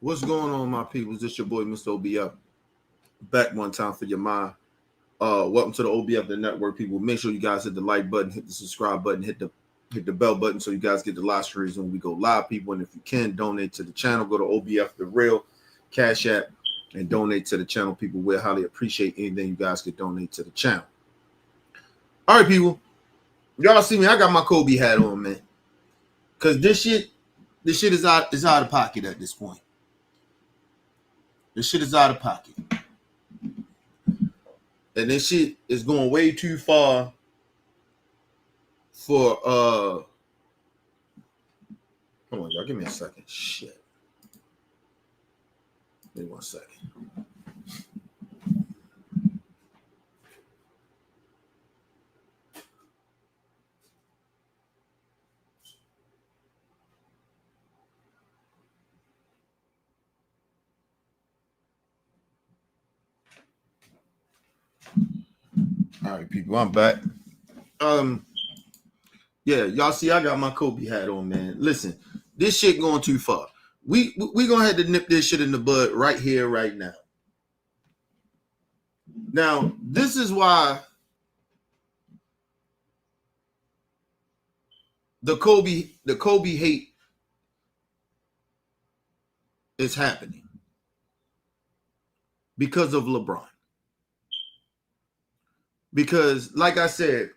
What's going on, my peoples? This your boy, Mr. OBF. Back one time for your mind. Welcome to the OBF the Network, people. Make sure you guys hit the like button, hit the subscribe button, hit the bell button so you guys get the live streams when we go live, people. And if you can donate to the channel, go to OBF the Real Cash App and donate to the channel, people. We'll highly appreciate anything you guys could donate to the channel. All right, people. Y'all see me? I got my Kobe hat on, man. Cause this shit is out of pocket at this point. This shit is out of pocket. And this shit is going way too far for hold on, y'all. Give me a second. Shit. Give me 1 second. All right, people, I'm back. Yeah, y'all see I got my Kobe hat on, man. Listen, this shit going too far. We gonna have to nip this shit in the bud right here, right now. Now, this is why the Kobe hate is happening. Because of LeBron. Because, like I said,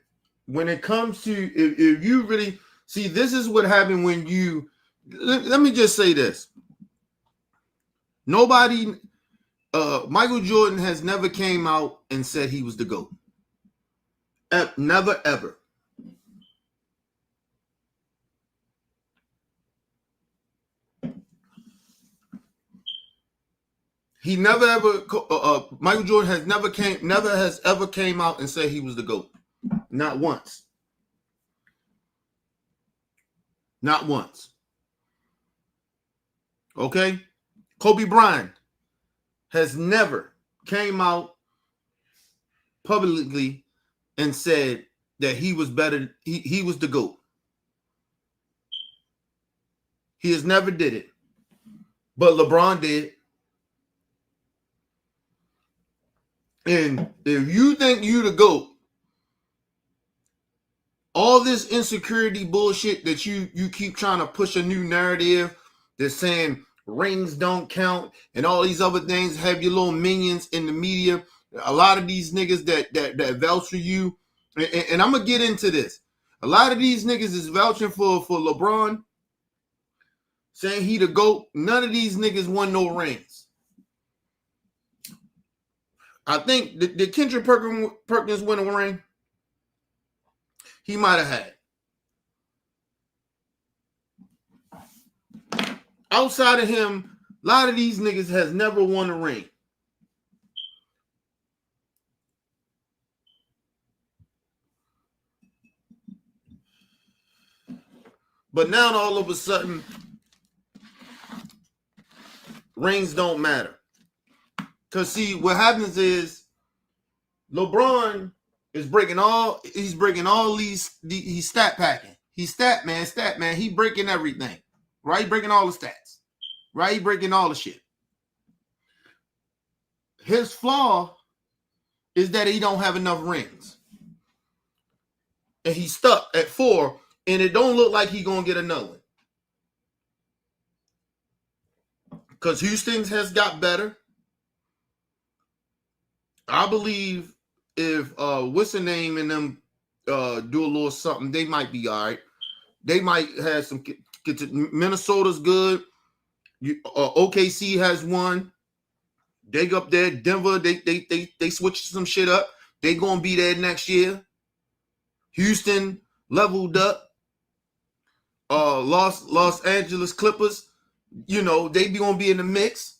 when it comes to, if you really, see, this is what happened when you, let me just say this. Nobody, Michael Jordan has never came out and said he was the GOAT. Never, ever. He never ever. Michael Jordan has never has ever came out and said he was the GOAT. Not once. Not once. Okay, Kobe Bryant has never came out publicly and said that he was better. He was the GOAT. He has never did it, but LeBron did. And if you think you the GOAT, all this insecurity bullshit that you keep trying to push a new narrative that's saying rings don't count and all these other things, have your little minions in the media. A lot of these niggas that vouch for you, and I'm gonna get into this. A lot of these niggas is vouching for LeBron, saying he the GOAT. None of these niggas won no rings. I think did Kendrick Perkins win a ring? He might have had. Outside of him, a lot of these niggas has never won a ring. But now all of a sudden, rings don't matter. Because see, what happens is LeBron is breaking all these, he's stat packing. He's stat man. He breaking everything. Right? He breaking all the stats. Right? He breaking all the shit. His flaw is that he don't have enough rings. And he's stuck at 4, and it don't look like he's gonna get another one. Because Houston has got better. I believe if what's the name and them do a little something, they might be all right. They might have some. Minnesota's good. OKC has one. They up there. Denver, they switched some shit up. They gonna be there next year. Houston leveled up. Los Angeles Clippers, you know, they be gonna be in the mix.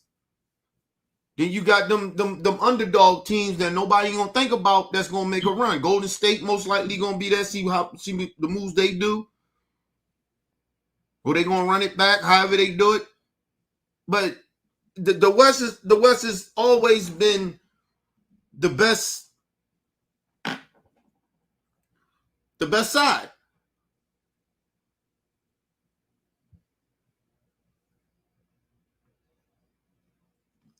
Then you got them underdog teams that nobody gonna think about that's gonna make a run. Golden State most likely gonna be there. See the moves they do. Or they gonna run it back, however they do it. But the West has always been the best side.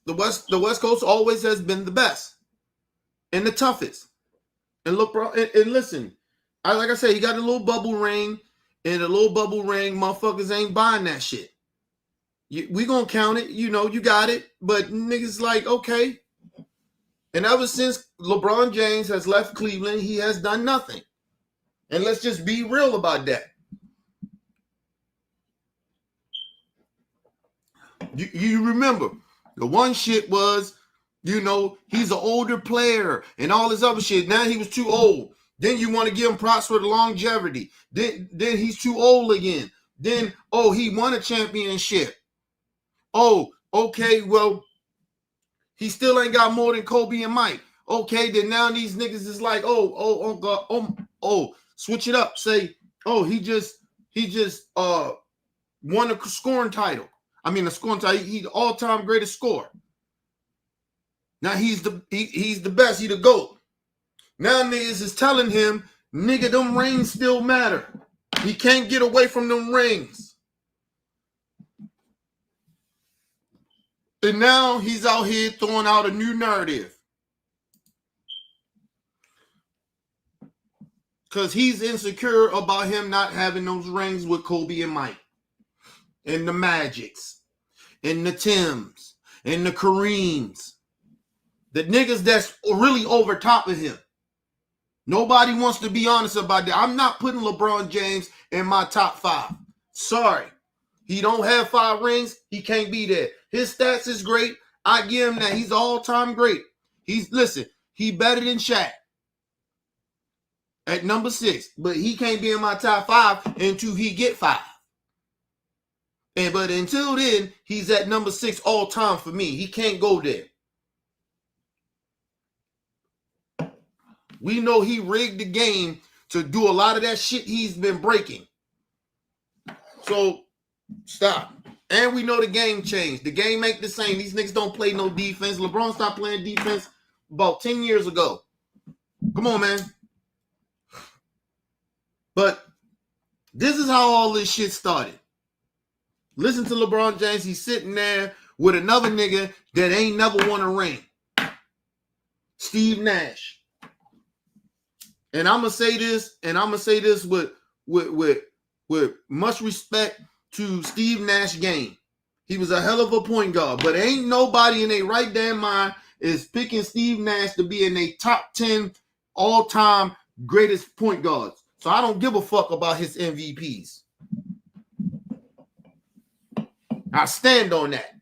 The West Coast always has been the best and the toughest. And look, bro, and listen, like I said, he got a little bubble ring, and a little bubble ring, motherfuckers ain't buying that shit. We gonna count it, you got it, but niggas like, okay. And ever since LeBron James has left Cleveland, he has done nothing. And let's just be real about that. You remember, the one shit was, he's an older player and all this other shit. Now he was too old. Then you want to give him props for the longevity. Then he's too old again. Then, he won a championship. Oh, okay, well, he still ain't got more than Kobe and Mike. Okay, then now these niggas is like, switch it up. Say, he just won a scoring title. I mean, a scoring title. He's the all-time greatest scorer. Now he's the best. He the GOAT. Now niggas is telling him, nigga, them rings still matter. He can't get away from them rings. And now he's out here throwing out a new narrative. Because he's insecure about him not having those rings with Kobe and Mike. And the Magics. And the Tims. And the Kareems. The niggas that's really over top of him. Nobody wants to be honest about that. I'm not putting LeBron James in my top 5. Sorry. He don't have 5 rings. He can't be there. His stats is great. I give him that. He's all-time great. He better than Shaq at number 6. But he can't be in my top 5 until he get 5. But until then, he's at number 6 all-time for me. He can't go there. We know he rigged the game to do a lot of that shit he's been breaking. So, stop. And we know the game changed. The game ain't the same. These niggas don't play no defense. LeBron stopped playing defense about 10 years ago. Come on, man. But this is how all this shit started. Listen to LeBron James. He's sitting there with another nigga that ain't never won a ring. Steve Nash. And I'm going to say this, with much respect to Steve Nash game. He was a hell of a point guard, but ain't nobody in their right damn mind is picking Steve Nash to be in a top 10 all-time greatest point guards. So I don't give a fuck about his MVPs. I stand on that.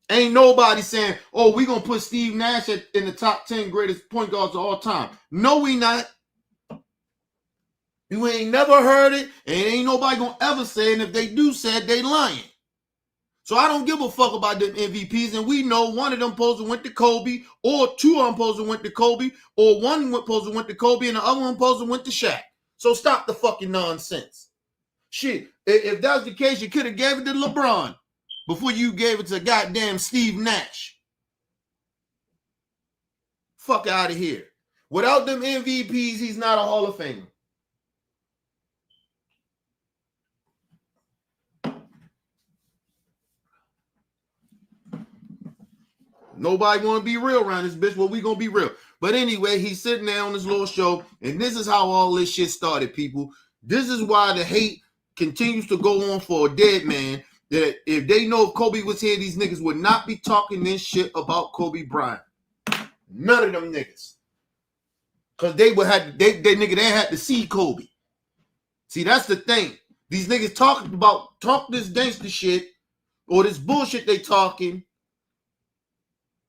Ain't nobody saying, we going to put Steve Nash in the top 10 greatest point guards of all time. No, we not. You ain't never heard it, and ain't nobody going to ever say it. And if they do say it, they lying. So I don't give a fuck about them MVPs, and we know one of them supposed to went to Kobe, or 2 of them supposed to went to Kobe, or one supposed to went to Kobe, and the other one supposed to went to Shaq. So stop the fucking nonsense. Shit, if that was the case, you could have gave it to LeBron before you gave it to goddamn Steve Nash. Fuck out of here. Without them MVPs, he's not a Hall of Famer. Nobody want to be real around this bitch. Well, we gonna be real. But anyway, he's sitting there on this little show, and this is how all this shit started, people. This is why the hate continues to go on for a dead man. That if they know if Kobe was here, these niggas would not be talking this shit about Kobe Bryant. None of them niggas. Because they had to see Kobe. See, that's the thing. These niggas talk this gangster shit or this bullshit they talking,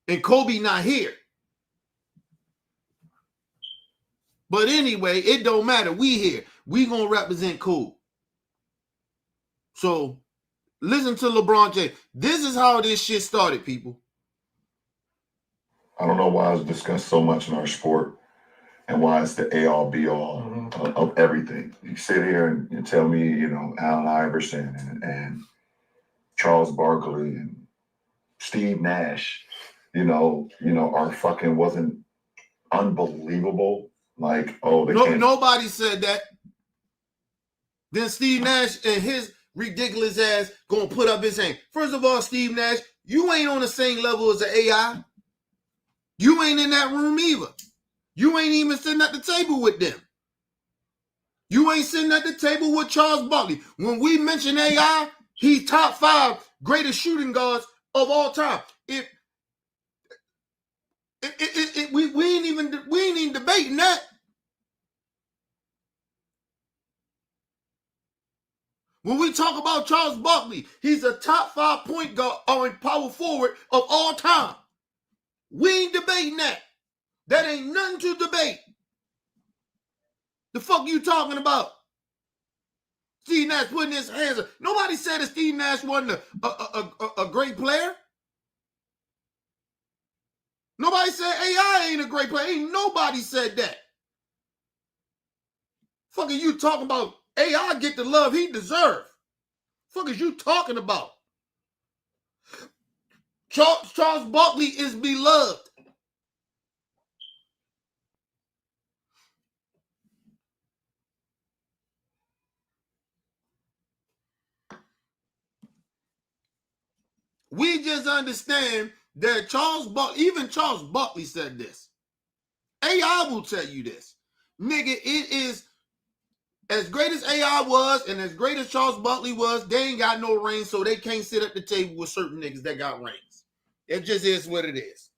and Kobe not here. But anyway, it don't matter. We here. We gonna represent Kobe. So listen to LeBron James. This is how this shit started, people. I don't know why it's discussed so much in our sport and why it's the all be all of everything. You sit here and tell me, Allen Iverson and Charles Barkley and Steve Nash, our fucking wasn't unbelievable. Like, nobody said that. Then Steve Nash and his ridiculous ass gonna put up his hand. First of all, Steve Nash, You ain't on the same level as the AI. You ain't in that room either. You ain't even sitting at the table with them. You ain't sitting at the table with Charles Barkley. When we mention AI, he's top 5 greatest shooting guards of all time. We ain't even debating that. When we talk about Charles Barkley, he's a top 5 point guard or power forward of all time. We ain't debating that. That ain't nothing to debate. The fuck you talking about? Steve Nash putting his hands up. Nobody said that Steve Nash wasn't a great player. Nobody said AI ain't a great player. Ain't nobody said that. Fuck are you talking about? AI get the love he deserves. Fuck is you talking about? Charles Barkley is beloved. We just understand that even Charles Barkley said this. AI will tell you this. Nigga, it is as great as AI was and as great as Charles Barkley was, they ain't got no rings, so they can't sit at the table with certain niggas that got rings. It just is what it is.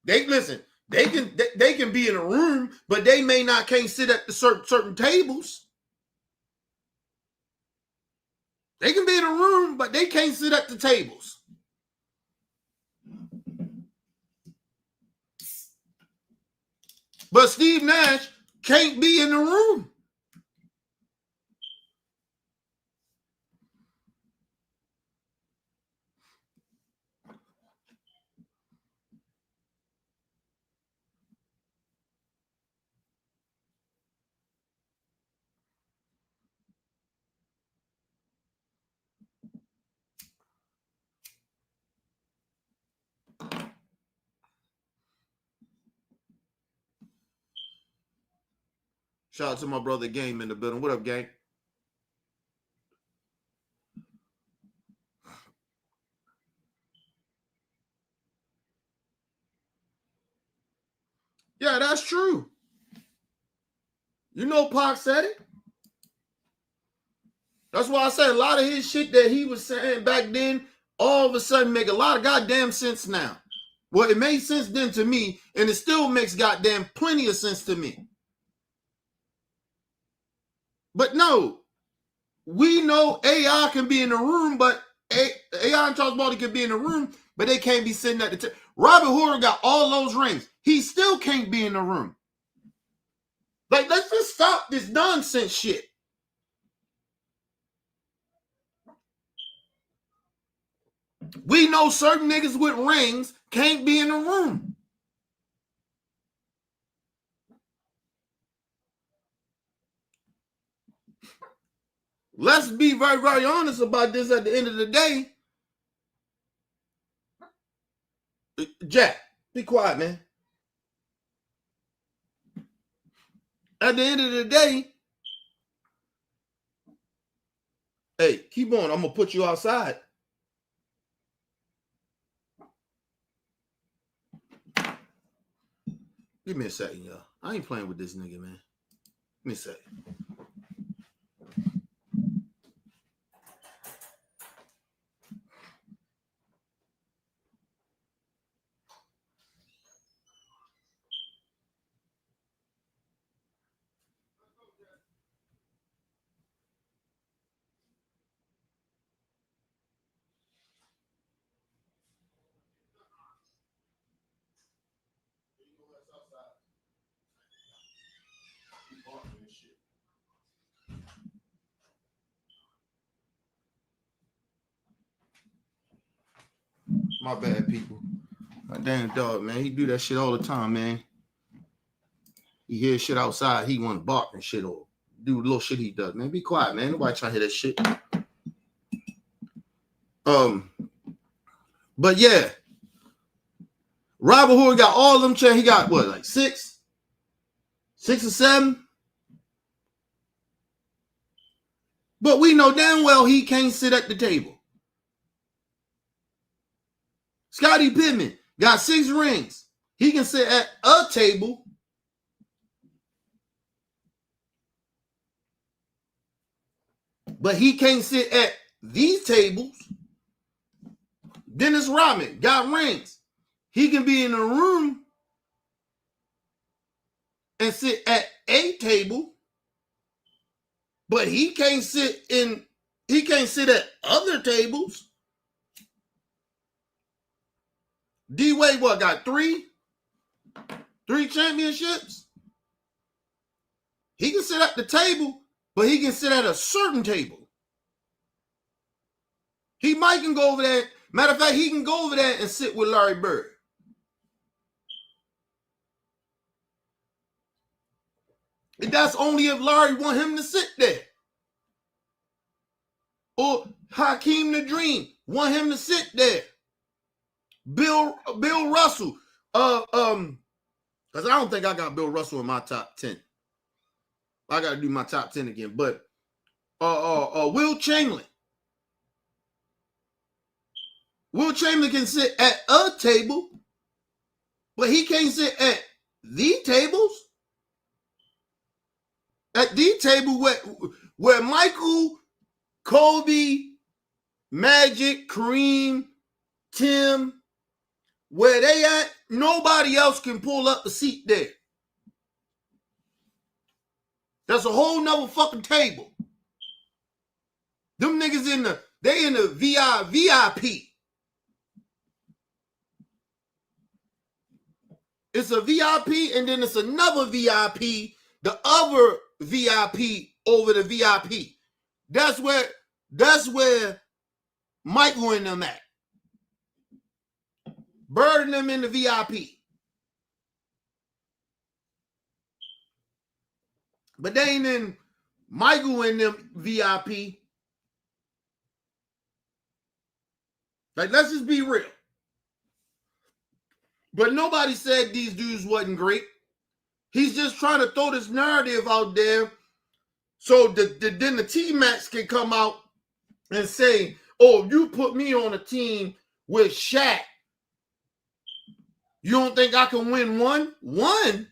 They can be in a room, but they can't sit at the certain tables. They can be in a room, but they can't sit at the tables. But Steve Nash can't be in the room. Shout out to my brother Game in the building. What up, Gang? Yeah, that's true. You know Pac said it. That's why I said a lot of his shit that he was saying back then all of a sudden make a lot of goddamn sense now. Well, it made sense then to me, and it still makes goddamn plenty of sense to me. But no, we know AI can be in the room, but AI and Charles Barkley can be in the room, but they can't be sitting at the table. Robert Horry got all those rings. He still can't be in the room. Like, let's just stop this nonsense shit. We know certain niggas with rings can't be in the room. Let's be very, very honest about this at the end of the day. Jack, be quiet, man. At the end of the day, hey, keep on. I'm going to put you outside. Give me a second, y'all. I ain't playing with this nigga, man. Give me a second. My bad, people. My damn dog, man. He do that shit all the time, man. He hears shit outside. He want to bark and shit or do little shit he does, man. Be quiet, man. Nobody trying to hear that shit. But yeah. Robert Horry got all of them chairs. He got what, like 6 or 7? But we know damn well he can't sit at the table. Scottie Pippen got 6 rings. He can sit at a table. But he can't sit at these tables. Dennis Rodman got rings. He can be in a room and sit at a table, but he can't sit at other tables. D-Wade got 3 championships? He can sit at the table, but he can sit at a certain table. He might can go over there. Matter of fact, he can go over there and sit with Larry Bird. And that's only if Larry want him to sit there. Or Hakeem the Dream want him to sit there. Bill Russell. Because I don't think I got Bill Russell in my top 10. I got to do my top 10 again. But Will Chamberlain. Will Chamberlain can sit at a table, but he can't sit at the tables. At the table where Michael, Kobe, Magic, Kareem, Tim, where they at, nobody else can pull up a seat there. That's a whole nother fucking table. Them niggas in the VIP. It's a VIP and then it's another VIP, the other VIP over the VIP. That's where Michael and them at. Bird and them in the VIP. But they ain't in Michael and them VIP. Like, let's just be real. But nobody said these dudes wasn't great. He's just trying to throw this narrative out there so then the T-Macs can come out and say, oh, you put me on a team with Shaq. You don't think I can win one? One?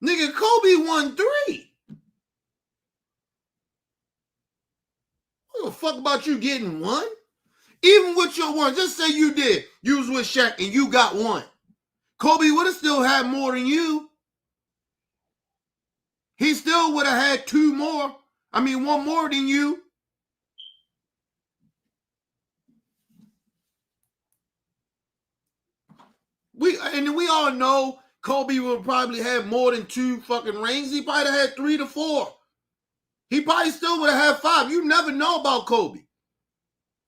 Nigga, Kobe won 3. What the fuck about you getting 1? Even with your 1, just say you did. You was with Shaq and you got 1. Kobe would have still had more than you. He still would have had 2 more. 1 more than you. We all know Kobe would probably have more than 2 fucking rings. He probably had 3 to 4. He probably still would have had 5. You never know about Kobe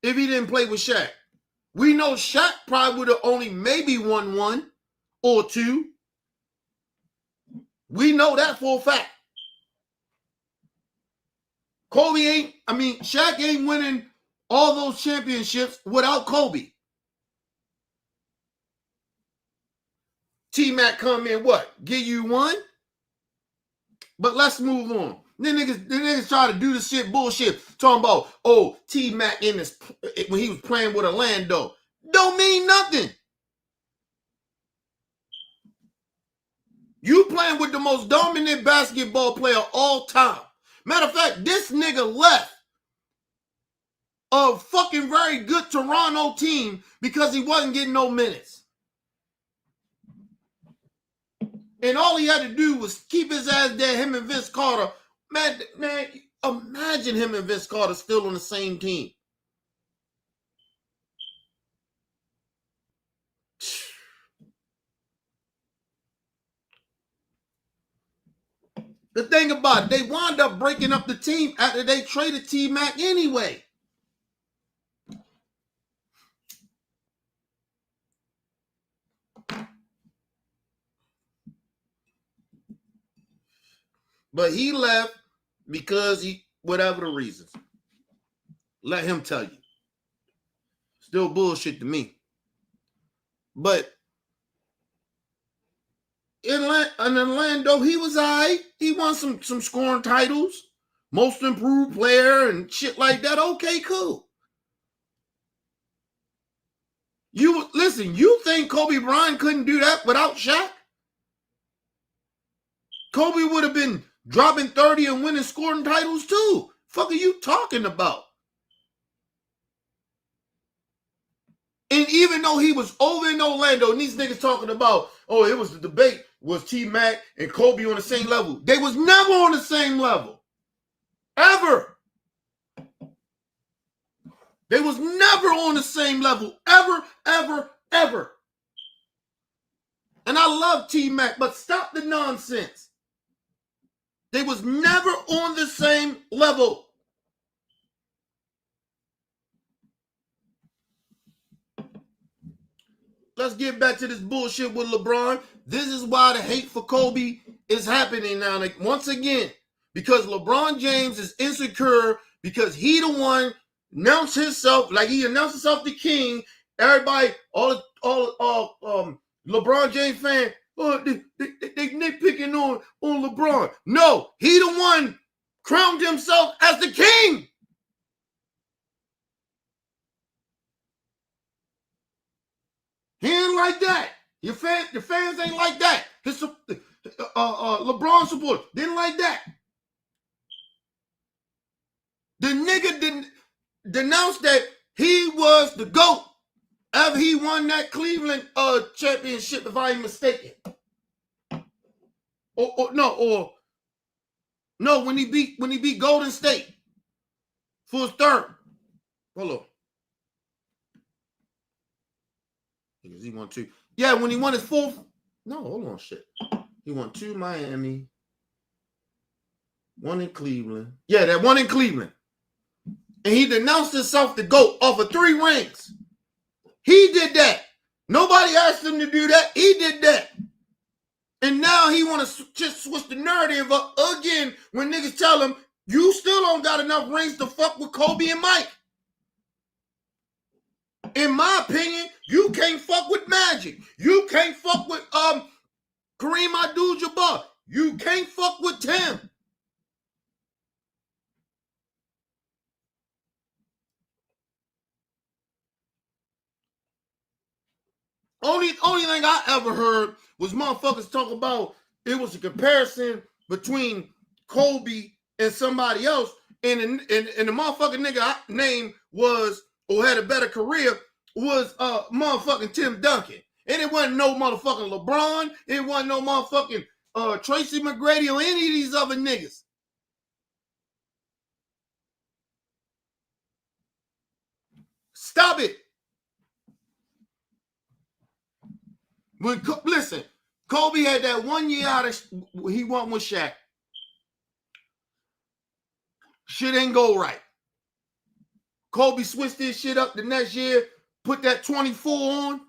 if he didn't play with Shaq. We know Shaq probably would have only maybe won 1 or 2. We know that for a fact. Shaq ain't winning all those championships without Kobe. T-Mac come in, what? Give you 1? But let's move on. Then niggas try to do this shit bullshit. Talking about, oh, T-Mac when he was playing with Orlando. Don't mean nothing. You playing with the most dominant basketball player of all time. Matter of fact, this nigga left a fucking very good Toronto team because he wasn't getting no minutes. And all he had to do was keep his ass there, him and Vince Carter. Man, imagine him and Vince Carter still on the same team. The thing about it, they wound up breaking up the team after they traded T-Mac anyway. But he left because whatever the reasons. Let him tell you. Still bullshit to me. But in Orlando, he was all right. He won some scoring titles. Most improved player and shit like that. Okay, cool. You think Kobe Bryant couldn't do that without Shaq? Kobe would have been dropping 30 and winning scoring titles too. Fuck are you talking about? And even though he was over in Orlando, and these niggas talking about, oh, it was the debate, was T-Mac and Kobe on the same level? They was never on the same level. Ever. They was never on the same level. Ever, ever, ever. And I love T-Mac, but stop the nonsense. They was never on the same level. Let's get back to this bullshit with LeBron. This is why the hate for Kobe is happening now. Like, once again, because LeBron James is insecure because he the one announced himself, like he announced himself the king. Everybody, all LeBron James fan, oh, they nitpicking on LeBron. No, he the one crowned himself as the king. He ain't like that. The fans ain't like that. His LeBron supporters didn't like that. The nigga didn't denounce that he was the GOAT after he won that Cleveland championship, if I ain't mistaken. No, when he beat Golden State for his third. Hold on. Because he won two. Yeah, when he won his fourth. No, hold on, shit. He won two Miami. One in Cleveland. Yeah, that one in Cleveland. And he denounced himself the GOAT off of 3 rings. He did that. Nobody asked him to do that. He did that. And now he want to just switch the narrative up again when niggas tell him, you still don't got enough rings to fuck with Kobe and Mike. In my opinion, you can't fuck with Magic. You can't fuck with Kareem Abdul-Jabbar. You can't fuck with Tim. Only thing I ever heard was motherfuckers talk about it was a comparison between Kobe and somebody else, and the motherfucking nigga name was or had a better career was motherfucking Tim Duncan. And it wasn't no motherfucking LeBron. It wasn't no motherfucking Tracy McGrady or any of these other niggas. Stop it. Listen, Kobe had that 1 year out of he won with Shaq. Shit ain't go right. Kobe switched his shit up the next year, put that 24 on,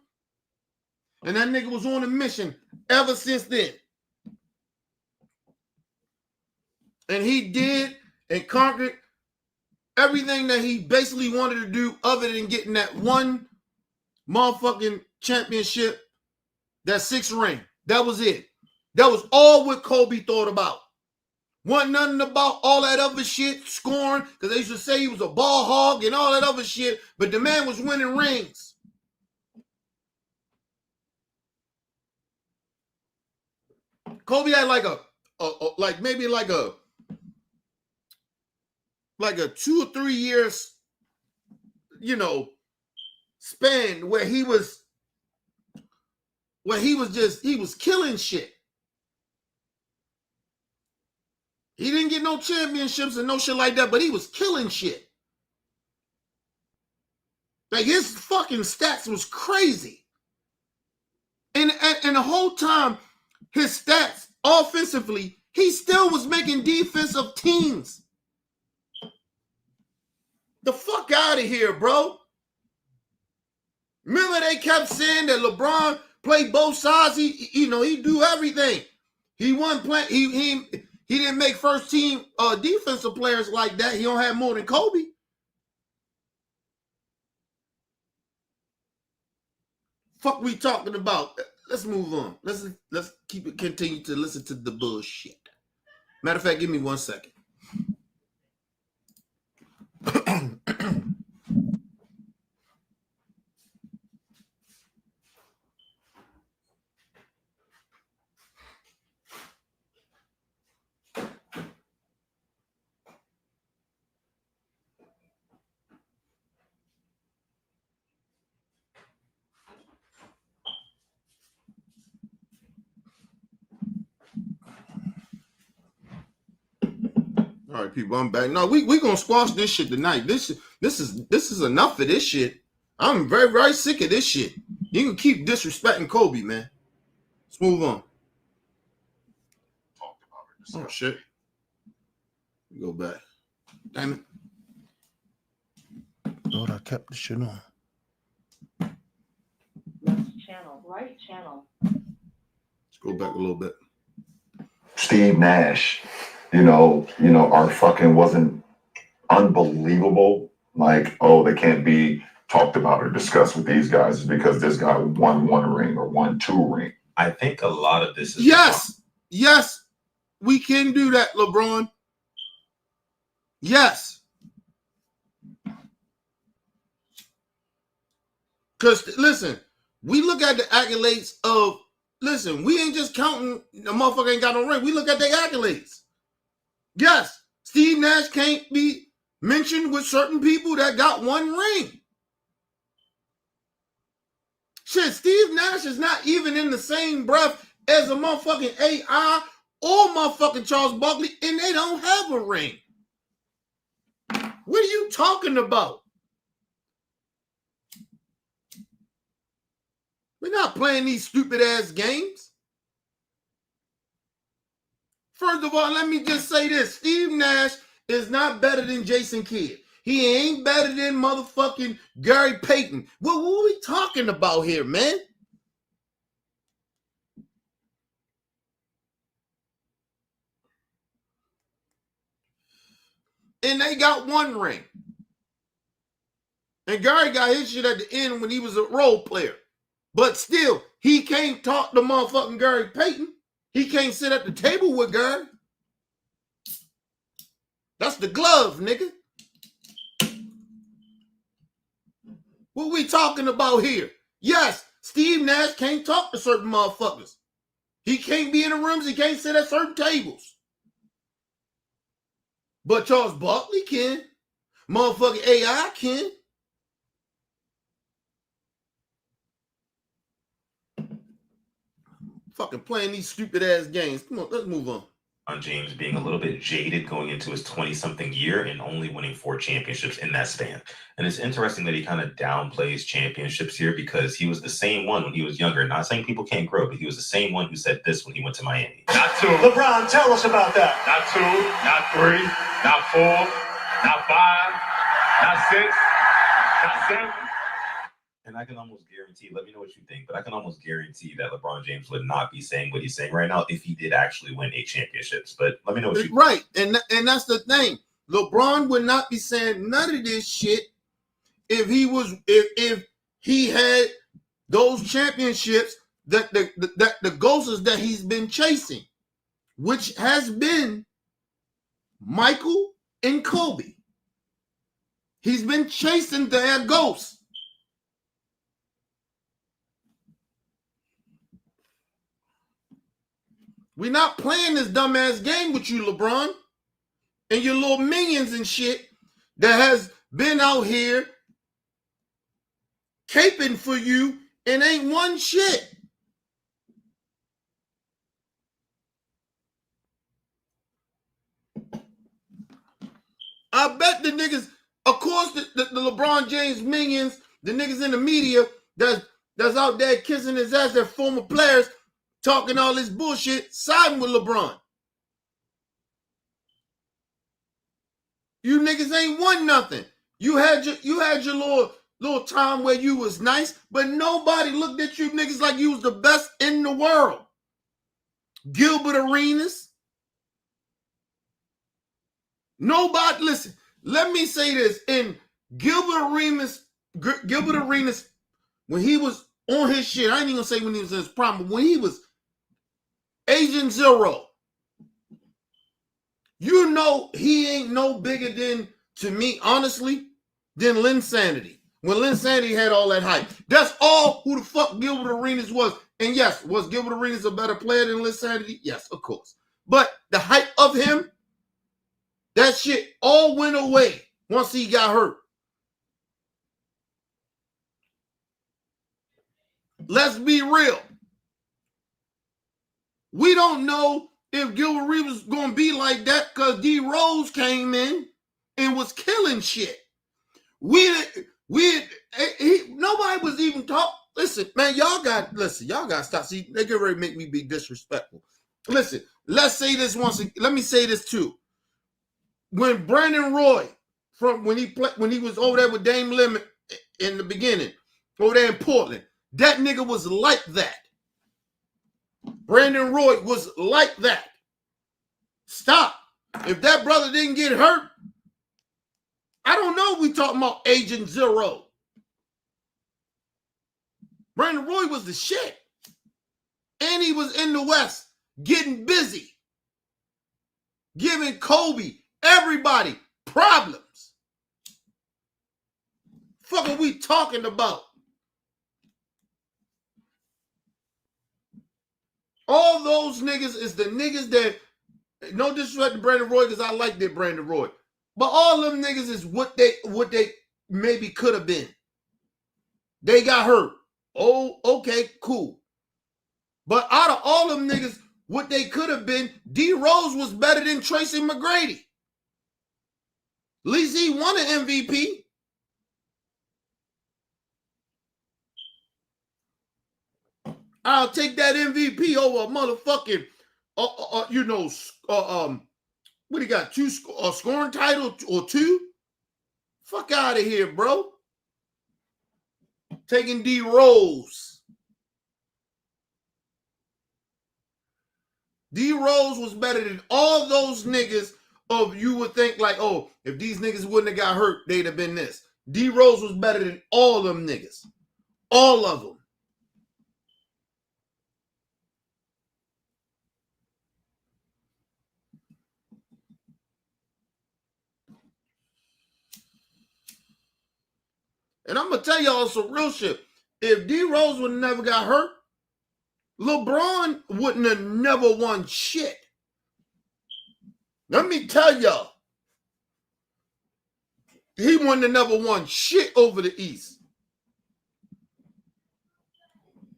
and that nigga was on a mission ever since then. And he did and conquered everything that he basically wanted to do other than getting that one motherfucking championship. That 6th ring. That was it. That was all what Kobe thought about. Wasn't nothing about all that other shit, scoring, because they used to say he was a ball hog and all that other shit, but the man was winning rings. Kobe had like maybe a 2 or 3 years, span where he was killing shit. He didn't get no championships and no shit like that, but he was killing shit. Like, his fucking stats was crazy. And the whole time, his stats offensively, he still was making defensive teams. The fuck out of here, bro. Remember they kept saying that LeBron played both sides. He do everything. He wasn't playing. He didn't make first team defensive players like that. He don't have more than Kobe. Fuck we talking about? Let's move on. Let's continue to listen to the bullshit. Matter of fact, give me 1 second. All right, people, I'm back. No, we gonna squash this shit tonight. This is enough of this shit. I'm very, very sick of this shit. You can keep disrespecting Kobe, man. Let's move on. Oh shit. Go back. Damn it. Lord, I kept the shit on. Channel, right channel. Let's go back a little bit. Steve Nash, our fucking wasn't unbelievable. Like, oh, they can't be talked about or discussed with these guys is because this guy won 1 ring or won 2 rings. I think a lot of this is yes, we can do that, LeBron. Yes. Because, listen, we look at the accolades of, listen, we ain't just counting the motherfucker ain't got no ring. We look at the accolades. Yes, Steve Nash can't be mentioned with certain people that got 1 ring. Shit, Steve Nash is not even in the same breath as a motherfucking AI or motherfucking Charles Barkley, and they don't have a ring. What are you talking about? We're not playing these stupid ass games. First of all, let me just say this. Steve Nash is not better than Jason Kidd. He ain't better than motherfucking Gary Payton. What are we talking about here, man? And they got 1 ring. And Gary got his shit at the end when he was a role player. But still, he can't talk to motherfucking Gary Payton. He can't sit at the table with Gary. That's the glove, nigga. What we talking about here? Yes, Steve Nash can't talk to certain motherfuckers. He can't be in the rooms. He can't sit at certain tables. But Charles Barkley can. Motherfucking AI can. Fucking playing these stupid ass games. Come on, let's move on. James being a little bit jaded going into his 20-something year and only winning 4 championships in that span. And it's interesting that he kind of downplays championships here because he was the same one when he was younger. Not saying people can't grow, but he was the same one who said this when he went to Miami. Not 2. LeBron, tell us about that. Not 2, not 3, not 4, not 5, not 6, not 7. And I can almost guarantee, let me know what you think, but I can almost guarantee that LeBron James would not be saying what he's saying right now if he did actually win 8 championships. But let me know what you think. Right, and that's the thing. LeBron would not be saying none of this shit if he had those championships that the ghosts that he's been chasing, which has been Michael and Kobe. He's been chasing their ghosts. We're not playing this dumbass game with you, LeBron, and your little minions and shit that has been out here caping for you and ain't won shit. I bet the niggas, of course, the LeBron James minions, the niggas in the media that's out there kissing his ass, their former players, talking all this bullshit, siding with LeBron. You niggas ain't won nothing. You had your little time where you was nice, but nobody looked at you niggas like you was the best in the world. Gilbert Arenas. Nobody, listen, let me say this. In Gilbert Arenas, when he was on his shit, I ain't even gonna say when he was in his prime, but when he was Agent Zero, you know he ain't no bigger than, to me, honestly, than Linsanity. When Linsanity had all that hype. That's all who the fuck Gilbert Arenas was. And yes, was Gilbert Arenas a better player than Linsanity? Yes, of course. But the hype of him, that shit all went away once he got hurt. Let's be real. We don't know if Gilbert Arenas was going to be like that because D Rose came in and was killing shit. Nobody was even talking. Listen, man, y'all got to stop. See, they get ready to make me be disrespectful. Listen, let's say this once. Let me say this too. When Brandon Roy, when he was over there with Dame Limit in the beginning, over there in Portland, that nigga was like that. Brandon Roy was like that. Stop. If that brother didn't get hurt, I don't know if we talking about Agent Zero. Brandon Roy was the shit. And he was in the West getting busy. Giving Kobe, everybody, problems. Fuck are we talking about? All those niggas is the niggas that, no disrespect to Brandon Roy because I like that Brandon Roy. But all them niggas is what they maybe could have been. They got hurt. Oh, okay, cool. But out of all them niggas, what they could have been, D Rose was better than Tracy McGrady. At least he won an MVP. I'll take that MVP over a motherfucking, what do you got? Two scoring title or two? Fuck out of here, bro. Taking D Rose. D Rose was better than all those niggas of you would think like, oh, if these niggas wouldn't have got hurt, they'd have been this. D Rose was better than all them niggas. All of them. And I'm going to tell y'all some real shit. If D Rose would have never got hurt, LeBron wouldn't have never won shit. Let me tell y'all. He wouldn't have never won shit over the East.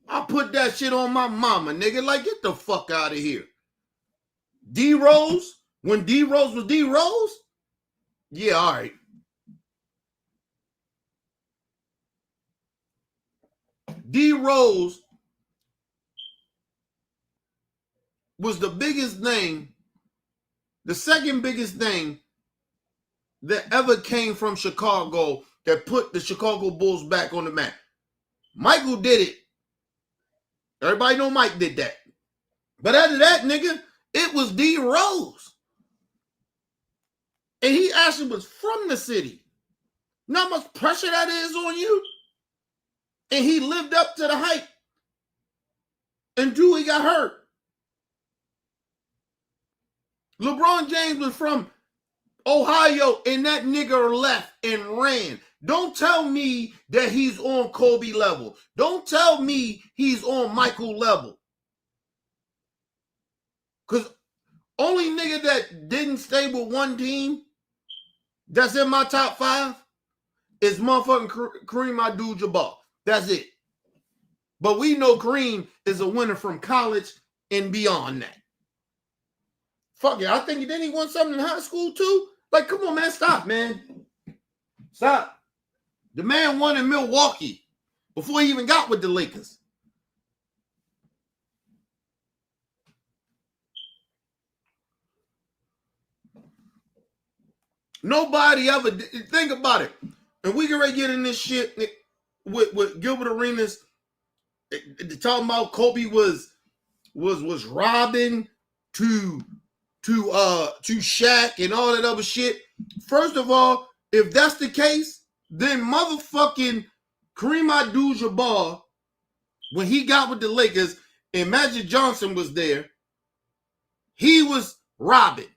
I put that shit on my mama, nigga. Like, get the fuck out of here. D Rose, when D Rose was D Rose? Yeah, all right. D Rose was the biggest name, the second biggest thing that ever came from Chicago that put the Chicago Bulls back on the map. Michael did it. Everybody know Mike did that. But after that, nigga, it was D Rose. And he actually was from the city. You know how much pressure that is on you? And he lived up to the hype until he got hurt. LeBron James was from Ohio and that nigga left and ran. Don't tell me that he's on Kobe level. Don't tell me he's on Michael level. Because only nigga that didn't stay with one team that's in my top 5 is motherfucking Kareem Abdul-Jabbar. That's it. But we know Kareem is a winner from college and beyond that. Fuck it. I think didn't he won something in high school too? Like, come on, man. Stop, man. Stop. The man won in Milwaukee before he even got with the Lakers. Nobody ever did. Think about it. And we can already get in this shit with Gilbert Arenas talking about Kobe was robbing to Shaq and all that other shit. First of all, if that's the case, then motherfucking Kareem Abdul-Jabbar, when he got with the Lakers and Magic Johnson was there, he was robbing.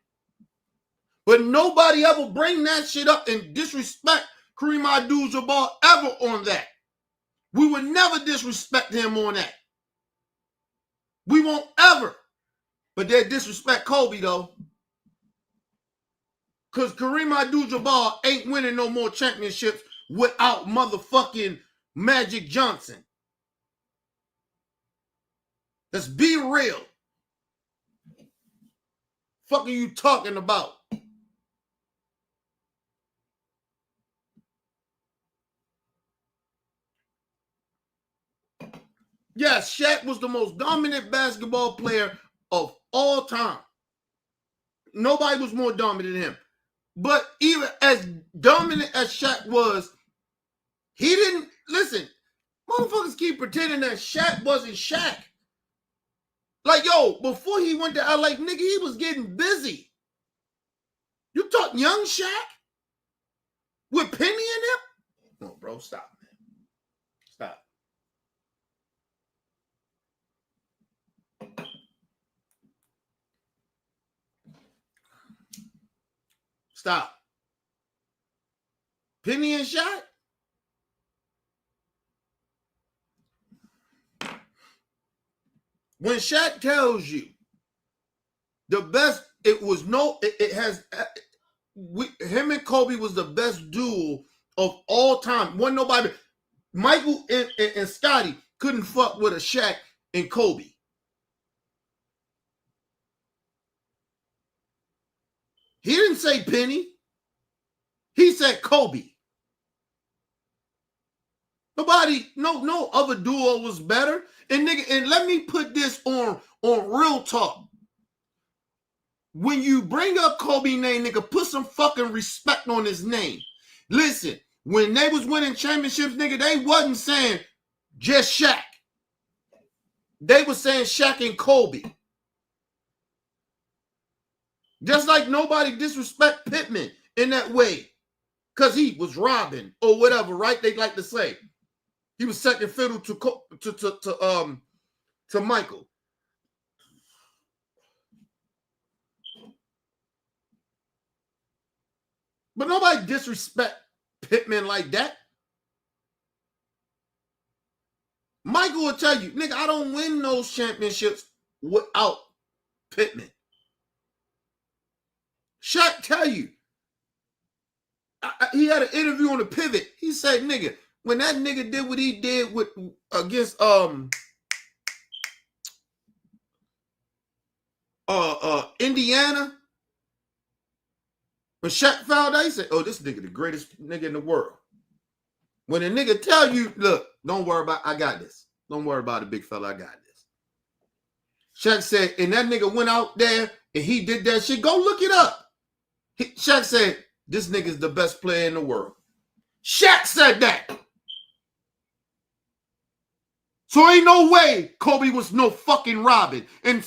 But nobody ever bring that shit up and disrespect Kareem Abdul-Jabbar ever on that. We would never disrespect him on that. We won't ever. But they disrespect Kobe, though. Because Kareem Abdul-Jabbar ain't winning no more championships without motherfucking Magic Johnson. Let's be real. Fuck are you talking about? Yes, Shaq was the most dominant basketball player of all time. Nobody was more dominant than him. But even as dominant as Shaq was, he didn't, listen, motherfuckers keep pretending that Shaq wasn't Shaq. Like, yo, before he went to LA, nigga, he was getting busy. You talk young Shaq? With Penny in him? No, bro, stop, man. Stop. Stop. Penny and Shaq? When Shaq tells you the best, him and Kobe was the best duel of all time. Wasn't nobody, Michael and Scotty couldn't fuck with a Shaq and Kobe. He didn't say Penny. He said Kobe. No other duo was better. And nigga, and let me put this on real talk. When you bring up Kobe name, nigga, put some fucking respect on his name. Listen, when they was winning championships, nigga, they wasn't saying just Shaq. They was saying Shaq and Kobe. Just like nobody disrespect Pittman in that way. Because he was robbing or whatever, right? They like to say. He was second fiddle to Michael. But nobody disrespect Pittman like that. Michael will tell you, nigga, I don't win those championships without Pittman. Shaq tell you. He had an interview on the Pivot. He said, nigga, when that nigga did what he did against Indiana, when Shaq found out, he said, oh, this nigga the greatest nigga in the world. When a nigga tell you, look, don't worry about I got this. Don't worry about it, big fella, I got this. Shaq said, and that nigga went out there and he did that shit. Go look it up. Shaq said, this nigga's the best player in the world. Shaq said that. So ain't no way Kobe was no fucking Robin. And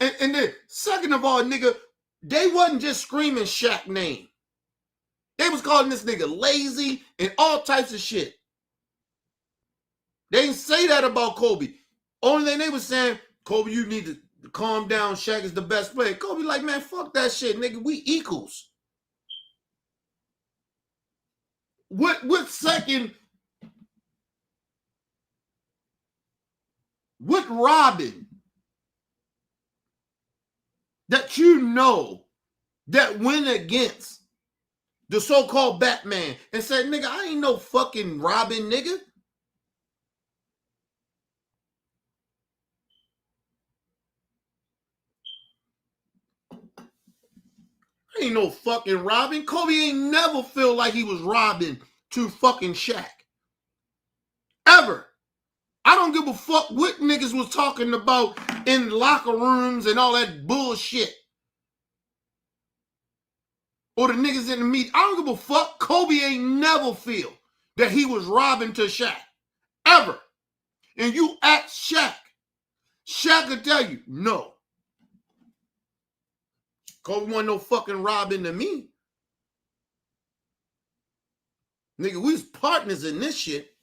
then, second of all, nigga, they wasn't just screaming Shaq name. They was calling this nigga lazy and all types of shit. They didn't say that about Kobe. Only thing they was saying, Kobe, you need to calm down. Shaq is the best player. Kobe like, man, fuck that shit, nigga. We equals. What second? What Robin that you know that went against the so-called Batman and said, nigga, I ain't no fucking Robin, nigga. I ain't no fucking Robin. Kobe ain't never feel like he was Robin to fucking Shaq. Ever. I don't give a fuck what niggas was talking about in locker rooms and all that bullshit. Or the niggas in the media. I don't give a fuck. Kobe ain't never feel that he was Robin to Shaq. Ever. And you ask Shaq. Shaq will tell you, no. Kobe wasn't no fucking Robin to me. Nigga, we was partners in this shit.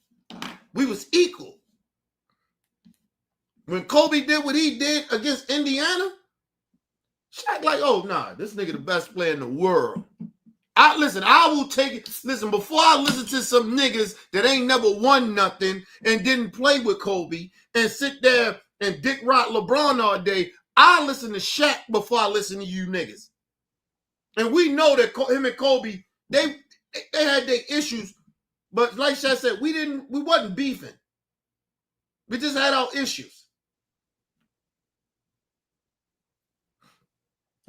We was equal. When Kobe did what he did against Indiana, Shaq like, oh, nah, this nigga the best player in the world. I will take it. Listen, before I listen to some niggas that ain't never won nothing and didn't play with Kobe and sit there and dick rock LeBron all day, I listen to Shaq before I listen to you niggas. And we know that him and Kobe, they had their issues, but like Shaq said, we wasn't beefing. We just had our issues.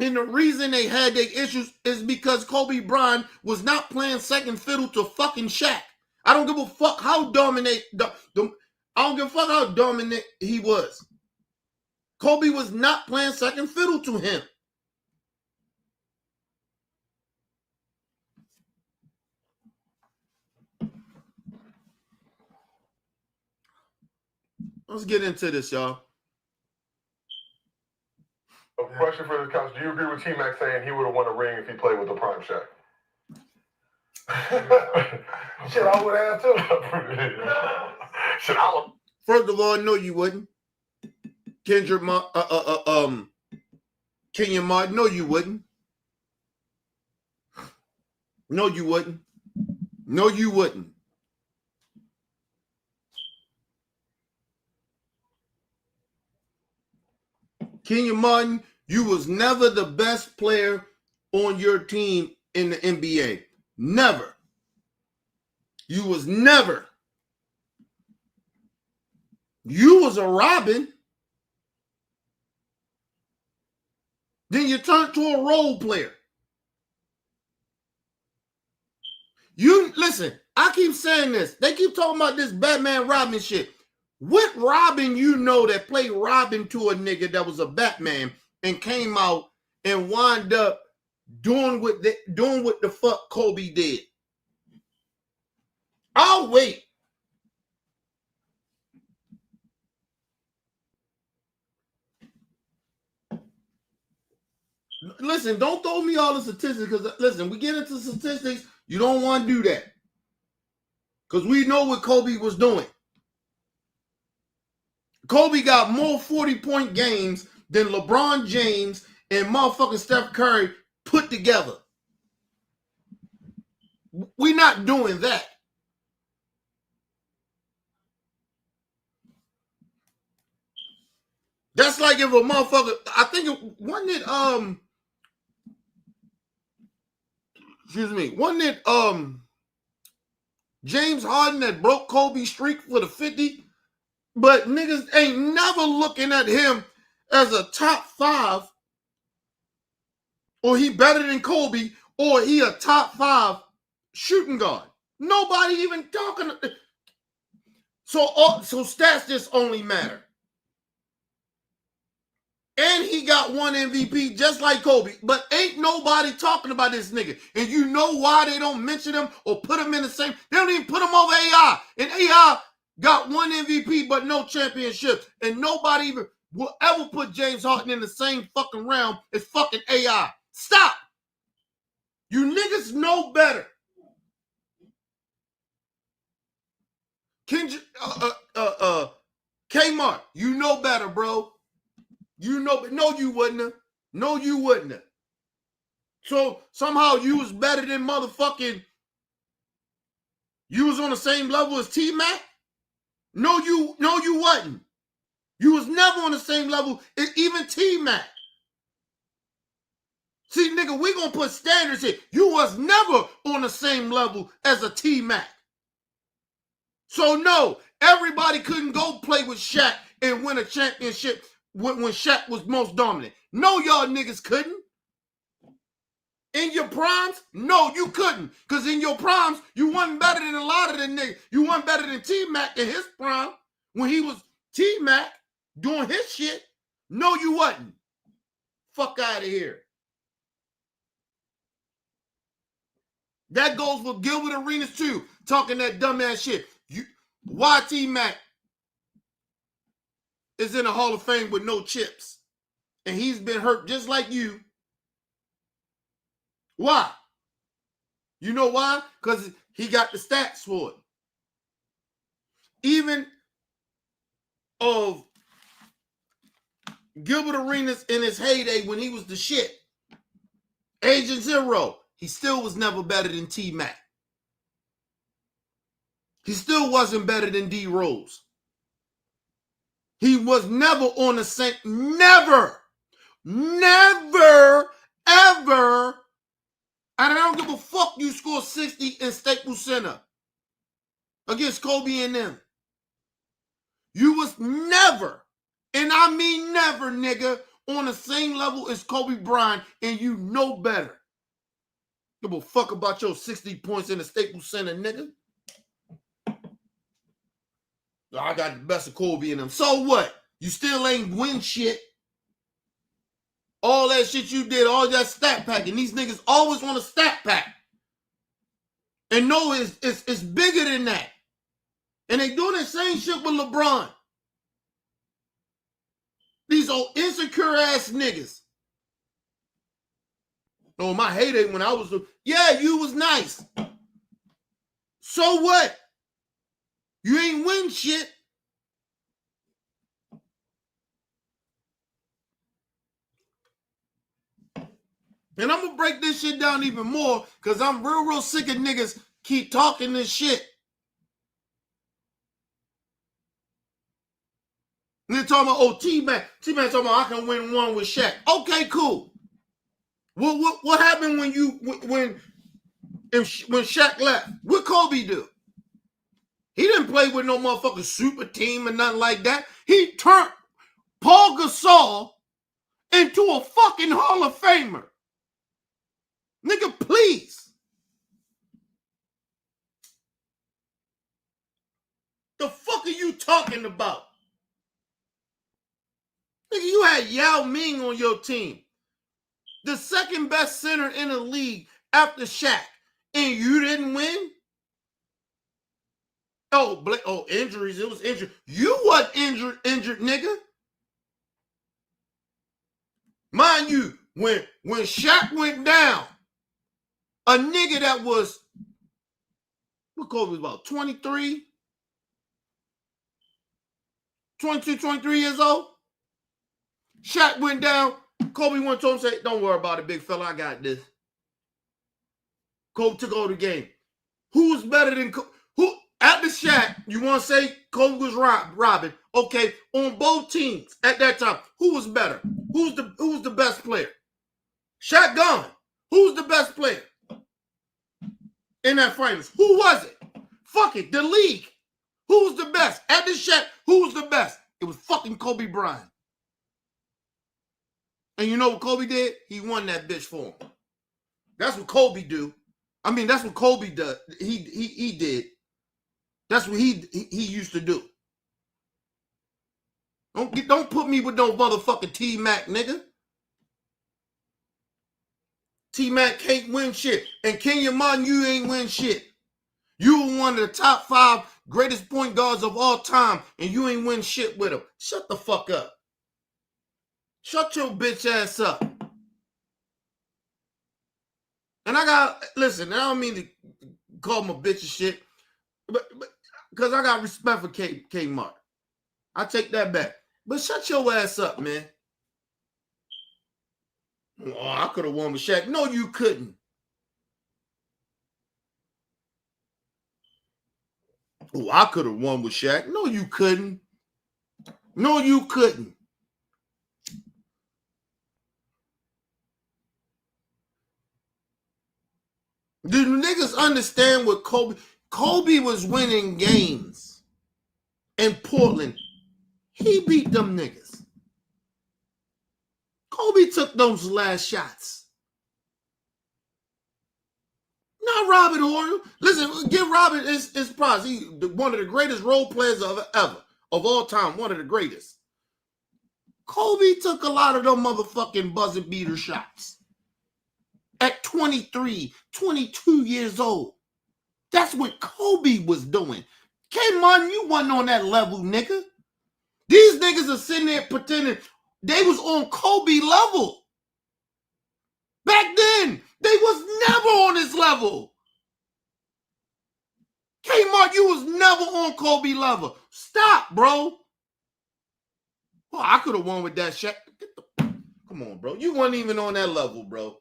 And the reason they had their issues is because Kobe Bryant was not playing second fiddle to fucking Shaq. I don't give a fuck how dominant I don't give a fuck how dominant he was. Kobe was not playing second fiddle to him. Let's get into this, y'all. A question for the couch. Do you agree with T-Mac saying he would have won a ring if he played with the prime Shaq? Shit, I would have too. Shit, I would. First of all, no, you wouldn't. Kenyon Martin, no, you wouldn't. No, you wouldn't. No, you wouldn't. Kenyon Martin, you was never the best player on your team in the NBA. Never. You was never. You was a Robin. Then you turned to a role player. You listen, I keep saying this. They keep talking about this Batman Robin shit. What Robin you know that played Robin to a nigga that was a Batman and came out and wound up doing what the fuck Kobe did? I'll wait. Listen, don't throw me all the statistics because listen, we get into statistics. You don't want to do that because we know what Kobe was doing. Kobe got more 40-point games than LeBron James and motherfucking Steph Curry put together. We're not doing that. That's like if a motherfucker, I think it wasn't it James Harden that broke Kobe's streak for the 50, but niggas ain't never looking at him as a top 5, or he better than Kobe, or he a top 5 shooting guard. Nobody even talking. So stats just only matter. And he got one MVP just like Kobe. But ain't nobody talking about this nigga. And you know why they don't mention him or put him in the same. They don't even put him over AI. And AI got one MVP but no championships. And nobody even will ever put James Harden in the same fucking realm as fucking AI. Stop. You niggas know better. Kmart, you know better, bro. You know, no, you wouldn't have. No, you wouldn't have. So somehow you was better than motherfucking. You was on the same level as T-Mac? No, you wasn't. You was never on the same level as even T-Mac. See, nigga, we gonna put standards here. You was never on the same level as a T-Mac. So no, everybody couldn't go play with Shaq and win a championship when Shaq was most dominant. No, y'all niggas couldn't. In your primes? No, you couldn't. Because in your primes, you wasn't better than a lot of the niggas. You wasn't better than T-Mac in his prime when he was T-Mac doing his shit. No, you wasn't. Fuck out of here. That goes for Gilbert Arenas too, talking that dumbass shit. Why T-Mac is in the Hall of Fame with no chips? And he's been hurt just like you. Why? You know why? Because he got the stats for it. Even of Gilbert Arenas in his heyday when he was the shit, Agent Zero, he still was never better than T-Mac. He still wasn't better than D Rose. He was never on the same, never, ever. And I don't give a fuck you score 60 in Staples Center against Kobe and them. You was never, and I mean never, nigga, on the same level as Kobe Bryant, and you know better. Give a fuck about your 60 points in the Staples Center, nigga. I got the best of Kobe in them. So what? You still ain't win shit. All that shit you did, all that stat packing. These niggas always want a stat pack. And no, it's bigger than that. And they doing the same shit with LeBron. These old insecure ass niggas. Oh, my heyday when I was, yeah, you was nice. So what? You ain't win shit. And I'm going to break this shit down even more because I'm real sick of niggas keep talking this shit. And they're talking about, oh, T-Man. T-Man talking about, I can win one with Shaq. Okay, cool. What happened when Shaq left? What Kobe do? He didn't play with no motherfucking super team or nothing like that. He turned Paul Gasol into a fucking Hall of Famer. Nigga, please. The fuck are you talking about? Nigga, you had Yao Ming on your team. The second best center in the league after Shaq. And you didn't win? Oh, injuries. It was injured. You wasn't injured, nigga. Mind you, when Shaq went down, a nigga that was, what Kobe was about, 23? 22, 23 years old? Shaq went down. Kobe went to him and said, don't worry about it, big fella. I got this. Kobe took over the game. Who was better than Kobe? Who, at the Shaq, you want to say Kobe was robbing. Okay, on both teams at that time, who was better? Who's the best player? Shaq gone. Who's the best player in that finals? Who was it? Fuck it, the league. Who was the best? At the Shaq, who was the best? It was fucking Kobe Bryant. And you know what Kobe did? He won that bitch for him. That's what Kobe do. I mean, that's what Kobe does. He did. That's what he used to do. Don't put me with no motherfucking T-Mac, nigga. T-Mac can't win shit. And Kenya Martin, you ain't win shit. You were one of the top 5 greatest point guards of all time, and you ain't win shit with him. Shut the fuck up. Shut your bitch ass up. And listen, I don't mean to call him a bitch of shit, but because I got respect for Kmart. I take that back. But shut your ass up, man. Oh, I could have won with Shaq. No, you couldn't. Oh, I could have won with Shaq. No, you couldn't. No, you couldn't. Do niggas understand what Kobe was winning games in Portland. He beat them niggas. Kobe took those last shots. Not Robert Horry. Listen, give Robert his props. He's one of the greatest role players ever of all time. One of the greatest. Kobe took a lot of them motherfucking buzzer beater shots. At 23, 22 years old. That's what Kobe was doing. K-Mon, you wasn't on that level, nigga. These niggas are sitting there pretending they was on Kobe level. Back then, they was never on his level. K-Mon, you was never on Kobe level. Stop, bro. Well, I could have won with that Shaq. Come on, bro. You weren't even on that level, bro.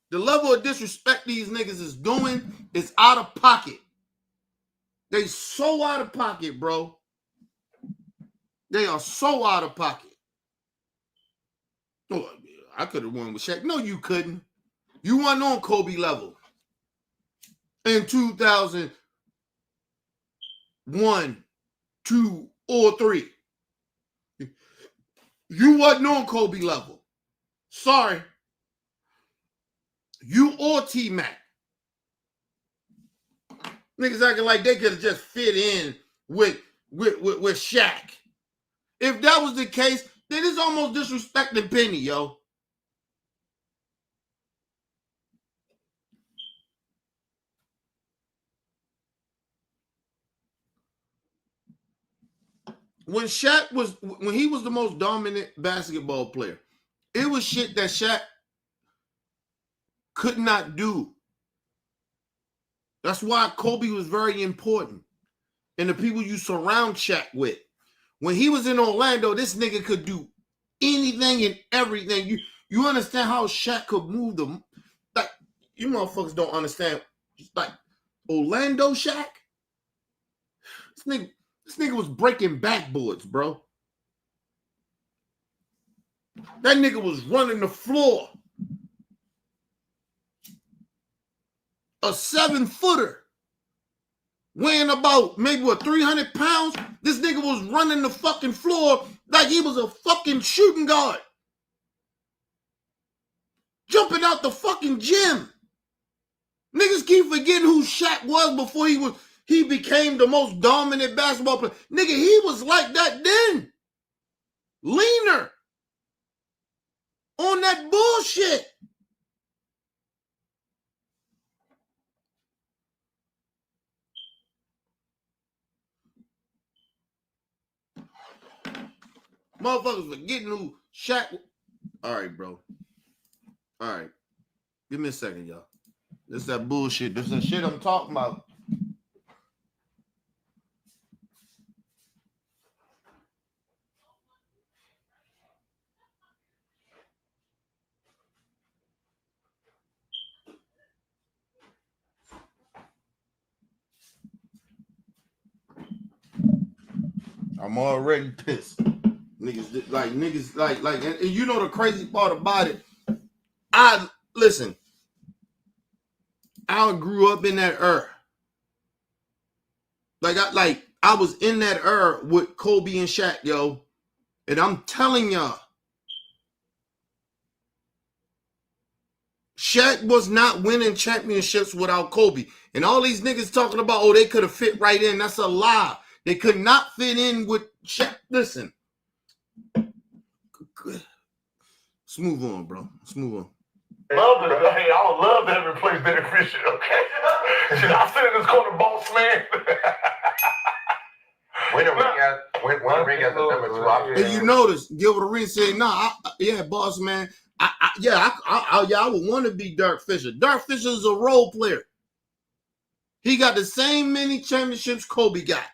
The level of disrespect these niggas is doing is out of pocket. They so out of pocket, bro. They are so out of pocket. Oh, I could have won with Shaq. No, you couldn't. You weren't on Kobe level. In 2001, 2 or 3. You wasn't on Kobe level. Sorry. You or T-Mac. Niggas acting like they could have just fit in with Shaq. If that was the case, then it's almost disrespecting Penny, yo. When he was the most dominant basketball player, it was shit that Shaq could not do. That's why Kobe was very important. And the people you surround Shaq with. When he was in Orlando, this nigga could do anything and everything. You understand how Shaq could move them? Like, you motherfuckers don't understand. Like, Orlando Shaq? This nigga was breaking backboards, bro. That nigga was running the floor. A 7-footer. Weighing about maybe 300 pounds. This nigga was running the fucking floor like he was a fucking shooting guard. Jumping out the fucking gym. Niggas keep forgetting who Shaq was before he became the most dominant basketball player. Nigga, he was like that then. Leaner. On that bullshit. Motherfuckers forgetting who Shaq was. All right, bro. All right. Give me a second, y'all. This is that bullshit. This is that shit I'm talking about. I'm already pissed. Niggas like, and you know the crazy part about it. I grew up in that era. I was in that era with Kobe and Shaq, yo. And I'm telling y'all, Shaq was not winning championships without Kobe. And all these niggas talking about, oh, they could have fit right in. That's a lie. They could not fit in with Shaq. Listen. Let's move on, bro. Let's move on. Hey, I would love to have replaced Derek Fisher, okay? Should I sit in this corner, boss man? When the ring has the number 2 option. And you notice, Gilbert Arenas said, nah, boss man. I would want to be Dirk Fisher. Dirk Fisher is a role player. He got the same many championships Kobe got.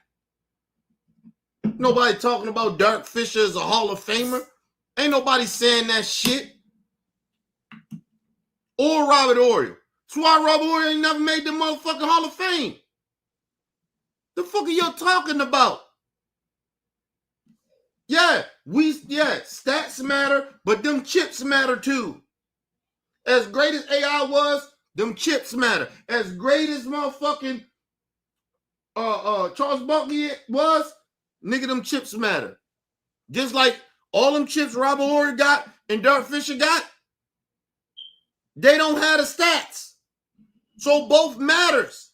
Nobody talking about Dirk Fisher as a Hall of Famer. Ain't nobody saying that shit. Or Robert Oriole. That's why Robert Oriole ain't never made the motherfucking Hall of Fame. The fuck are you talking about? Yeah, stats matter, but them chips matter too. As great as AI was, them chips matter. As great as motherfucking Charles Barkley was, nigga, them chips matter. Just like all them chips Robert Oriole got and Dirk Fisher got, they don't have the stats. So both matters.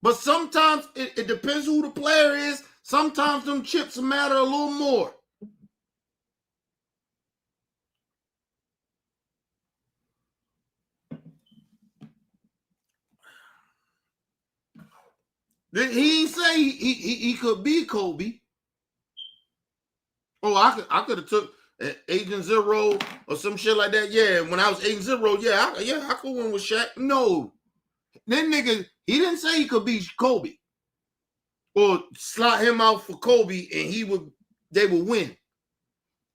But sometimes it depends who the player is. Sometimes them chips matter a little more. He ain't say he could be Kobe. Oh, I could have took Agent Zero or some shit like that. Yeah, when I was Agent Zero, I could win with Shaq. No. That nigga, he didn't say he could be Kobe. Or slot him out for Kobe and they would win.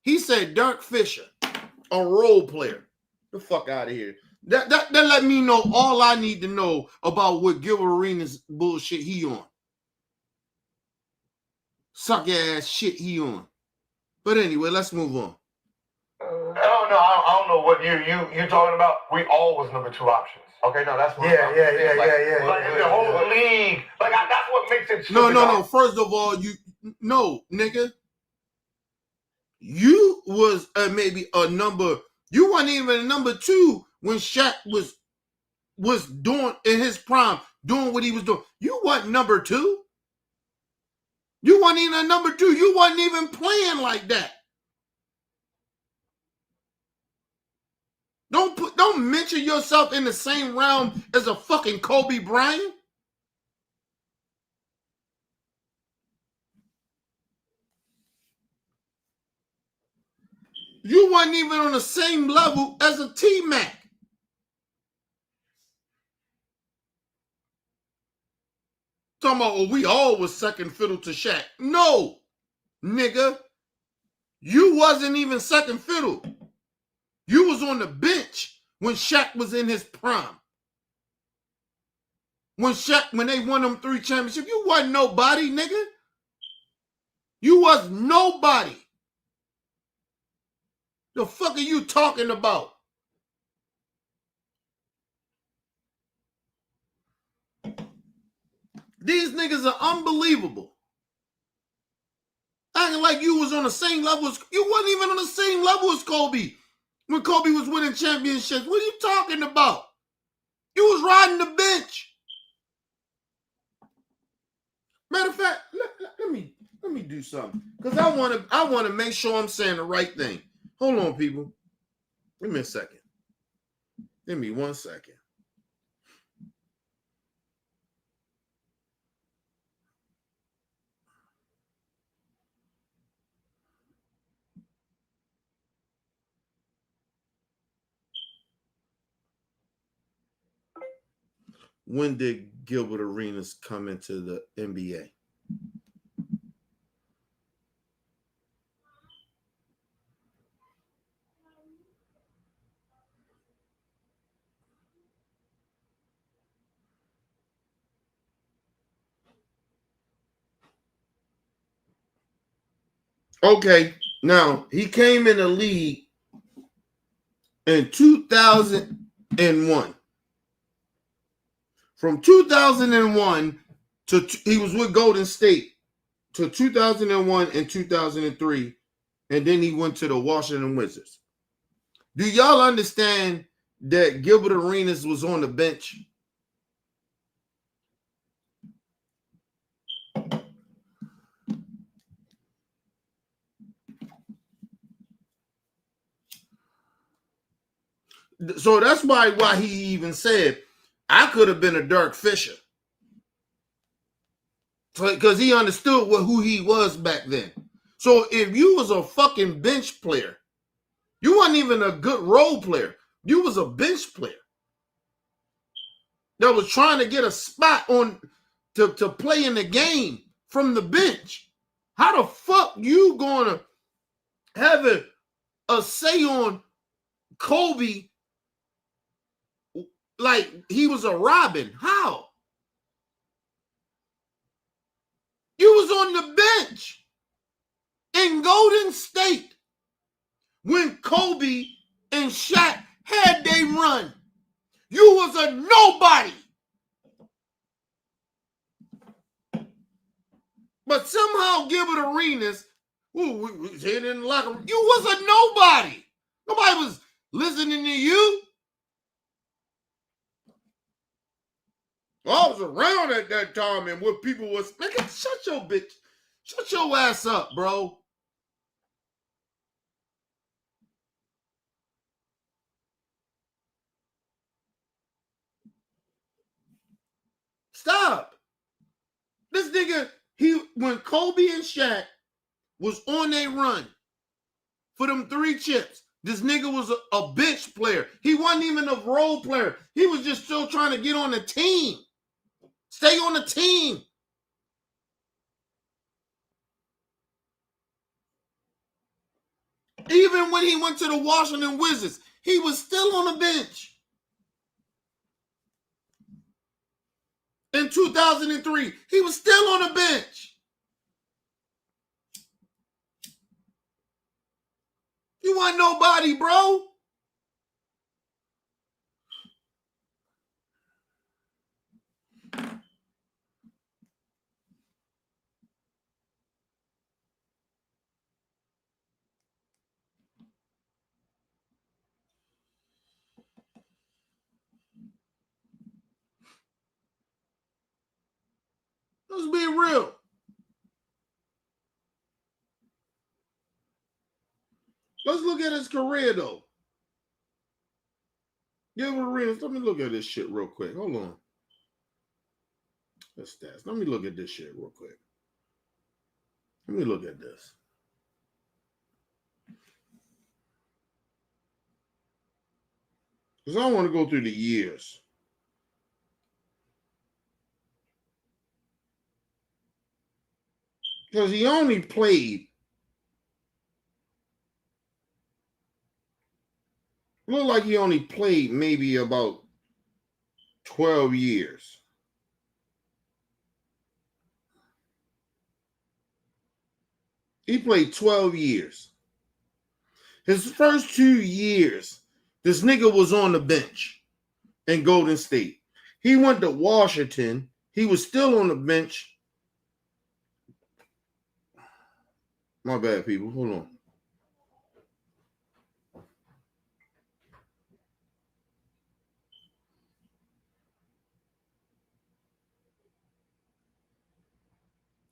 He said Dirk Fisher, a role player. The fuck out of here. That let me know all I need to know about what Gilbert Arenas bullshit he on. Suck ass shit he on. But anyway, let's move on. Oh, I don't know what you talking about. We all was number 2 options. Okay, no, that's what Yeah. Like Like the whole league. Like that's what makes it stupid. No. First of all, nigga. You was maybe a number. You wasn't even a number 2 when Shaq was doing in his prime, doing what he was doing. You wasn't number 2. You wasn't even a number 2. You wasn't even playing like that. Don't mention yourself in the same realm as a fucking Kobe Bryant. You wasn't even on the same level as a T-Mac. Talking about, we all was second fiddle to Shaq. No, nigga. You wasn't even second fiddle. You was on the bench when Shaq was in his prime. When they won them 3 championships, you wasn't nobody, nigga. You was nobody. The fuck are you talking about? These niggas are unbelievable. Acting like you was on the same level as... You wasn't even on the same level as Kobe when Kobe was winning championships. What are you talking about? You was riding the bench. Matter of fact, let me do something. Because I want to make sure I'm saying the right thing. Hold on, people. Give me a second. Give me 1 second. When did Gilbert Arenas come into the NBA? Okay, now he came in the league in 2001. From 2001 to he was with Golden State to 2001 and 2003, and then he went to the Washington Wizards. Do y'all understand that Gilbert Arenas was on the bench? So that's why he even said, I could have been a Dirk Fisher. Because he understood who he was back then. So if you was a fucking bench player, you wasn't even a good role player. You was a bench player that was trying to get a spot on to play in the game from the bench. How the fuck you gonna have a say on Kobe like he was a Robin? How? You was on the bench in Golden State when Kobe and Shaq had they run. You was a nobody. But somehow Gilbert Arenas, who was here in the locker room, you was a nobody. Nobody was listening to you. I was around at that time and what people was, man, shut your ass up, bro. Stop. This nigga, when Kobe and Shaq was on their run for them 3 chips, this nigga was a bench player. He wasn't even a role player. He was just still trying to get on the team. Stay on the team. Even when he went to the Washington Wizards, he was still on the bench. In 2003, he was still on the bench. You want nobody, bro. Let's be real. Let's look at his career, though. Gilbert Arenas, let me look at this shit real quick. Hold on. That's stats. Let me look at this shit real quick. Let me look at this. Because I want to go through the years. Because he only played, looked like he only played maybe about 12 years. He played 12 years. His first 2 years, this nigga was on the bench in Golden State. He went to Washington. He was still on the bench. My bad, people. Hold on.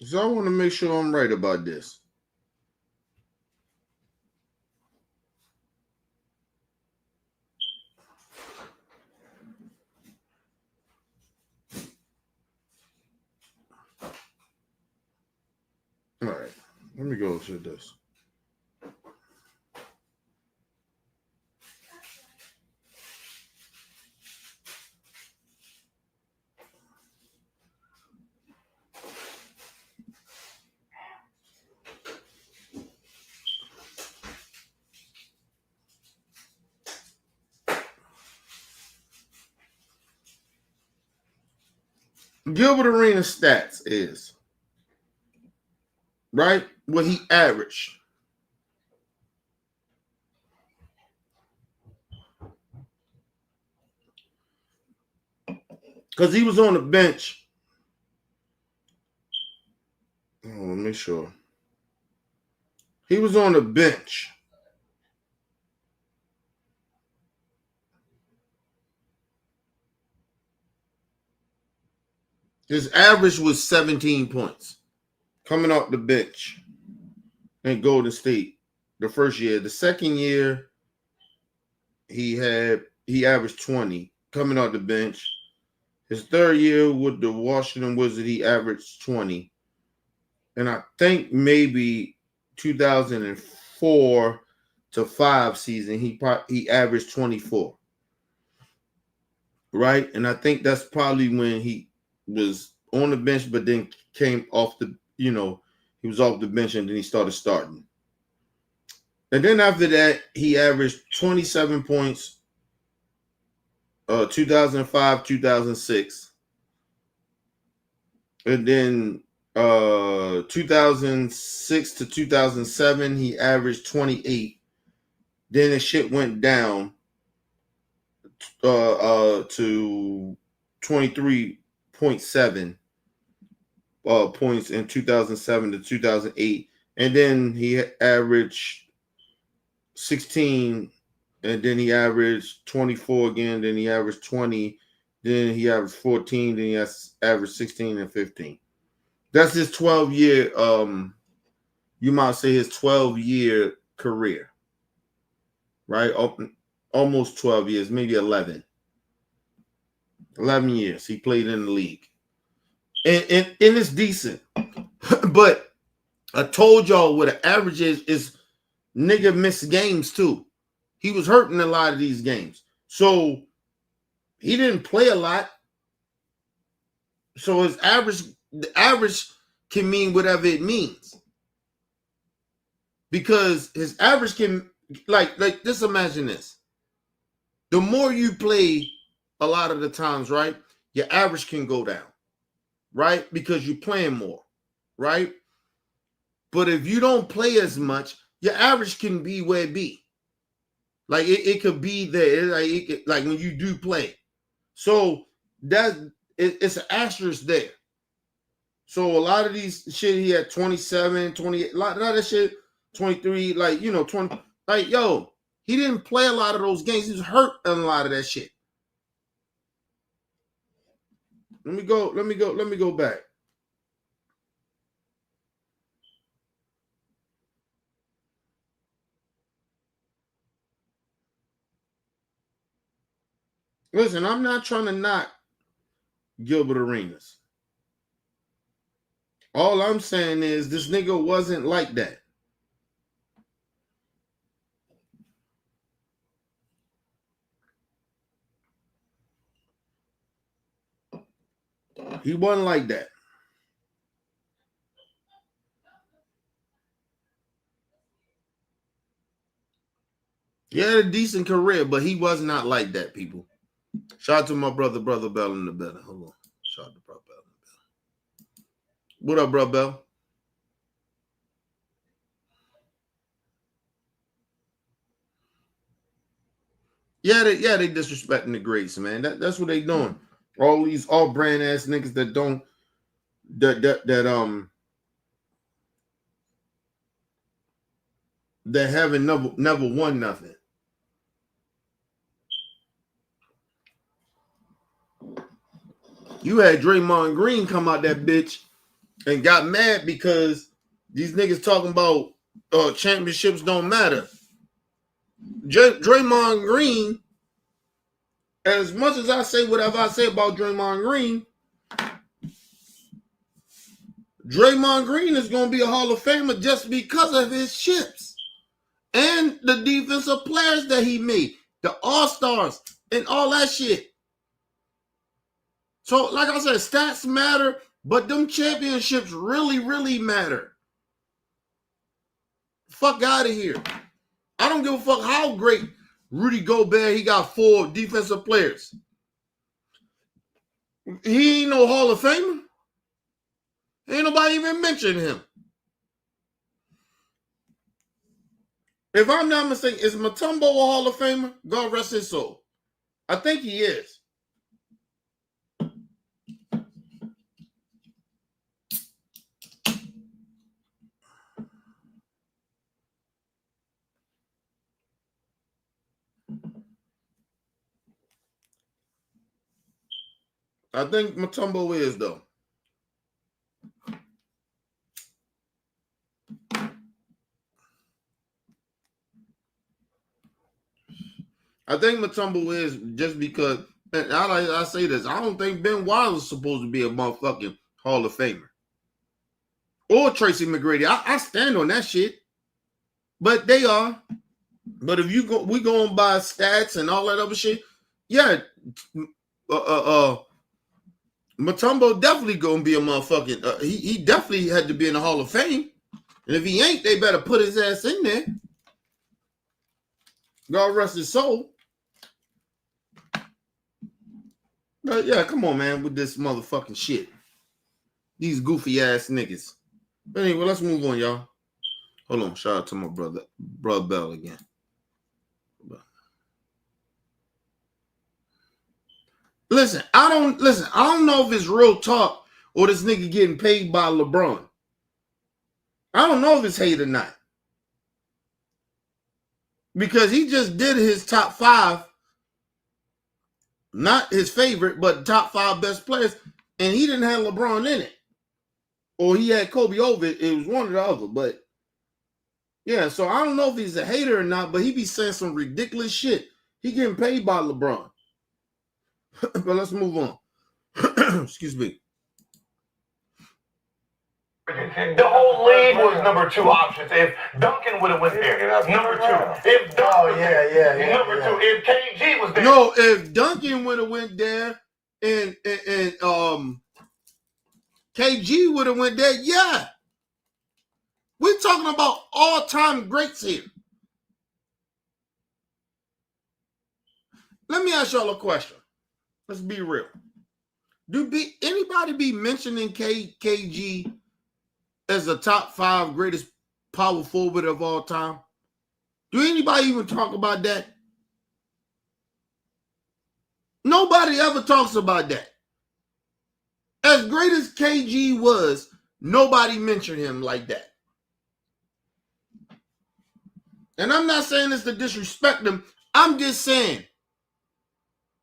So I want to make sure I'm right about this. All right. Let me go to this. Gilbert Arenas' stats is, right, what he averaged. Because he was on the bench. Oh, let me make sure. He was on the bench. His average was 17 points coming off the bench in Golden State the first year. The second year, he averaged 20 coming off the bench. His third year with the Washington Wizards, he averaged 20. And I think maybe 2004 to 5 season, he averaged 24. Right? And I think that's probably when he was on the bench, but then came off the, he was off the bench and then he started starting. And then after that, he averaged 27 points, 2005, 2006. And then 2006 to 2007, he averaged 28. Then the shit went down to 23.7 points in 2007 to 2008. And then he averaged 16, and then he averaged 24 again, then he averaged 20, then he averaged 14, then he averaged 16 and 15. That's his 12-year, you might say his 12-year career, right? Almost 12 years, maybe 11. 11 years he played in the league. And it's decent. But I told y'all what the average is nigga missed games too. He was hurting a lot of these games. So he didn't play a lot. So the average can mean whatever it means. Because his average can, like just imagine this. The more you play a lot of the times, right, your average can go down, right? Because you're playing more, right? But if you don't play as much, your average can be where it be. Like it could be there. Like when you do play. So it's an asterisk there. So a lot of these shit, he had 27, 28, a lot of that shit, 23, 20. Like, yo, he didn't play a lot of those games. He was hurt in a lot of that shit. Let me go back. Listen, I'm not trying to knock Gilbert Arenas. All I'm saying is this nigga wasn't like that. He wasn't like that. He had a decent career, but he was not like that, people. Shout out to my brother Bell in the building. Hold on. Shout out to Brother Bell in the building. What up, Brother Bell? Yeah, they disrespecting the greats, man. That's what they doing. All these all brand ass niggas that don't that haven't never won nothing. You had Draymond Green come out that bitch and got mad because these niggas talking about championships don't matter. Draymond Green, as much as I say whatever I say about Draymond Green is going to be a Hall of Famer just because of his chips and the defensive players that he made, the All-Stars and all that shit. So, like I said, stats matter, but them championships really, really matter. Fuck out of here. I don't give a fuck how great Rudy Gobert, he got 4 defensive players. He ain't no Hall of Famer. Ain't nobody even mentioned him. If I'm not mistaken, is Mutombo a Hall of Famer? God rest his soul. I think he is. I think Mutombo is, though. I think Mutombo is just because, and I say this, I don't think Ben Wallace is supposed to be a motherfucking Hall of Famer. Or Tracy McGrady. I stand on that shit. But they are. But if we going by stats and all that other shit, yeah, Mutombo definitely gonna be a motherfucking. He definitely had to be in the Hall of Fame, and if he ain't, they better put his ass in there. God rest his soul. But yeah, come on, man, with this motherfucking shit. These goofy ass niggas. But anyway, let's move on, y'all. Hold on, shout out to my brother Bell again. Listen, I don't know if it's real talk or this nigga getting paid by LeBron. I don't know if it's hate or not. Because he just did his top 5, not his favorite, but top 5 best players, and he didn't have LeBron in it. Or he had Kobe over it. It was one or the other, but yeah, so I don't know if he's a hater or not, but he be saying some ridiculous shit. He getting paid by LeBron. But let's move on. Excuse me. The whole league was number 2 options. If Duncan would have went there, number 2. If Duncan number 2. If KG was there. No, if Duncan would have went there and KG would have went there, yeah. We're talking about all-time greats here. Let me ask y'all a question. Let's be real. Anybody be mentioning KG as a top 5 greatest power forward of all time? Do anybody even talk about that? Nobody ever talks about that. As great as KG was, nobody mentioned him like that. And I'm not saying this to disrespect him. I'm just saying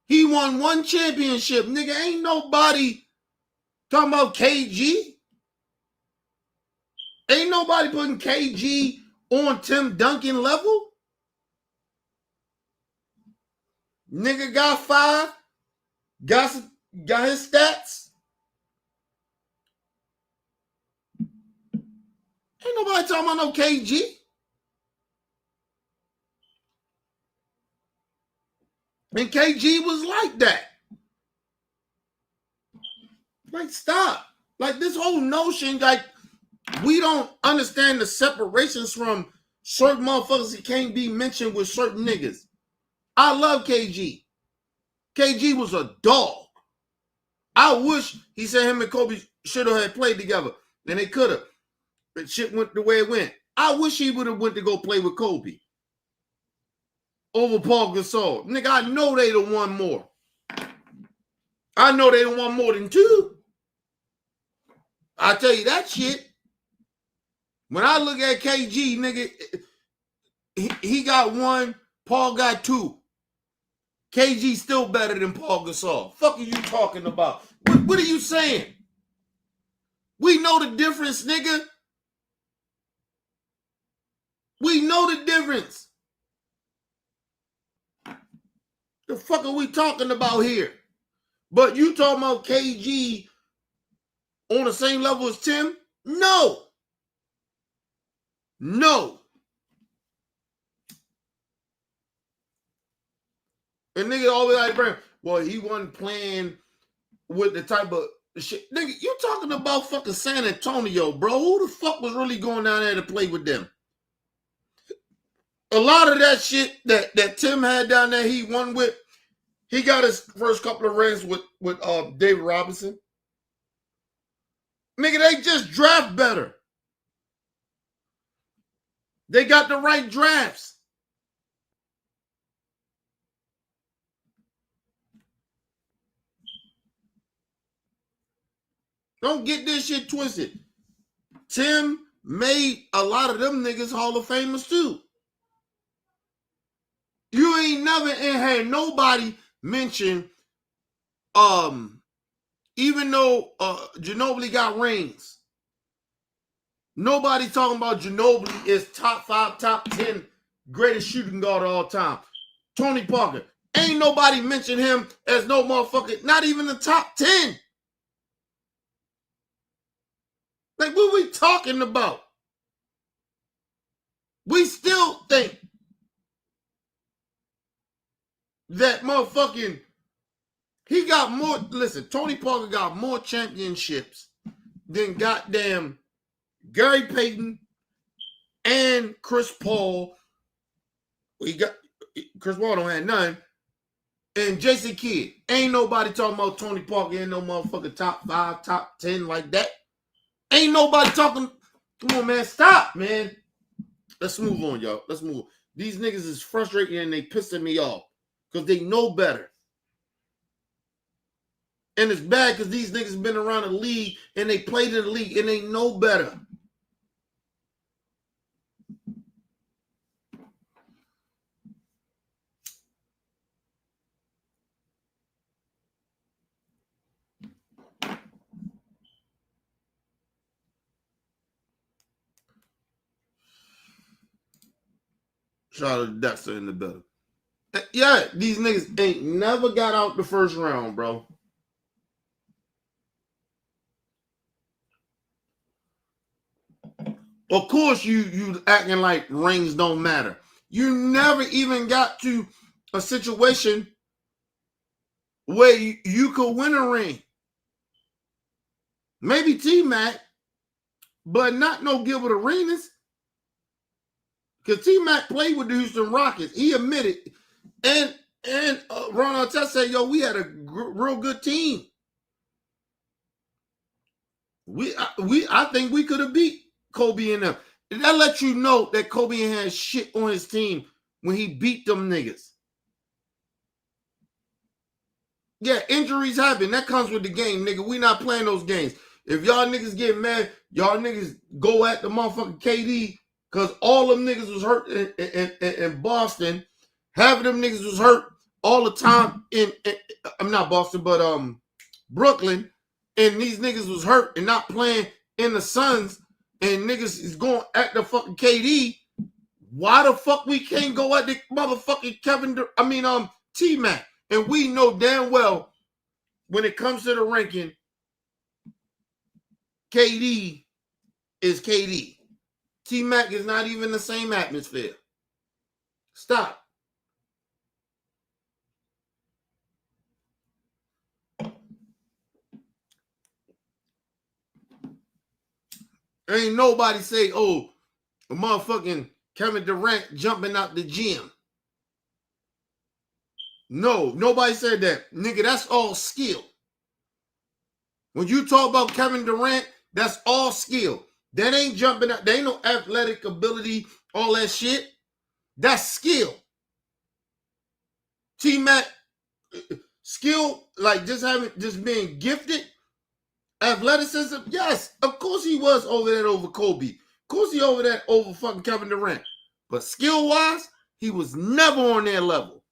he won one championship. Nigga, ain't nobody talking about KG. Ain't nobody putting KG on Tim Duncan level. Nigga got 5, got his stats. Ain't nobody talking about no KG. And KG was like that. Like, stop. Like, this whole notion, like, we don't understand the separations from certain motherfuckers that can't be mentioned with certain niggas. I love KG. KG was a dog. I wish he said him and Kobe should have had played together. And they could have. But shit went the way it went. I wish he would have went to go play with Kobe over Paul Gasol. Nigga, I know they done won more. I know they done won more than 2. I tell you that shit. When I look at KG, nigga, he got 1, Paul got 2. KG still better than Paul Gasol. Fuck are you talking about? What are you saying? We know the difference, nigga. We know the difference. The fuck are we talking about here? But you talking about KG on the same level as Tim? No. No. And nigga always like, bro, well, he wasn't playing with the type of shit. Nigga, you talking about fucking San Antonio, bro. Who the fuck was really going down there to play with them? A lot of that shit that Tim had down there, he won with. He got his first couple of rings with David Robinson. Nigga, they just draft better. They got the right drafts. Don't get this shit twisted. Tim made a lot of them niggas Hall of Famers too. You ain't never had nobody mention, even though Ginobili got rings, nobody talking about Ginobili is top 5, top 10 greatest shooting guard of all time. Tony Parker, ain't nobody mention him as no motherfucker, not even the top 10. Like, what we talking about? We still think that motherfucking, he got more, listen, Tony Parker got more championships than goddamn Gary Payton and Chris Paul. Chris Paul don't have none. And Jason Kidd. Ain't nobody talking about Tony Parker in no motherfucking top 5, top 10 like that. Ain't nobody talking. Come on, man. Stop, man. Let's move on, y'all. Let's move on. These niggas is frustrating and they pissing me off because they know better. And it's bad because these niggas been around the league and they played in the league and they know better. Shout out to Dexter in the building. Yeah, these niggas ain't never got out the first round, bro. Of course, you acting like rings don't matter. You never even got to a situation where you could win a ring. Maybe T-Mac, but not no Gilbert Arenas. Because T-Mac played with the Houston Rockets. He admitted. And Ron Artest said, yo, we had a real good team. I think we could have beat Kobe and them. That lets you know that Kobe ain't had shit on his team when he beat them niggas. Yeah, injuries happen. That comes with the game, nigga. We not playing those games. If y'all niggas get mad, y'all niggas go at the motherfucking KD because all them niggas was hurt in Boston. Half of them niggas was hurt all the time I'm not Boston, but Brooklyn. And these niggas was hurt and not playing in the Suns. And niggas is going at the fucking KD. Why the fuck we can't go at the motherfucking T-Mac? And we know damn well when it comes to the ranking, KD is KD. T-Mac is not even the same atmosphere. Stop. Ain't nobody say, oh, a motherfucking Kevin Durant jumping out the gym. No, nobody said that. Nigga, that's all skill. When you talk about Kevin Durant, that's all skill. That ain't jumping out. There ain't no athletic ability, all that shit. That's skill. T-Mac, skill, like just being gifted. Athleticism, yes, of course he was over that over Kobe. Of course he over that over fucking Kevin Durant. But skill-wise, he was never on their level.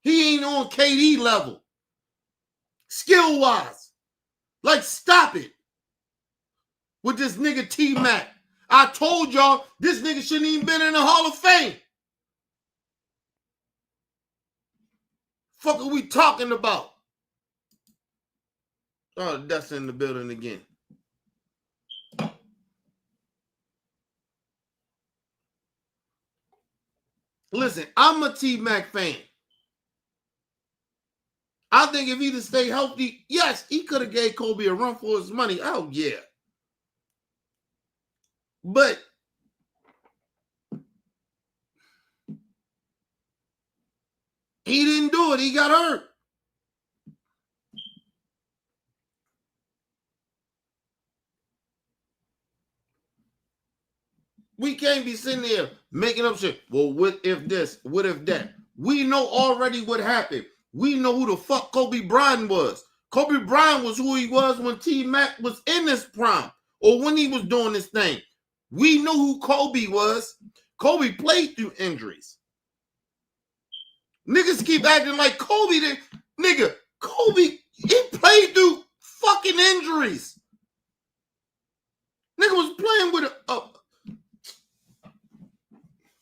He ain't on KD level. Skill-wise. Like, stop it. With this nigga T-Mac. I told y'all this nigga shouldn't even been in the Hall of Fame. Fuck are we talking about? Oh, that's in the building again. Listen, I'm a T-Mac fan. I think if he'd have stayed healthy, yes, he could have gave Kobe a run for his money. Oh, yeah. But he didn't do it. He got hurt. We can't be sitting there making up shit. Well, what if this? What if that? We know already what happened. We know who the fuck Kobe Bryant was. Kobe Bryant was who he was when T-Mac was in his prime or when he was doing this thing. We know who Kobe was. Kobe played through injuries. Niggas keep acting like Kobe did. Nigga, Kobe, he played through fucking injuries. Nigga was playing with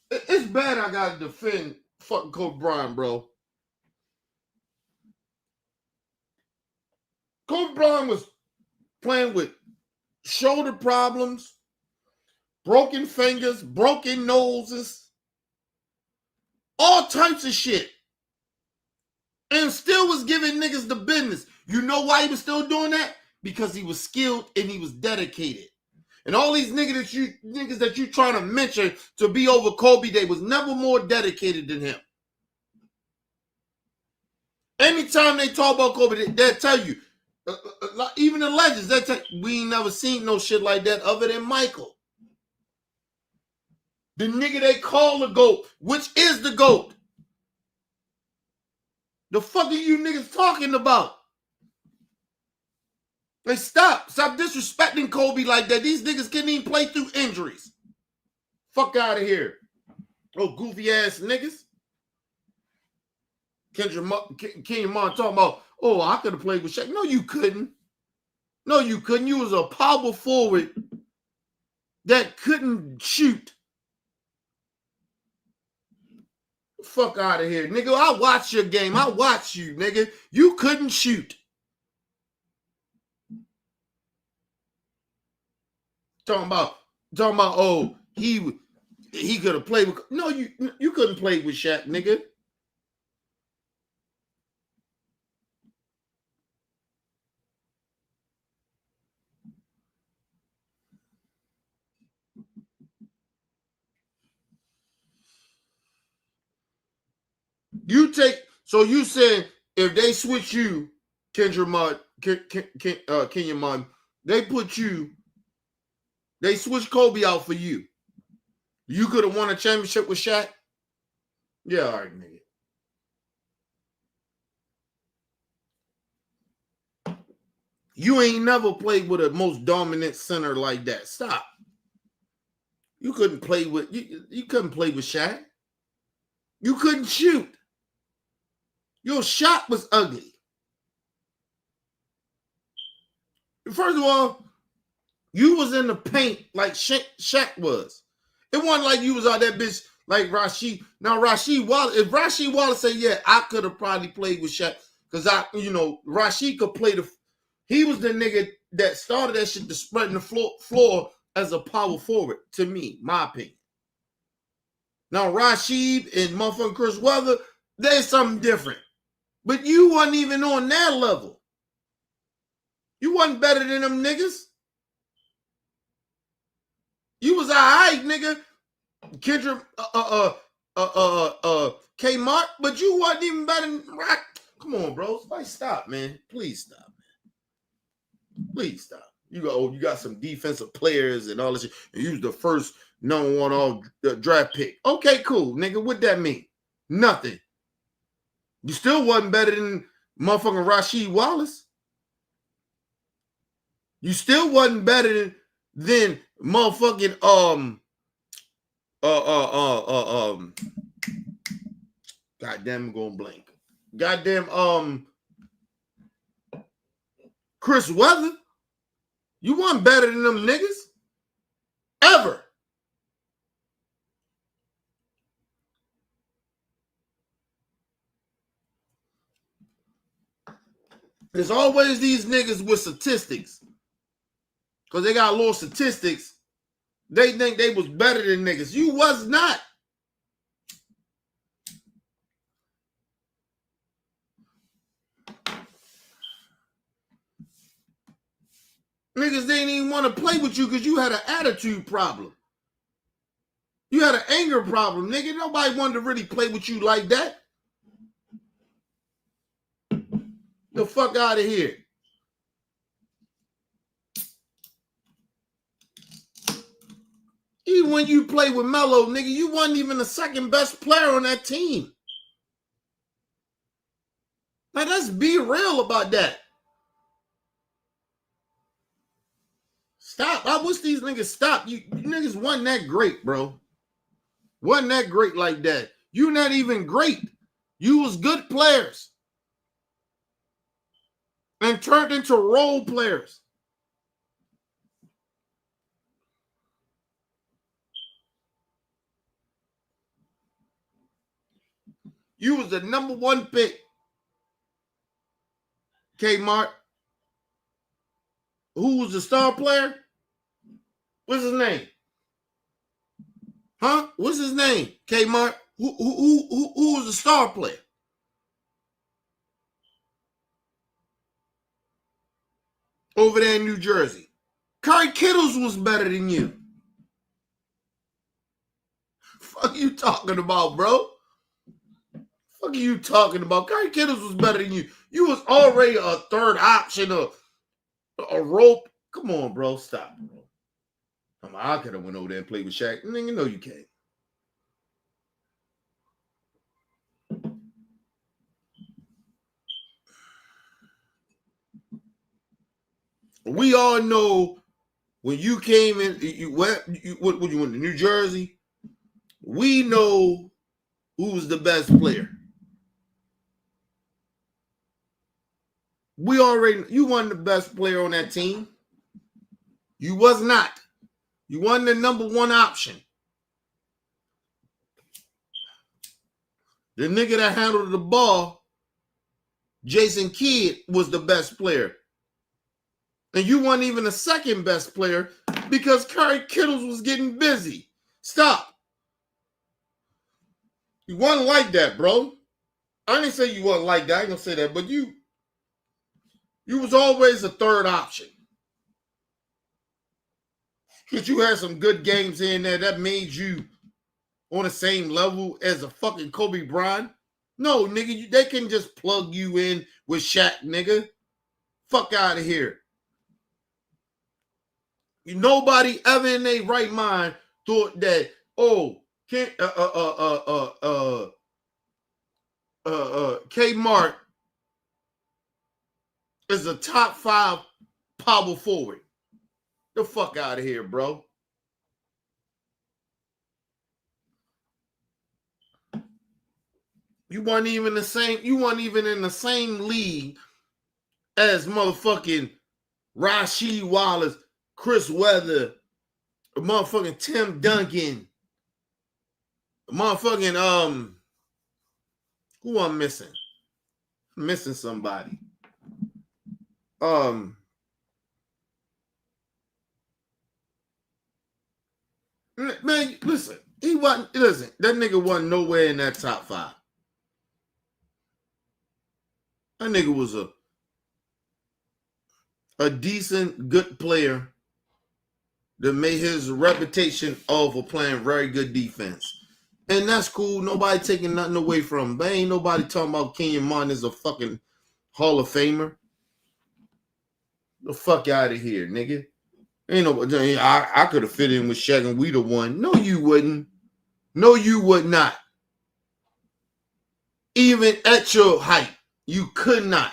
it's bad I gotta defend fucking Kobe Bryant, bro. Kobe Bryant was playing with shoulder problems, broken fingers, broken noses, all types of shit. And still was giving niggas the business. You know why he was still doing that? Because he was skilled and he was dedicated. And all these niggas that you trying to mention to be over Kobe, they was never more dedicated than him. Anytime they talk about Kobe, they'll tell you, even the legends, they'll tell you, we ain't never seen no shit like that other than Michael. The nigga they call the GOAT, which is the GOAT. The fuck are you niggas talking about? Like, stop disrespecting Kobe like that. These niggas can't even play through injuries. Fuck out of here. Oh, goofy ass niggas. Kenyon Martin talking about, oh, I could have played with Shaq. No, you couldn't. No, you couldn't. You was a power forward that couldn't shoot. Fuck out of here, nigga. I watch your game. I watch you, nigga. You couldn't shoot. Talking about, oh, he could have played with. No, you couldn't play with Shaq, nigga. You said if they switch you, Kenyon Martin, they switch Kobe out for you. You could have won a championship with Shaq? Yeah, all right, nigga. You ain't never played with a most dominant center like that. Stop. You couldn't play with you couldn't play with Shaq. You couldn't shoot. Your shot was ugly. First of all, you was in the paint like Shaq was. It wasn't like you was out that bitch like Rasheed. Now Rasheed Wallace, if Rasheed Wallace said, yeah, I could have probably played with Shaq because Rasheed could play he was the nigga that started that shit to spreading the floor as a power forward, to me, my opinion. Now Rasheed and motherfucking Chris Webber, there's something different. But you wasn't even on that level. You wasn't better than them niggas. You was all right, nigga. Kendrick, Kmart, but you wasn't even better than Rock. Come on, bro. Like, stop, man. Please stop, man. Please stop. You got some defensive players and all this shit. And you was the first number one all draft pick. Okay, cool, nigga. What that mean? Nothing. You still wasn't better than motherfucking Rasheed Wallace. You still wasn't better than motherfucking goddamn, I'm going blank. Goddamn Chris Webber. You wasn't better than them niggas ever. There's always these niggas with statistics. Because they got little statistics. They think they was better than niggas. You was not. Niggas didn't even want to play with you because you had an attitude problem. You had an anger problem, nigga. Nobody wanted to really play with you like that. The fuck out of here. Even when you play with Melo, nigga, you wasn't even the second best player on that team. Like, let's be real about that. Stop. I wish these niggas stop. You niggas wasn't that great, bro. Wasn't that great like that. You not even great. You was good players. And turned into role players. You was the number one pick. Kmart. Who was the star player? What's his name? Huh? What's his name? Kmart. Who was the star player? Over there in New Jersey. Curry Kittles was better than you. Fuck you talking about, bro? Fuck are you talking about? Curry Kittles was better than you. You was already a third option, a rope. Come on, bro. Stop, bro. I could have went over there and played with Shaq. Nigga, no, you can't. We all know when you came in, you went to New Jersey. We know who was the best player. You weren't the best player on that team. You was not. You wasn't the number one option. The nigga that handled the ball, Jason Kidd, was the best player. And you weren't even the second best player because Curry Kittles was getting busy. Stop. You wasn't like that, bro. I didn't say you wasn't like that. I ain't gonna say that, but you was always a third option. Because you had some good games in there that made you on the same level as a fucking Kobe Bryant. No, nigga, they can just plug you in with Shaq, nigga. Fuck out of here. Nobody ever in their right mind thought that oh, Kmart is a top 5 power forward. The fuck out of here, bro. You weren't even in the same league as motherfucking Rasheed Wallace, Chris Webber, motherfucking Tim Duncan, motherfucking who I'm missing? I'm missing somebody. Man, listen, that nigga wasn't nowhere in that top 5. That nigga was a decent, good player that made his reputation of playing very good defense. And that's cool. Nobody taking nothing away from him. But ain't nobody talking about Kenyon Martin as a fucking Hall of Famer. The fuck out of here, nigga. Ain't nobody. I could have fit in with Shaq and we the one. No, you wouldn't. No, you would not. Even at your height, you could not.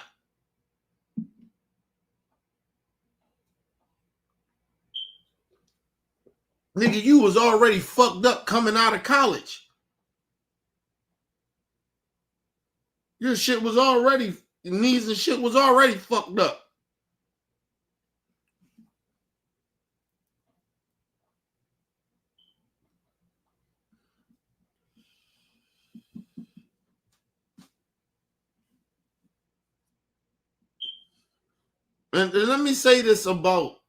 Nigga, you was already fucked up coming out of college. Your shit was already, knees and shit was already fucked up. And let me say this about,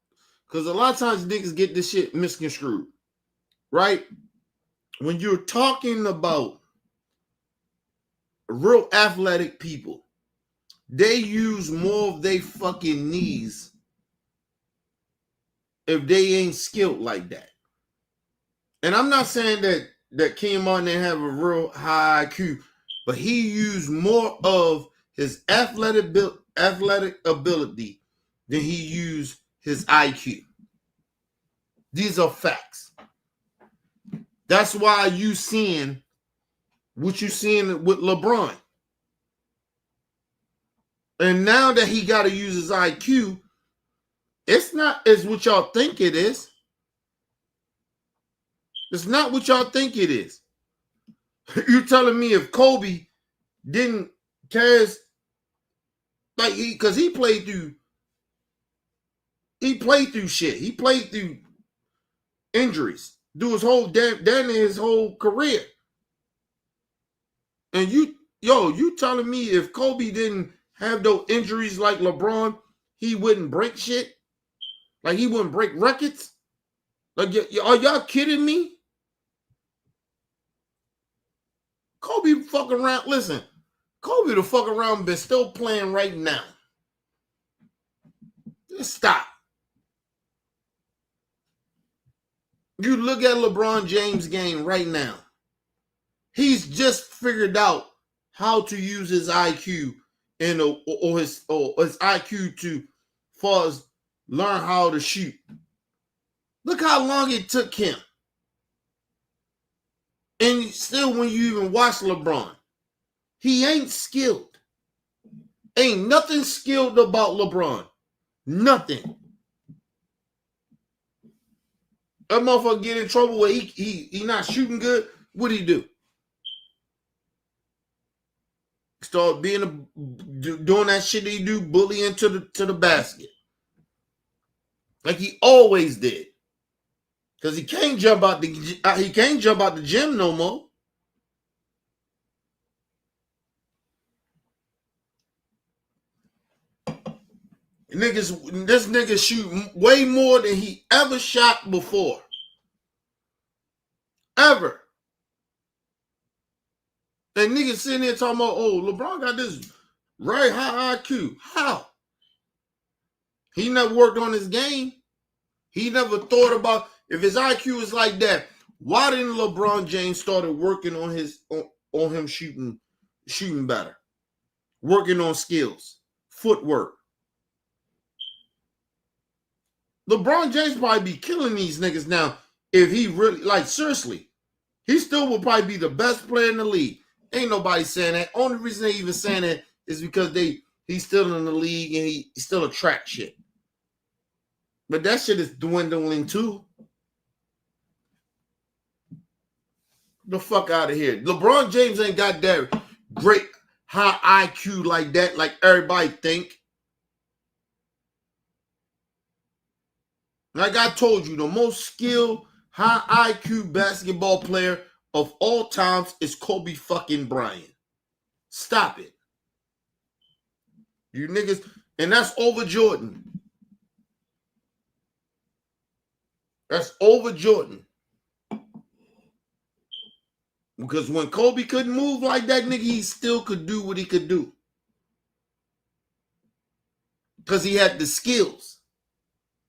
because a lot of times niggas get this shit misconstrued, right? When you're talking about real athletic people, they use more of their fucking knees if they ain't skilled like that. And I'm not saying that Kenyon Martin didn't have a real high IQ, but he used more of his athletic ability than he used his IQ. These are facts. That's why you seeing what you seeing with LeBron. And now that he got to use his IQ, it's not as what y'all think it is. It's not what y'all think it is. You're telling me if Kobe didn't cast, like because he played through shit. He played through injuries through his whole his whole career. And you telling me if Kobe didn't have those injuries like LeBron, he wouldn't break shit? Like he wouldn't break records? Like, are y'all kidding me? Kobe fuck around. Listen, Kobe the fuck around been still playing right now. Just stop. You look at LeBron James' game right now. He's just figured out how to use his IQ or his IQ to far as learn how to shoot. Look how long it took him. And still, when you even watch LeBron, he ain't skilled. Ain't nothing skilled about LeBron. Nothing. That motherfucker get in trouble where he not shooting good. What do he do? Start doing that shit that he do, bullying to the basket. Like he always did. Because he can't jump out the gym no more. This nigga shoot way more than he ever shot before. Ever. And niggas sitting there talking about, oh, LeBron got this very high IQ. How? He never worked on his game. He never thought about, if his IQ is like that, why didn't LeBron James started working on him shooting better? Working on skills, footwork. LeBron James probably be killing these niggas now if he really, like, seriously. He still will probably be the best player in the league. Ain't nobody saying that. Only reason they even saying that is because he's still in the league and he still attracts shit. But that shit is dwindling too. The fuck out of here. LeBron James ain't got that great high IQ like that, like everybody think. Like I told you, the most skilled, high IQ basketball player of all times is Kobe fucking Bryant. Stop it. You niggas, and that's over Jordan. That's over Jordan. Because when Kobe couldn't move like that, nigga, he still could do what he could do. Because he had the skills.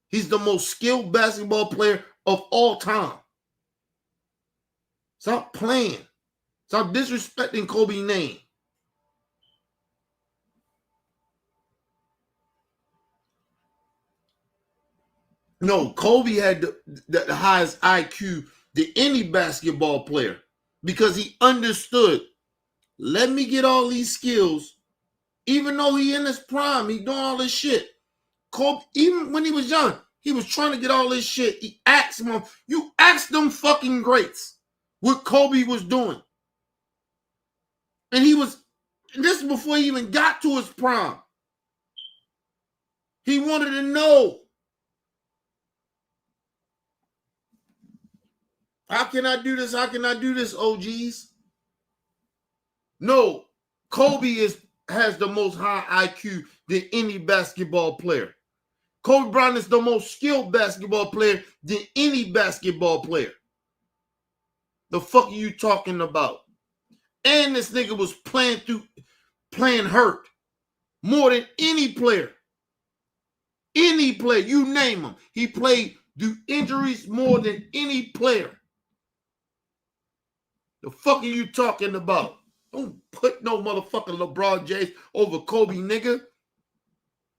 He's the most skilled basketball player of all time. Stop playing. Stop disrespecting Kobe's name. No, Kobe had the highest IQ than any basketball player because he understood, let me get all these skills, even though he in his prime, he doing all this shit. Kobe, even when he was young, he was trying to get all this shit. He asked him, you asked them fucking greats what Kobe was doing. And this is before he even got to his prime. He wanted to know. How can I do this? How can I do this, OGs? No, Kobe has the most high IQ than any basketball player. Kobe Bryant is the most skilled basketball player than any basketball player. The fuck are you talking about? And this nigga was playing hurt more than any player. Any player, you name him. He played through injuries more than any player. The fuck are you talking about? Don't put no motherfucking LeBron James over Kobe, nigga.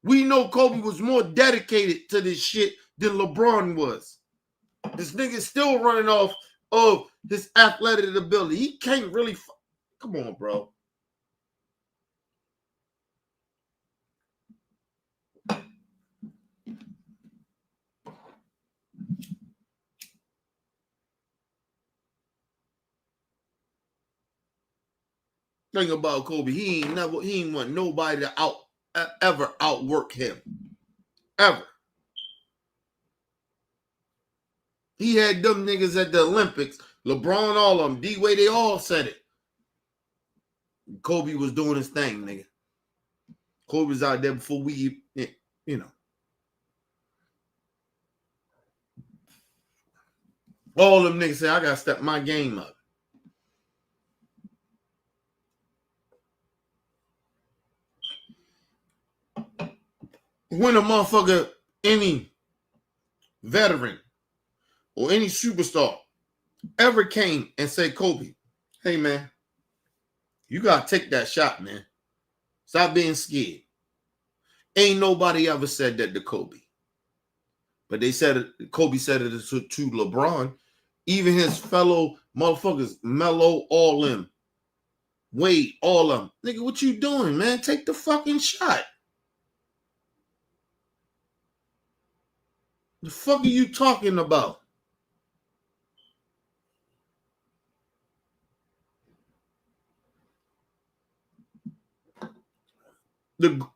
We know Kobe was more dedicated to this shit than LeBron was. This nigga's still running off of his athletic ability. He can't really... Come on, bro. Thing about Kobe, he ain't want nobody to ever outwork him. Ever. He had them niggas at the Olympics. LeBron, all of them. D-Wade, they all said it. Kobe was doing his thing, nigga. Kobe was out there before we, you know. All them niggas say, I gotta step my game up. When a motherfucker, any veteran or any superstar ever came and said, Kobe, hey man, you gotta take that shot, man. Stop being scared. Ain't nobody ever said that to Kobe. But they said it, Kobe said it to LeBron. Even his fellow motherfuckers, Melo, all them. Wade, all of them. Nigga, what you doing, man? Take the fucking shot. The fuck are you talking about?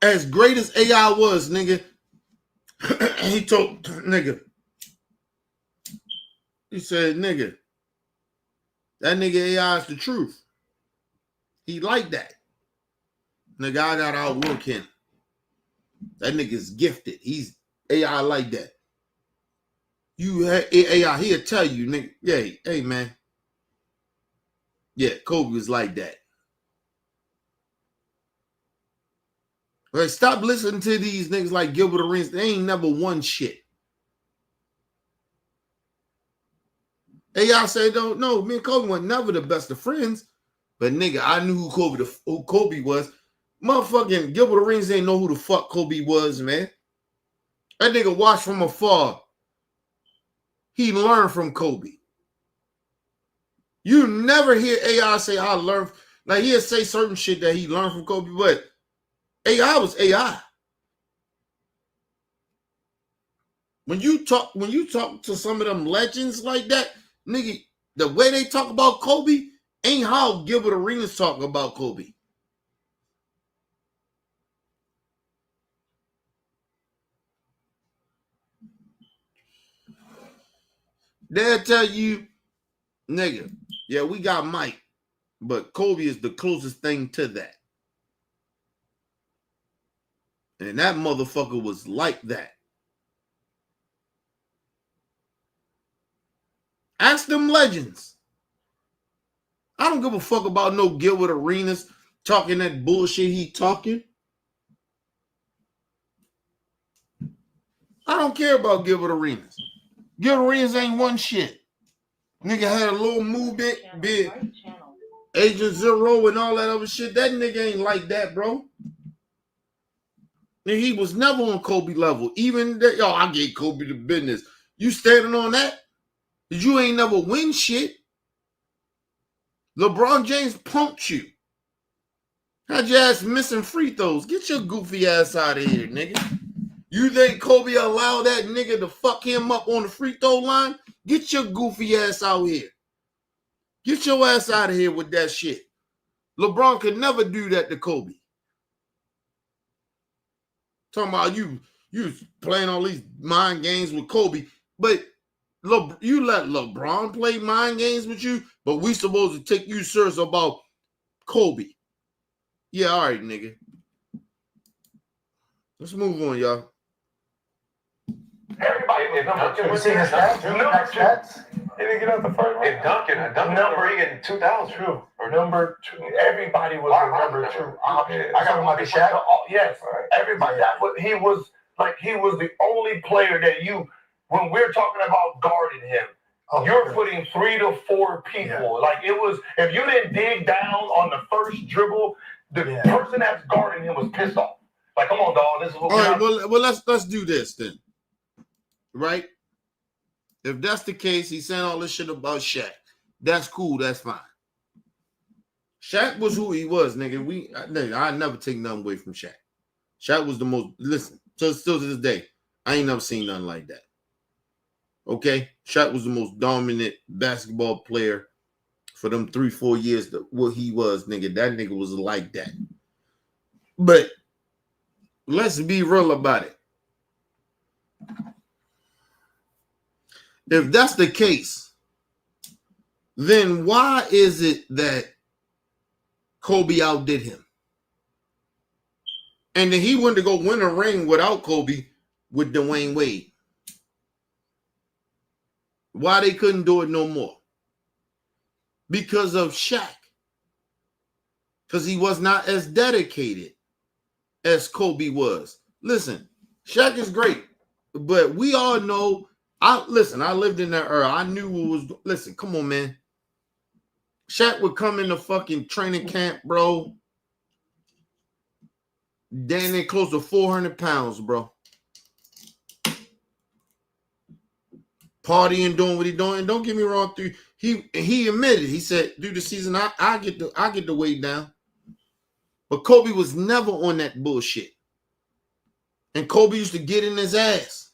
As great as AI was, nigga, he told, nigga, he said, nigga, that nigga AI is the truth. He like that. Nigga, I gotta outwork him. That nigga's gifted. He's AI like that. You AI, he'll tell you, nigga, yeah, hey man. Yeah, Kobe was like that. Like, stop listening to these niggas like Gilbert Arenas. They ain't never won shit. AI said, don't know, me and Kobe were never the best of friends. But nigga, I knew who Kobe was. Motherfucking Gilbert Arenas ain't know who the fuck Kobe was, man. That nigga watched from afar. He learned from Kobe. You never hear AI say, I learned. Like, he'll say certain shit that he learned from Kobe, but AI was AI. When you talk to some of them legends like that, nigga, the way they talk about Kobe ain't how Gilbert Arenas talk about Kobe. They'll tell you, nigga, yeah, we got Mike, but Kobe is the closest thing to that. And that motherfucker was like that. Ask them legends. I don't give a fuck about no Gilbert Arenas talking that bullshit he talking. I don't care about Gilbert Arenas. Gilbert Arenas ain't one shit. Nigga had a little movement, big Agent Zero and all that other shit. That nigga ain't like that, bro. And he was never on Kobe level. Even that, yo, I gave Kobe the business. You standing on that? You ain't never win shit. LeBron James punked you. Had your ass missing free throws. Get your goofy ass out of here, nigga. You think Kobe allowed that nigga to fuck him up on the free throw line? Get your goofy ass out here. Get your ass out of here with that shit. LeBron could never do that to Kobe. Talking about you playing all these mind games with Kobe, but you let LeBron play mind games with you, but we supposed to take you serious about Kobe. Yeah, all right, nigga. Let's move on, y'all. Everybody was number two. You seen his stats? He didn't get out the first round. And Duncan number in 2000. True. Or number two. Everybody was the number two option. I got him Shaq. Yes. Right. Everybody. Yeah. He was the only player that when we're talking about guarding him, you're putting 3 to 4 people. Yeah. Like it was, if you didn't dig down on the first dribble, the person that's guarding him was pissed off. Like, come on, dog. This is what well, let's do this then. Right? If that's the case, he's saying all this shit about Shaq. That's cool. That's fine. Shaq was who he was, nigga. I never take nothing away from Shaq. Shaq was the most, listen, still to this day, I ain't never seen nothing like that. Okay? Shaq was the most dominant basketball player for them 3-4 years that what he was, nigga. That nigga was like that. But let's be real about it. If that's the case, then why is it that Kobe outdid him? And then he went to go win a ring without Kobe with Dwayne Wade. Why they couldn't do it no more? Because of Shaq. Because he was not as dedicated as Kobe was. Listen, Shaq is great, but we all know, I lived in that era. I knew what was, listen, come on, man. Shaq would come in the fucking training camp, bro. Damn near close to 400 pounds, bro. Partying, doing what he doing. And don't get me wrong, he admitted, he said, through the season, I get the weight down. But Kobe was never on that bullshit. And Kobe used to get in his ass.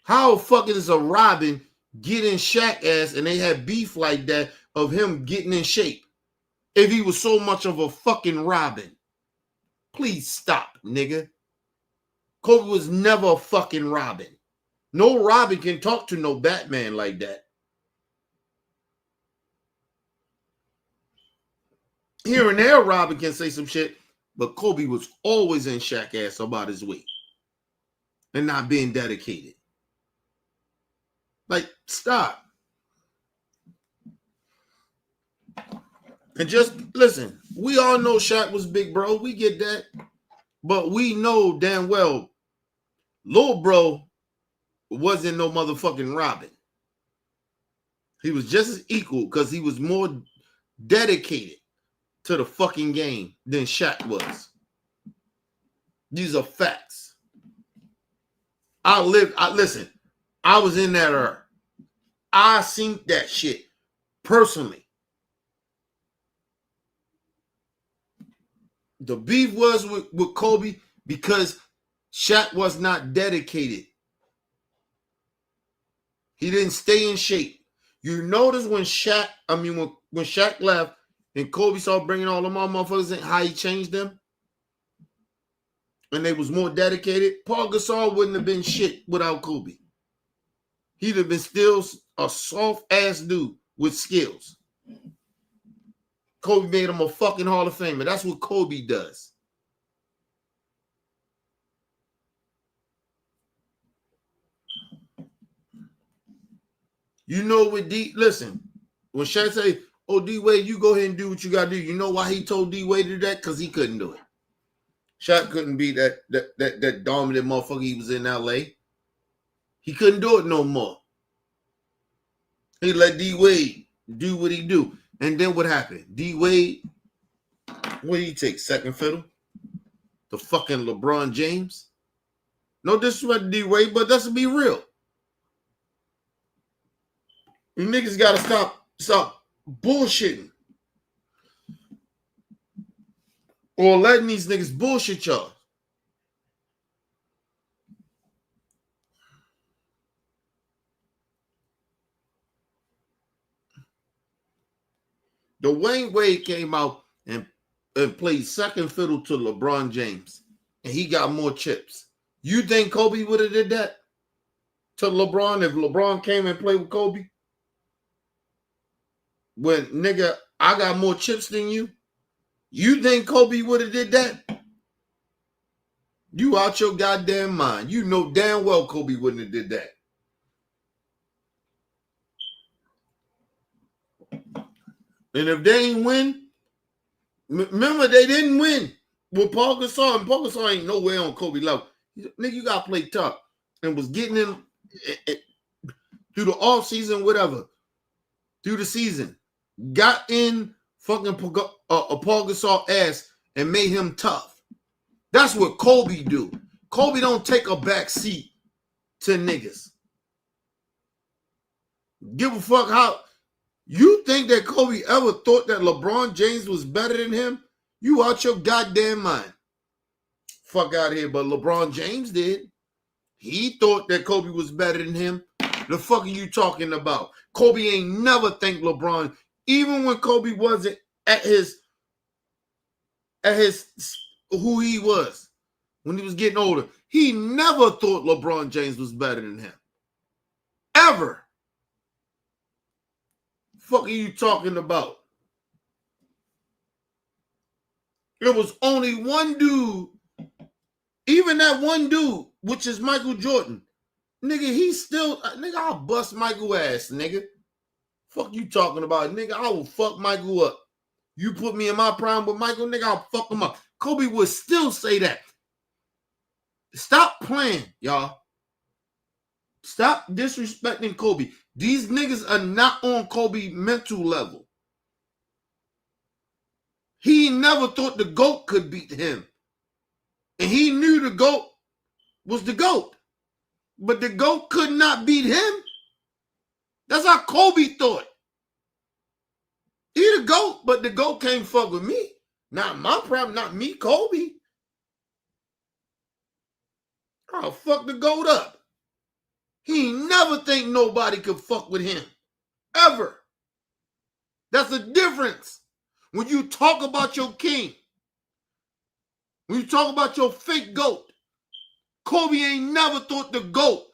How fucking is a Robin get in Shaq ass and they had beef like that of him getting in shape? If he was so much of a fucking Robin. Please stop, nigga. Kobe was never a fucking Robin. No Robin can talk to no Batman like that. Here and there, Robin can say some shit, but Kobe was always in Shaq ass about his weight and not being dedicated. Like, stop. And just listen, we all know Shaq was big, bro. We get that. But we know damn well, little bro wasn't no motherfucking Robin. He was just as equal because he was more dedicated to the fucking game than Shaq was. These are facts. Listen, I was in that era. I seen that shit. personally. The beef was with Kobe because Shaq was not dedicated. He didn't stay in shape. You notice when Shaq left and Kobe started bringing all them motherfuckers in, how he changed them? And they was more dedicated. Paul Gasol wouldn't have been shit without Kobe. He'd have been still a soft-ass dude with skills. Kobe made him a fucking Hall of Famer. That's what Kobe does. You know what listen, when Shaq say, oh, D-Wade, you go ahead and do what you got to do. You know why he told D-Wade to do that? Because he couldn't do it. Shaq couldn't be that dominant motherfucker he was in L.A. He couldn't do it no more. He let D-Wade do what he do. And then what happened? D-Wade, what did he take? Second fiddle? The fucking LeBron James? No disrespect to D-Wade, but let's be real. You niggas got to stop bullshitting. Or letting these niggas bullshit y'all. Dwayne Wade came out and played second fiddle to LeBron James. And he got more chips. You think Kobe would have did that to LeBron if LeBron came and played with Kobe? When, nigga, I got more chips than you? You think Kobe would have did that? You out your goddamn mind. You know damn well Kobe wouldn't have did that. And if they ain't win, remember they didn't win with Paul Gasol, and Paul Gasol ain't nowhere on Kobe level. Nigga, you gotta play tough. And was getting in through the off season, whatever, through the season, got in fucking Paul Gasol ass and made him tough. That's what Kobe do. Kobe don't take a back seat to niggas. Give a fuck how. You think that Kobe ever thought that LeBron James was better than him? You out your goddamn mind. Fuck out of here. But LeBron James did. He thought that Kobe was better than him. The fuck are you talking about? Kobe ain't never think LeBron, even when Kobe wasn't at his who he was, when he was getting older, he never thought LeBron James was better than him. Ever. Fuck are you talking about? There was only one dude, even that one dude, which is Michael Jordan. Nigga, he's still, nigga, I'll bust Michael ass, nigga. Fuck you talking about, nigga, I will fuck Michael up. You put me in my prime with Michael, nigga, I'll fuck him up. Kobe would still say that. Stop playing, y'all. Stop disrespecting Kobe. These niggas are not on Kobe mental level. He never thought the GOAT could beat him. And he knew the GOAT was the GOAT. But the GOAT could not beat him. That's how Kobe thought. He the GOAT, but the GOAT can't fuck with me. Not my problem, not me, Kobe. I'll fuck the GOAT up. He never think nobody could fuck with him. Ever. That's the difference. When you talk about your king, when you talk about your fake GOAT, Kobe ain't never thought the GOAT.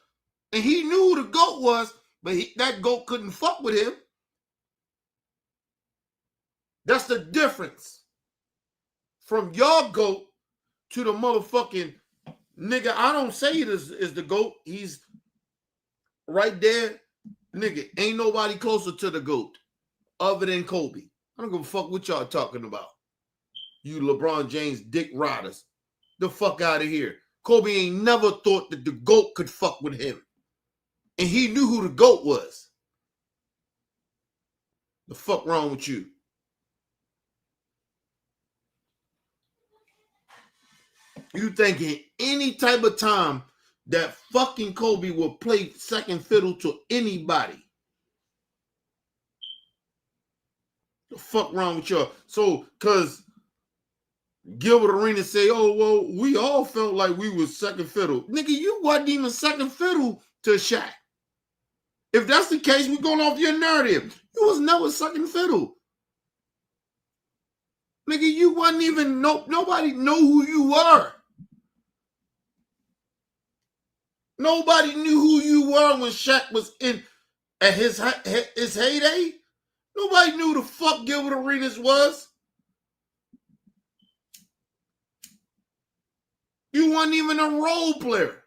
And he knew who the GOAT was, but that GOAT couldn't fuck with him. That's the difference. From your GOAT to the motherfucking nigga, I don't say it is the GOAT. He's right there. Nigga, ain't nobody closer to the GOAT other than Kobe. I don't give a fuck what y'all talking about. You LeBron James dick riders. The fuck out of here. Kobe ain't never thought that the GOAT could fuck with him. And he knew who the GOAT was. The fuck wrong with you? You thinking any type of time that fucking Kobe will play second fiddle to anybody? The fuck wrong with y'all? So, cause Gilbert Arenas say, "Oh well, we all felt like we was second fiddle." Nigga, you wasn't even second fiddle to Shaq. If that's the case, we're going off your narrative. You was never second fiddle. Nigga, you wasn't even nobody know who you were. Nobody knew who you were when Shaq was in at his heyday. Nobody knew who the fuck Gilbert Arenas was. You weren't even a role player.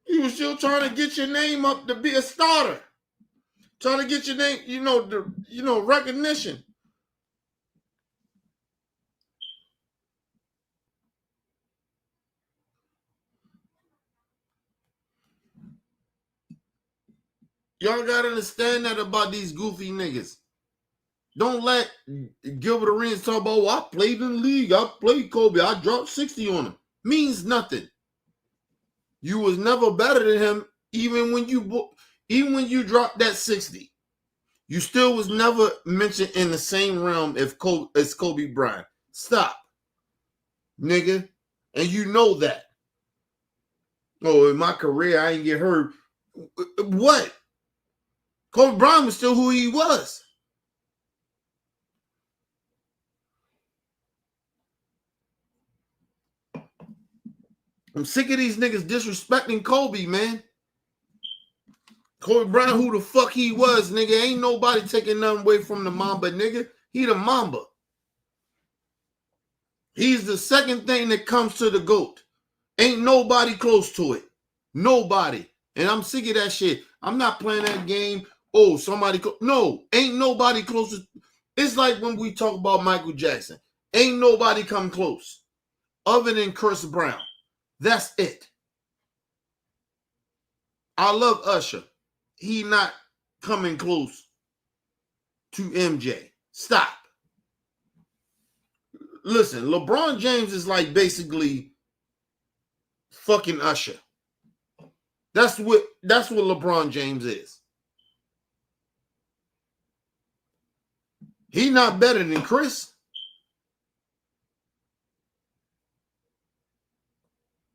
You were still trying to get your name up to be a starter. Trying to get your name, recognition. Y'all gotta understand that about these goofy niggas. Don't let Gilbert Arenas talk about, I played in the league. I played Kobe. I dropped 60 on him. Means nothing. You was never better than him, even when you dropped that 60. You still was never mentioned in the same realm as Kobe Bryant. Stop, nigga. And you know that. Oh, in my career, I ain't get hurt. What? Kobe Bryant was still who he was. I'm sick of these niggas disrespecting Kobe, man. Kobe Bryant, who the fuck he was, nigga. Ain't nobody taking nothing away from the Mamba, nigga. He the Mamba. He's the second thing that comes to the GOAT. Ain't nobody close to it. Nobody. And I'm sick of that shit. I'm not playing that game. Oh, somebody. No, ain't nobody close. It's like when we talk about Michael Jackson. Ain't nobody come close other than Chris Brown. That's it. I love Usher. He not coming close to MJ. Stop. Listen, LeBron James is like basically fucking Usher. That's what LeBron James is. He not better than Chris.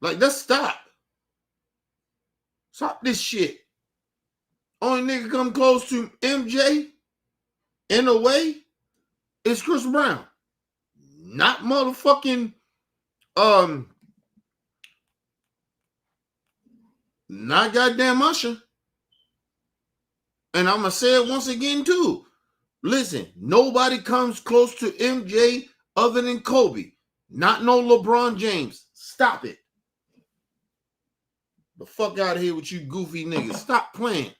Like, let's stop. Stop this shit. Only nigga come close to MJ in a way is Chris Brown. Not motherfucking not goddamn Usher. And I'm gonna say it once again too. Listen, nobody comes close to MJ other than Kobe. Not no LeBron James. Stop it. The fuck out of here with you goofy niggas. Stop playing.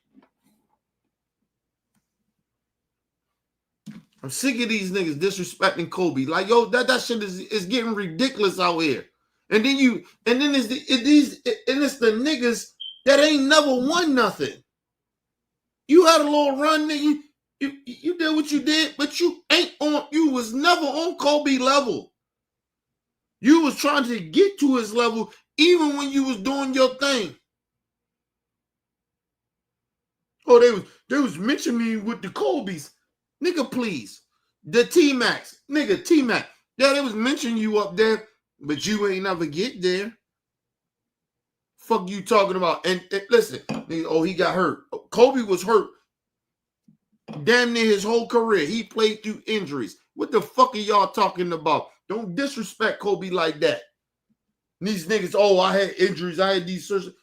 I'm sick of these niggas disrespecting Kobe. Like, yo, that shit is getting ridiculous out here. And then it's the niggas that ain't never won nothing. You had a little run, nigga. You did what you did, but you was never on Kobe level. You was trying to get to his level even when you was doing your thing. Oh, they was mentioning me with the Kobe's. Nigga, please. The T-Max. Nigga, T-Max. Yeah, they was mentioning you up there, but you ain't never get there. Fuck you talking about? And listen, nigga, he got hurt. Kobe was hurt damn near his whole career. He played through injuries. What the fuck are y'all talking about? Don't disrespect Kobe like that. These niggas, I had injuries. I had these surgeries.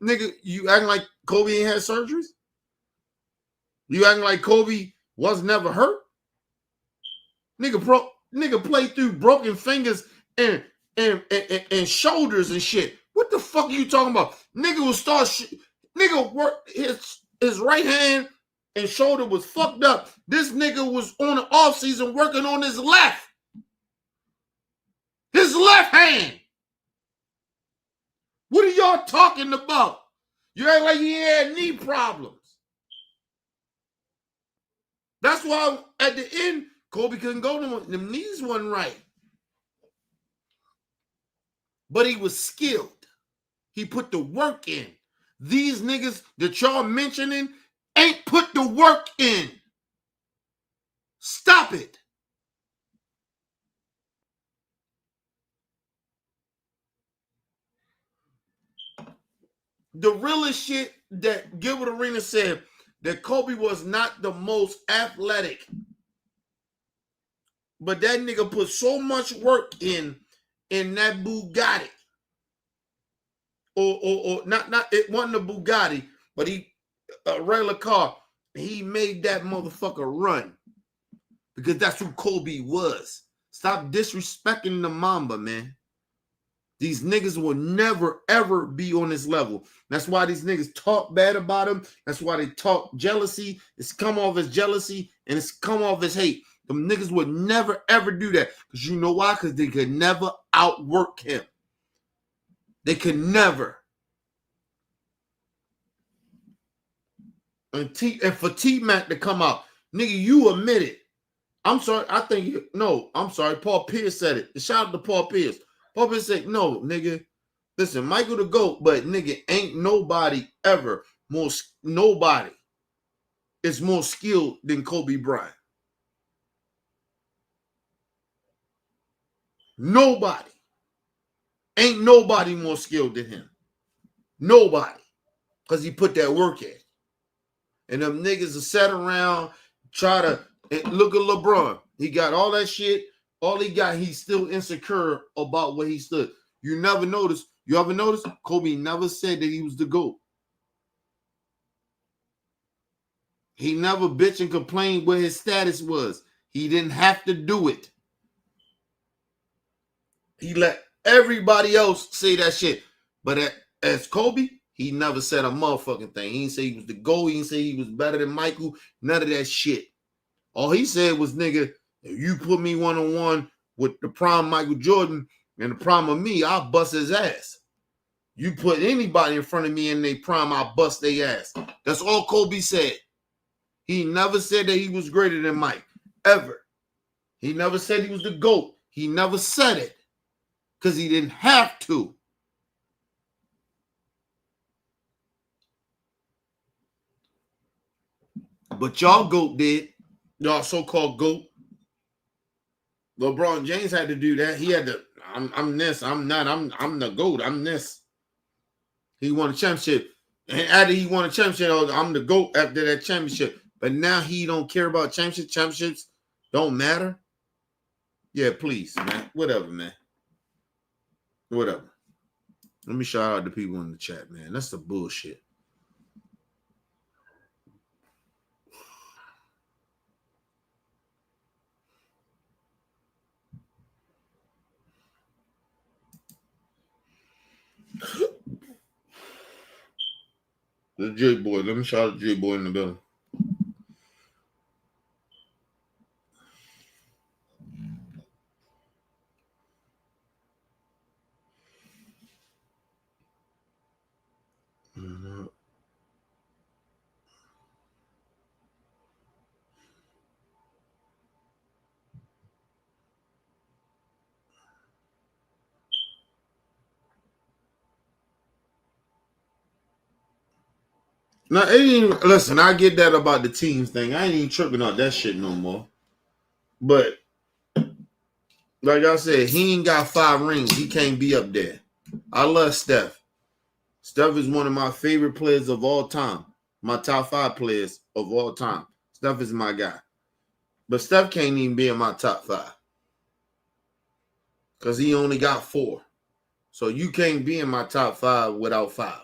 Nigga, you acting like Kobe ain't had surgeries? You acting like Kobe was never hurt? Nigga played through broken fingers and shoulders and shit. What the fuck are you talking about? Nigga will start nigga work his right hand and shoulder was fucked up. This nigga was on the off season working on his left. His left hand. What are y'all talking about? You act like he had knee problems. That's why at the end, Kobe couldn't go to him. Them knees wasn't right. But he was skilled. He put the work in. These niggas that y'all mentioning ain't put the the work in. Stop it. The realest shit that Gilbert Arenas said, that Kobe was not the most athletic, but that nigga put so much work in that Bugatti, or not it wasn't a Bugatti, but a regular car. He made that motherfucker run because that's who Kobe was. Stop disrespecting the Mamba, man. These niggas will never, ever be on this level. That's why these niggas talk bad about him. That's why they talk jealousy. It's come off as jealousy and it's come off as hate. Them niggas would never, ever do that. Because you know why? Because they could never outwork him. They could never. And for T-Mac to come out, nigga, you admit it. I'm sorry. I'm sorry. Paul Pierce said it. Shout out to Paul Pierce. Paul Pierce said, no, nigga. Listen, Michael the GOAT, but nigga, ain't nobody ever nobody is more skilled than Kobe Bryant. Nobody. Ain't nobody more skilled than him. Nobody. Because he put that work in. And them niggas are sat around, try to look at LeBron. He got all that shit. All he got, he's still insecure about where he stood. You ever notice? Kobe never said that he was the GOAT. He never bitched and complained where his status was. He didn't have to do it. He let everybody else say that shit. But as Kobe, he never said a motherfucking thing. He didn't say he was the GOAT. He didn't say he was better than Michael. None of that shit. All he said was, nigga, if you put me one-on-one with the prime Michael Jordan and the prime of me, I'll bust his ass. You put anybody in front of me in their prime, I'll bust their ass. That's all Kobe said. He never said that he was greater than Mike, ever. He never said he was the GOAT. He never said it because he didn't have to. But y'all GOAT did. Y'all so-called GOAT. LeBron James had to do that. He had to, I'm this, I'm not, I'm the GOAT, I'm this. He won a championship. And after he won a championship, I'm the GOAT after that championship. But now he don't care about championships. Championships don't matter. Yeah, please, man. Whatever, man. Whatever. Let me shout out the people in the chat, man. That's the bullshit. The J Boy. Let me shout out the J Boy in the building. Now, listen, I get that about the teams thing. I ain't even tripping on that shit no more. But, like I said, he ain't got 5 rings. He can't be up there. I love Steph. Steph is one of my favorite players of all time. My top 5 players of all time. Steph is my guy. But Steph can't even be in my top 5. Because he only got 4. So you can't be in my top 5 without 5.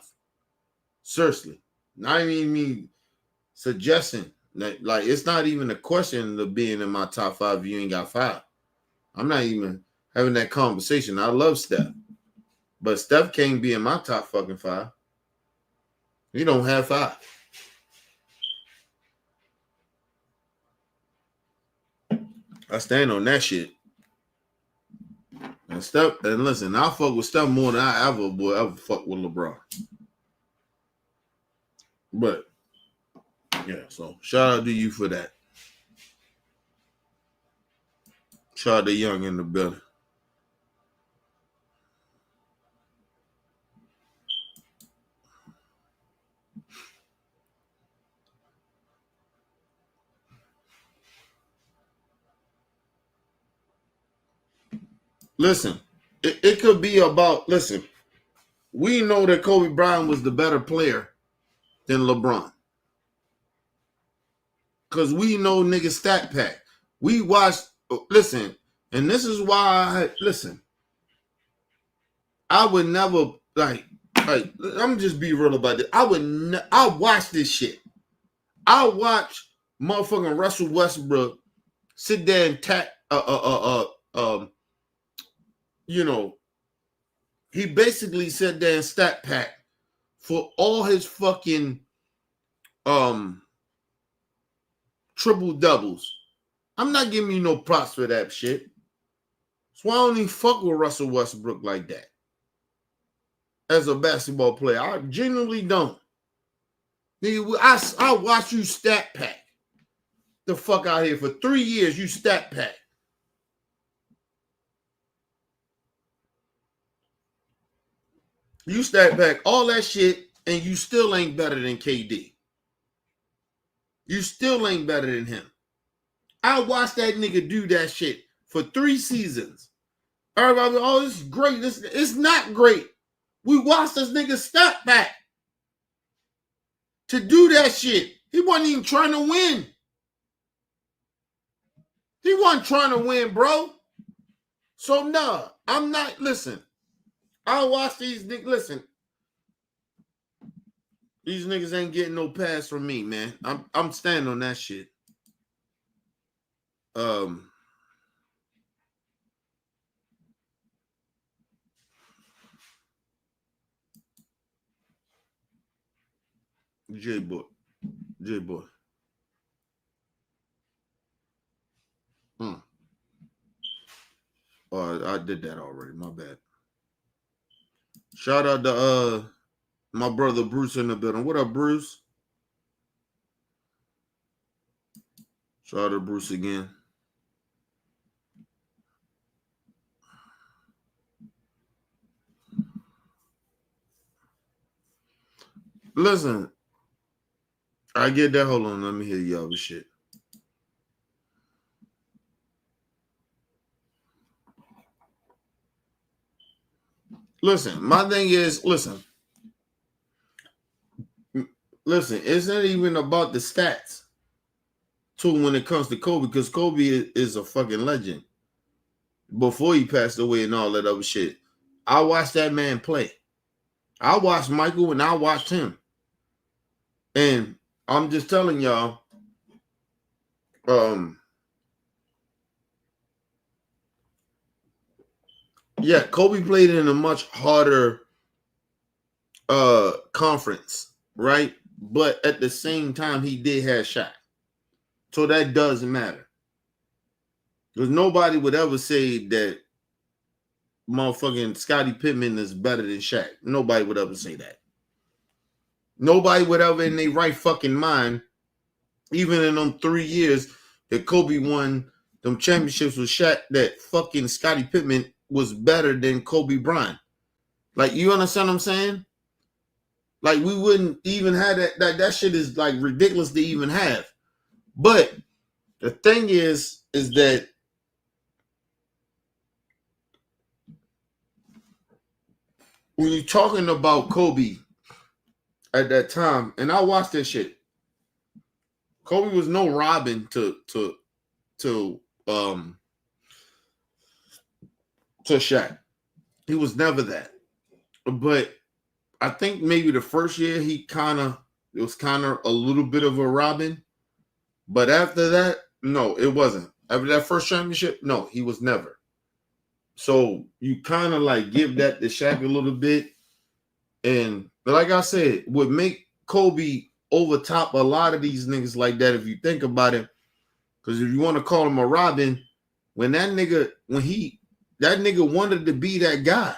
Seriously. Not even me suggesting that, like, it's not even a question of being in my top 5 if you ain't got 5. I'm not even having that conversation. I love Steph. But Steph can't be in my top fucking 5. He don't have 5. I stand on that shit. And Steph, and listen, I fuck with Steph more than I ever fuck with LeBron. But yeah, so shout out to you for that. Shout out to Young in the building. listen, it could be about, listen, we know that Kobe Bryant was the better player than LeBron. Because we know niggas stat pack. We watched, listen, and this is why, listen, I would never, like, I'm just be real about this. I watch this shit. I watch motherfucking Russell Westbrook sit there and you know, he basically sat there and stat pack for all his fucking triple doubles. I'm not giving you no props for that shit. That's why I don't even fuck with Russell Westbrook like that. As a basketball player, I genuinely don't. I watch you stat pack the fuck out here for 3 years. You stat pack. You stat pack all that shit, and you still ain't better than KD. You still ain't better than him. I watched that nigga do that shit for 3 seasons. Everybody, oh, this is great. It's not great. We watched this nigga stat pack to do that shit. He wasn't even trying to win. He wasn't trying to win, bro. So, nah, I'm not, listen. I watch these niggas, listen. These niggas ain't getting no pass from me, man. I'm standing on that shit. J-Boy. Oh, I did that already. My bad. Shout out to my brother Bruce in the building. What up, Bruce? Shout out to Bruce again. Listen, I get that. Hold on, let me hear y'all this shit. Listen, my thing is, listen, it's not even about the stats too when it comes to Kobe, because Kobe is a fucking legend. Before he passed away and all that other shit, I watched that man play. I watched Michael and I watched him. And I'm just telling y'all, yeah, Kobe played in a much harder conference, right? But at the same time, he did have Shaq. So that doesn't matter. Because nobody would ever say that motherfucking Scottie Pippen is better than Shaq. Nobody would ever say that. Nobody would ever in their right fucking mind, even in them 3 years that Kobe won them championships with Shaq, that fucking Scottie Pippen was better than Kobe Bryant. Like, you understand what I'm saying? Like, we wouldn't even have that. That shit is like ridiculous to even have. But the thing is that when you're talking about Kobe at that time, and I watched that shit, Kobe was no Robin to Shaq. He was never that. But I think maybe the first year it was kind of a little bit of a Robin. But after that, no, it wasn't. After that first championship, no, he was never. So you kind of like give that to Shaq a little bit. And like I said, would make Kobe overtop a lot of these niggas like that if you think about it. Because if you want to call him a Robin, that nigga wanted to be that guy.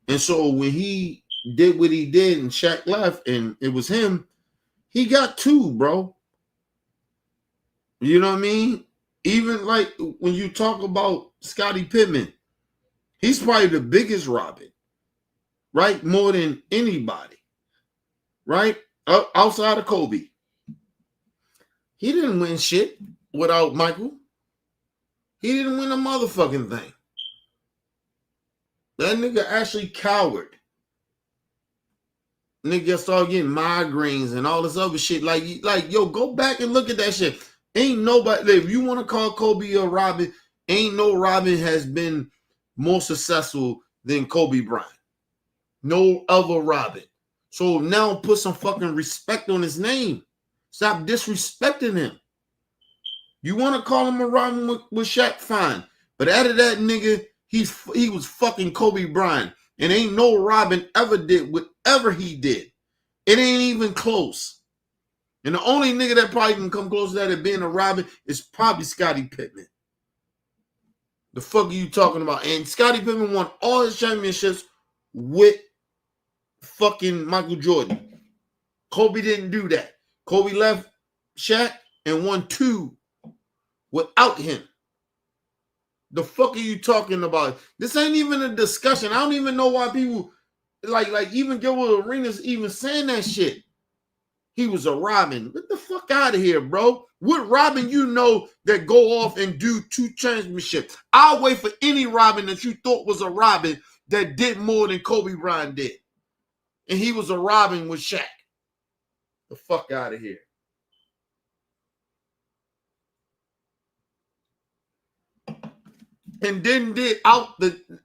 And so when he did what he did and Shaq left and it was him, he got 2, bro. You know what I mean? Even like when you talk about Scottie Pippen, he's probably the biggest Robin, right? More than anybody, right? Outside of Kobe. He didn't win shit without Michael. He didn't win a motherfucking thing. That nigga actually cowered. Nigga started getting migraines and all this other shit. Like, yo, go back and look at that shit. Ain't nobody, if you want to call Kobe or Robin, ain't no Robin has been more successful than Kobe Bryant. No other Robin. So now put some fucking respect on his name. Stop disrespecting him. You want to call him a Robin with Shaq, fine. But out of that nigga, he was fucking Kobe Bryant. And ain't no Robin ever did whatever he did. It ain't even close. And the only nigga that probably can come close to that at being a Robin is probably Scottie Pippen. The fuck are you talking about? And Scottie Pippen won all his championships with fucking Michael Jordan. Kobe didn't do that. Kobe left Shaq and won 2 without him. The fuck are you talking about? This ain't even a discussion. I don't even know why people like even Gilbert Arenas even saying that shit. He was a Robin. Get the fuck out of here, bro. What Robin you know that go off and do 2 championships? I'll wait for any Robin that you thought was a Robin that did more than Kobe Bryant did. And he was a Robin with Shaq. The fuck out of here. And then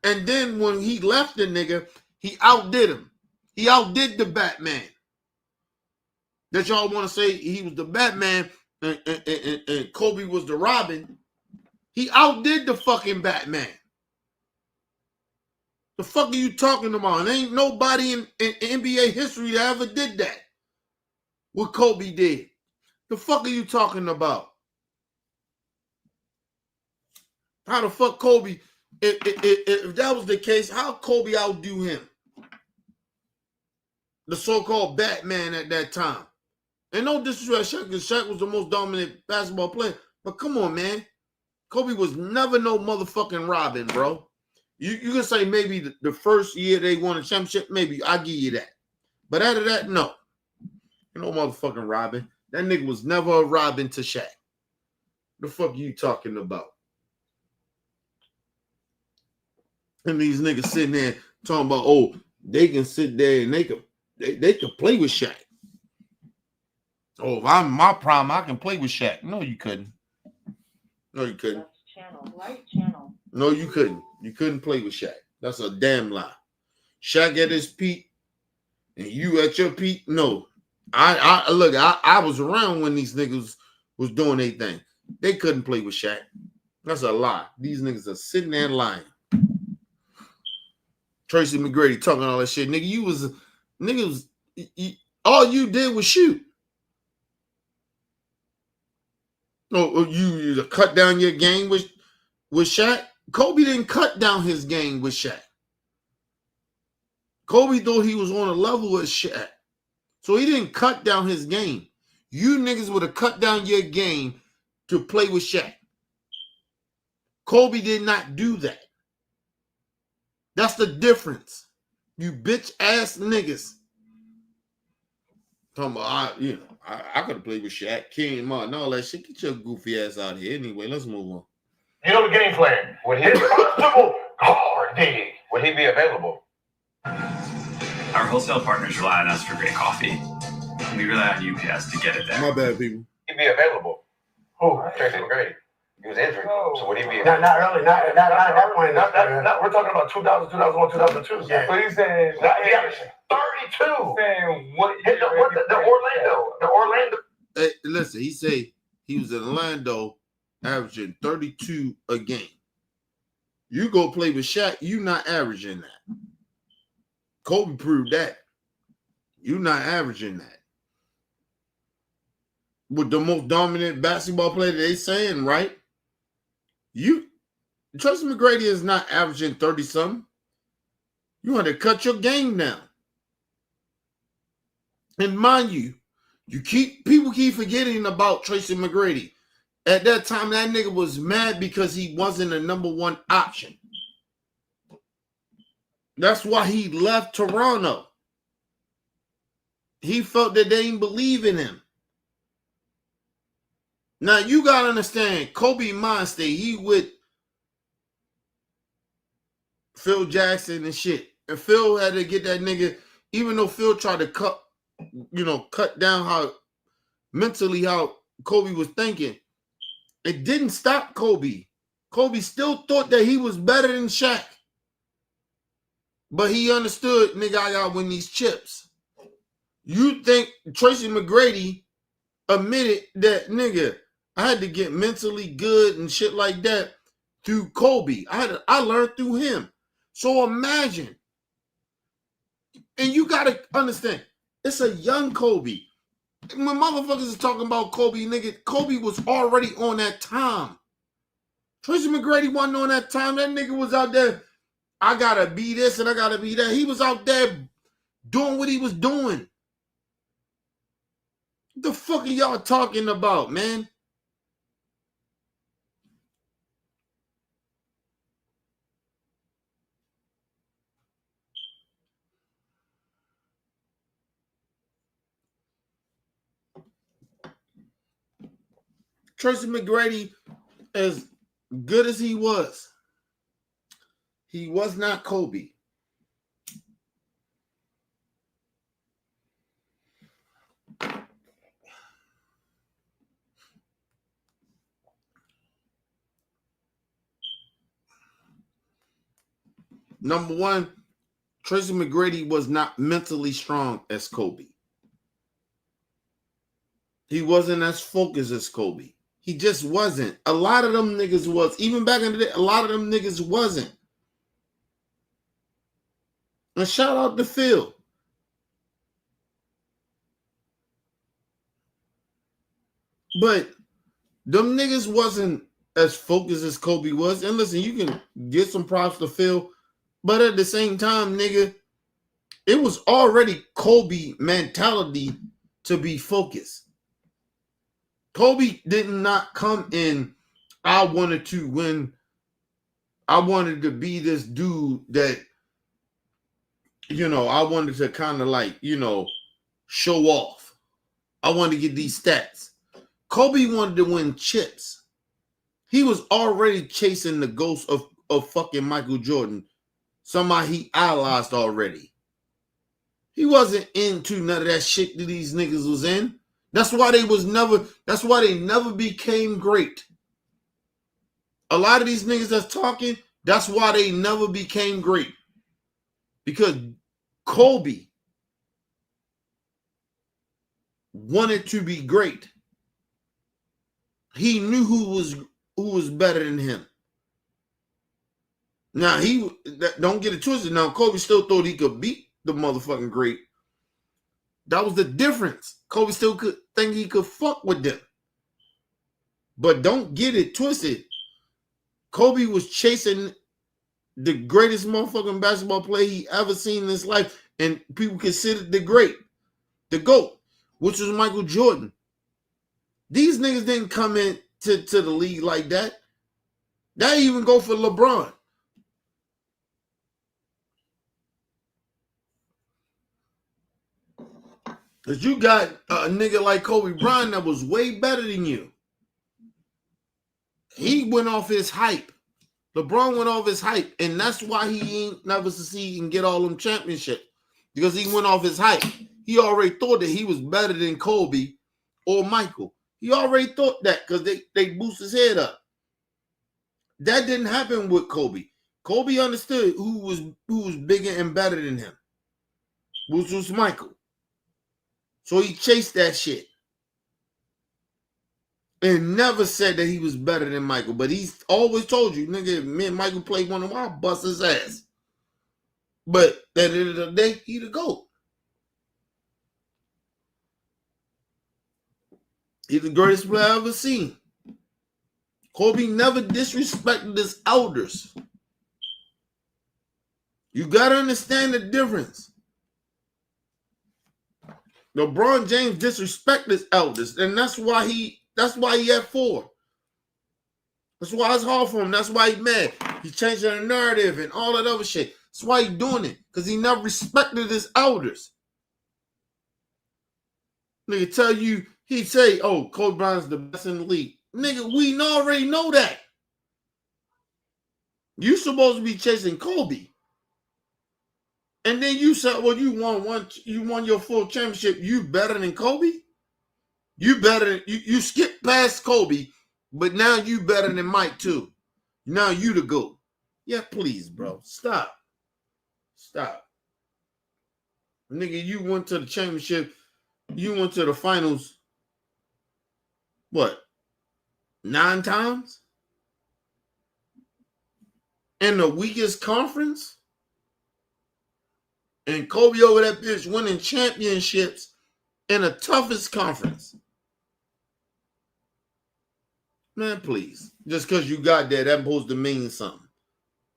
and then when he left the nigga, he outdid him. He outdid the Batman. That y'all want to say he was the Batman and Kobe was the Robin. He outdid the fucking Batman. The fuck are you talking about? There ain't nobody in NBA history that ever did that. What Kobe did. The fuck are you talking about? How the fuck Kobe, if that was the case, how Kobe outdo him? The so-called Batman at that time. And no disrespect Shaq, because Shaq was the most dominant basketball player. But come on, man. Kobe was never no motherfucking Robin, bro. You can say maybe the first year they won a championship, maybe I'll give you that. But out of that, no. No motherfucking Robin. That nigga was never a Robin to Shaq. The fuck are you talking about? And these niggas sitting there talking about, oh, they can sit there and they could play with Shaq. Oh, if I'm in my prime, I can play with Shaq. No, you couldn't. No, you couldn't. Right channel. No, you couldn't. You couldn't play with Shaq. That's a damn lie. Shaq at his peak and you at your peak. No. I was around when these niggas was doing their thing. They couldn't play with Shaq. That's a lie. These niggas are sitting there lying. Tracy McGrady talking all that shit. Nigga, all you did was shoot. Oh, you cut down your game with Shaq? Kobe didn't cut down his game with Shaq. Kobe thought he was on a level with Shaq. So he didn't cut down his game. You niggas would have cut down your game to play with Shaq. Kobe did not do that. That's the difference. You bitch ass niggas. Talking about, I could have played with Shaq, King Martin, all that shit. Get your goofy ass out of here. Anyway, let's move on. You know the game plan. Would he His possible hard dig. would he be available? Our wholesale partners rely on us for great coffee. We rely on UPS to get it there. My bad, people. He'd be available. Who? Tracy McGrady. He was injured. So would he be Not early. Not at that point. We're talking about 2000, 2001, 2002. Yeah. But he's saying, He averaged 32. saying what The Orlando. Hey, listen, he said he was in Orlando averaging 32 a game. You go play with Shaq, you not averaging that. Kobe proved that. You not averaging that. With the most dominant basketball player they saying, right? Tracy McGrady is not averaging 30-something. You want to cut your game down. And mind you, people keep forgetting about Tracy McGrady. At that time, that nigga was mad because he wasn't a number 1 option. That's why he left Toronto. He felt that they didn't believe in him. Now, you got to understand, Kobe mind state, he with Phil Jackson and shit. And Phil had to get that nigga, even though Phil tried to cut down how mentally how Kobe was thinking. It didn't stop Kobe. Kobe still thought that he was better than Shaq. But he understood, nigga, I gotta win these chips. You think Tracy McGrady admitted that, nigga, I had to get mentally good and shit like that through Kobe. I learned through him. So imagine. And you gotta understand, it's a young Kobe. When motherfuckers is talking about Kobe, nigga, Kobe was already on that time. Tracy McGrady wasn't on that time. That nigga was out there, I gotta be this and I gotta be that. He was out there doing what he was doing. What the fuck are y'all talking about, man? Tracy McGrady, as good as he was not Kobe. Number one, Tracy McGrady was not mentally strong as Kobe. He wasn't as focused as Kobe. He just wasn't. A lot of them niggas was. Even back in the day, a lot of them niggas wasn't. And shout out to Phil. But them niggas wasn't as focused as Kobe was. And listen, you can get some props to Phil. But at the same time, nigga, it was already Kobe mentality to be focused. Kobe did not come in, I wanted to win. I wanted to be this dude that, I wanted to kind of like, show off. I wanted to get these stats. Kobe wanted to win chips. He was already chasing the ghost of fucking Michael Jordan. Somebody he idolized already. He wasn't into none of that shit that these niggas was in. That's why they never became great. A lot of these niggas that's talking, that's why they never became great. Because Kobe wanted to be great. He knew who was better than him. Now, don't get it twisted. Now, Kobe still thought he could beat the motherfucking great. That was the difference. Kobe still could think he could fuck with them. But don't get it twisted. Kobe was chasing the greatest motherfucking basketball player he ever seen in his life. And people considered the GOAT, which was Michael Jordan. These niggas didn't come in to the league like that. They even go for LeBron. Because you got a nigga like Kobe Bryant that was way better than you. He went off his hype. LeBron went off his hype. And that's why he ain't never succeed and get all them championships. Because he went off his hype. He already thought that he was better than Kobe or Michael. He already thought that because they boost his head up. That didn't happen with Kobe. Kobe understood who was bigger and better than him, which was Michael. So he chased that shit. And never said that he was better than Michael. But he's always told you, nigga, if me and Michael played one of them, I'll bust his ass. But at the end of the day, he the GOAT. He's the greatest player I've ever seen. Kobe never disrespected his elders. You got to understand the difference. LeBron James disrespected his elders, and that's why he had 4. That's why it's hard for him. That's why he's mad. He's changing the narrative and all that other shit. That's why he's doing it, because he never respected his elders. Nigga tell you, he'd say, oh, Kobe Bryant's the best in the league. Nigga, we already know that. You supposed to be chasing Kobe. And then you said, well, you won your full championship. You better than Kobe? You better you skipped past Kobe, but now you better than Mike too. Now you the GOAT. Yeah, please, bro. Stop. Nigga, you went to the championship. You went to the finals. What? 9 times? In the weakest conference? And Kobe over that bitch winning championships in the toughest conference. Man, please. Just because you got that supposed to mean something.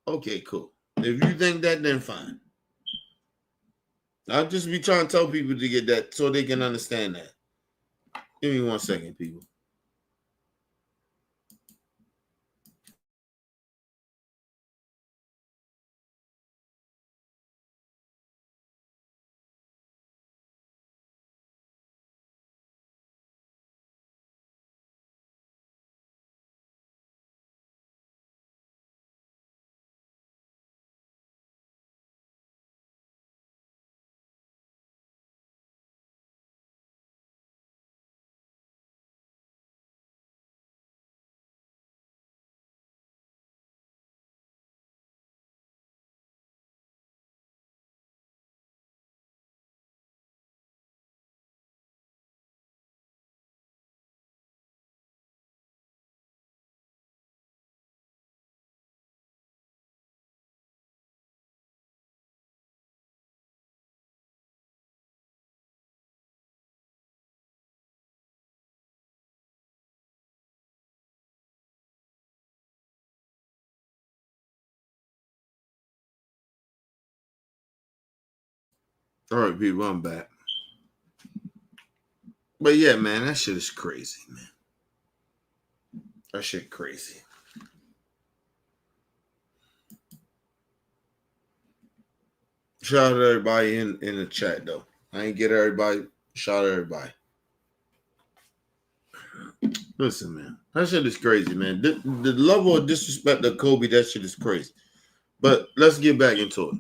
Okay, cool. If you think that, then fine. I'll just be trying to tell people to get that so they can understand that. Give me 1 second, people. All right, people, I'm back. But yeah, man, that shit is crazy, man. That shit crazy. Shout out to everybody in the chat, though. I ain't get everybody. Shout out to everybody. Listen, man, that shit is crazy, man. The level of disrespect of Kobe, that shit is crazy. But let's get back into it.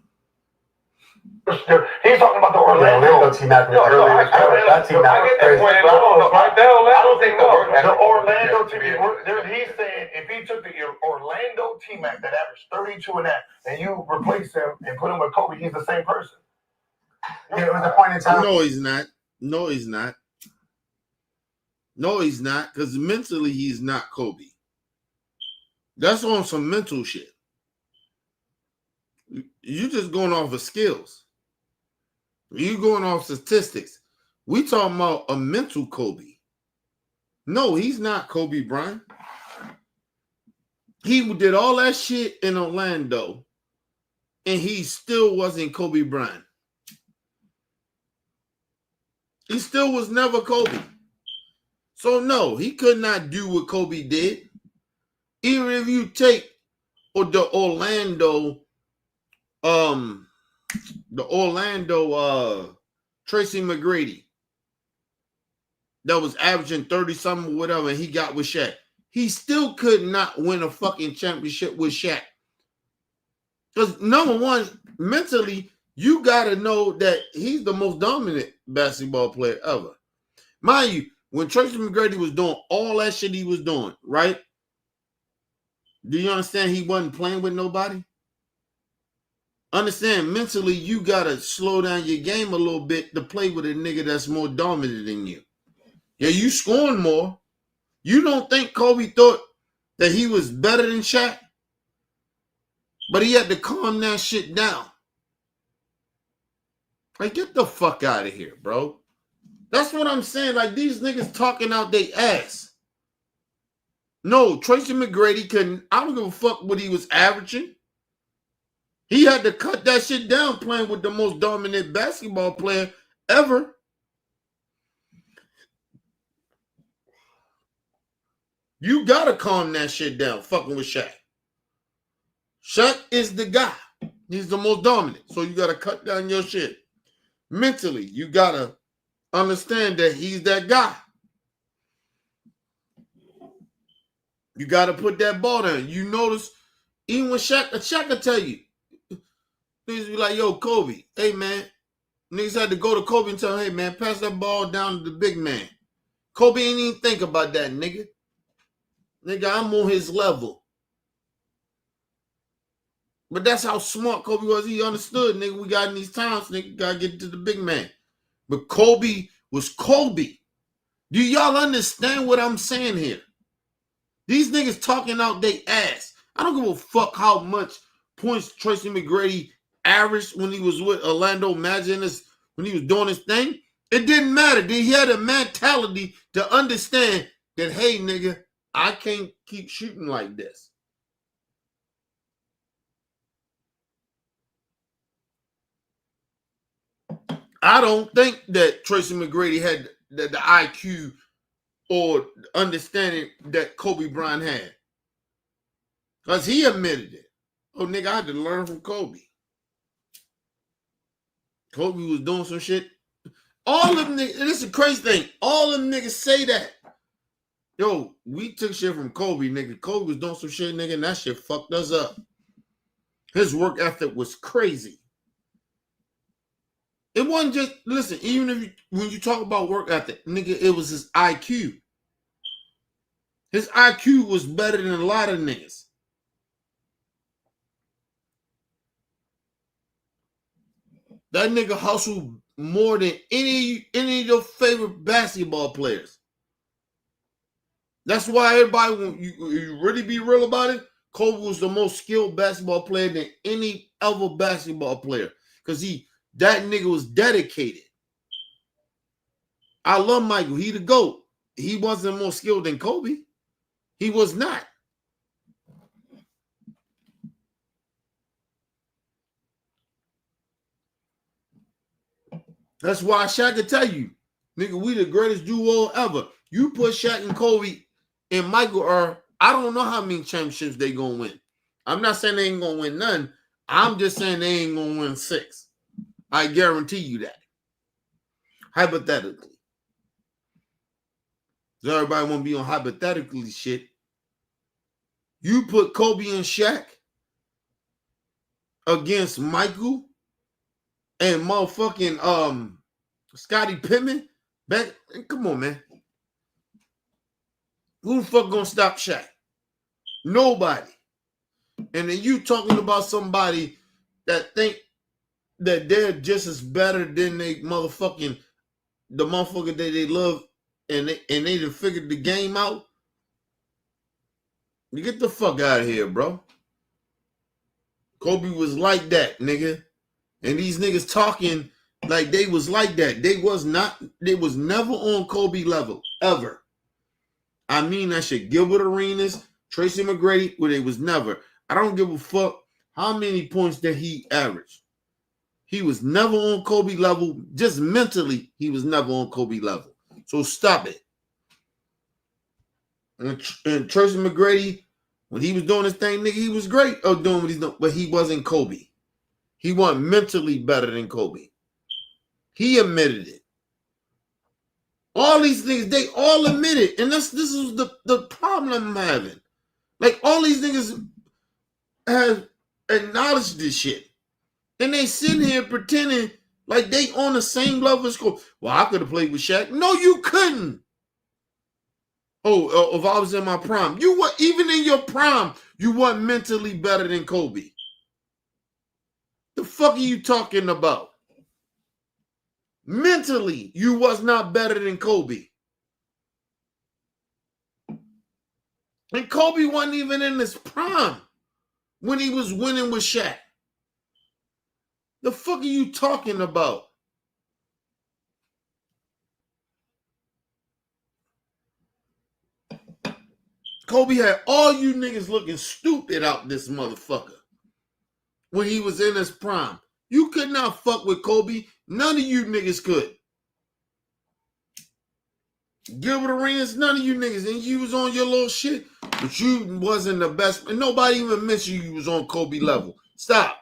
He's talking about the Orlando team act earlier. That team act crazy. I don't think the Orlando team. He's saying if he took the Orlando team act that averaged 32 and you replace him and put him with Kobe, he's the same person. Yeah, it was a point in time. No, he's not. No, he's not. No, he's not. Because mentally, he's not Kobe. That's on some mental shit. You just going off of skills. You going off statistics. We talking about a mental Kobe. No, he's not Kobe Bryant. He did all that shit in Orlando, and he still wasn't Kobe Bryant. He still was never Kobe. So no, he could not do what Kobe did. Even if you take the Orlando Tracy McGrady that was averaging 30-something or whatever, and he got with Shaq. He still could not win a fucking championship with Shaq. Because number one, mentally, you got to know that he's the most dominant basketball player ever. Mind you, when Tracy McGrady was doing all that shit he was doing, right? Do you understand he wasn't playing with nobody? Understand, mentally, you got to slow down your game a little bit to play with a nigga that's more dominant than you. Yeah, you scoring more. You don't think Kobe thought that he was better than Shaq? But he had to calm that shit down. Like, get the fuck out of here, bro. That's what I'm saying. Like, these niggas talking out their ass. No, Tracy McGrady couldn't. I don't give a fuck what he was averaging. He had to cut that shit down playing with the most dominant basketball player ever. You gotta calm that shit down, fucking with Shaq. Shaq is the guy. He's the most dominant. So you gotta cut down your shit. Mentally, you gotta understand that he's that guy. You gotta put that ball down. You notice, even when Shaq will tell you, Niggas be like, yo, Kobe, hey, man. Niggas had to go to Kobe and tell him, hey, man, pass that ball down to the big man. Kobe ain't even think about that, nigga. Nigga, I'm on his level. But that's how smart Kobe was. He understood, nigga, we got in these times, nigga, gotta get to the big man. But Kobe was Kobe. Do y'all understand what I'm saying here? These niggas talking out their ass. I don't give a fuck how much points Tracy McGrady averaged when he was with Orlando Magic when he was doing his thing. It didn't matter. He had a mentality to understand that, hey, nigga, I can't keep shooting like this. I don't think that Tracy McGrady had the IQ or understanding that Kobe Bryant had. Because he admitted it. Oh, nigga, I had to learn from Kobe. Kobe was doing some shit. All them niggas, and this is a crazy thing. All them niggas say that. Yo, we took shit from Kobe, nigga. Kobe was doing some shit, nigga, and that shit fucked us up. His work ethic was crazy. It wasn't just, listen, even if when you talk about work ethic, nigga, it was his IQ. His IQ was better than a lot of niggas. That nigga hustled more than any of your favorite basketball players. That's why everybody, when you really be real about it, Kobe was the most skilled basketball player than any other basketball player. Because that nigga was dedicated. I love Michael. He the GOAT. He wasn't more skilled than Kobe. He was not. That's why Shaq could tell you, nigga, we the greatest duo ever. You put Shaq and Kobe and Michael I don't know how many championships they gonna win. I'm not saying they ain't gonna win none. I'm just saying they ain't gonna win 6. I guarantee you that. Hypothetically. So everybody want to be on hypothetically shit. You put Kobe and Shaq against Michael and motherfucking Scottie Pippen. Come on, man. Who the fuck gonna stop Shaq? Nobody. And then you talking about somebody that think that they're just as better than the motherfucker that they love and they done figured the game out. You get the fuck out of here, bro. Kobe was like that, nigga. And these niggas talking like they was like that. They was never on Kobe level, ever. I mean that shit. Gilbert Arenas, Tracy McGrady, well, they was never. I don't give a fuck how many points that he averaged. He was never on Kobe level. Just mentally, he was never on Kobe level. So stop it. And Tracy McGrady, when he was doing his thing, nigga, he was great doing what he's doing, but he wasn't Kobe. He wasn't mentally better than Kobe. He admitted it. All these things, they all admit it. And this is the problem I'm having. Like, all these niggas have acknowledged this shit. And they sitting here pretending like they on the same level as Kobe. Well, I could have played with Shaq. No, you couldn't. Oh, if I was in my prime. You were, even in your prime, you weren't mentally better than Kobe. The fuck are you talking about? Mentally, you was not better than Kobe. And Kobe wasn't even in his prime when he was winning with Shaq. The fuck are you talking about? Kobe had all you niggas looking stupid out this motherfucker when he was in his prime. You could not fuck with Kobe. None of you niggas could. Gilbert Arenas, none of you niggas. And you was on your little shit, but you wasn't the best. And nobody even mentioned you was on Kobe level. Stop.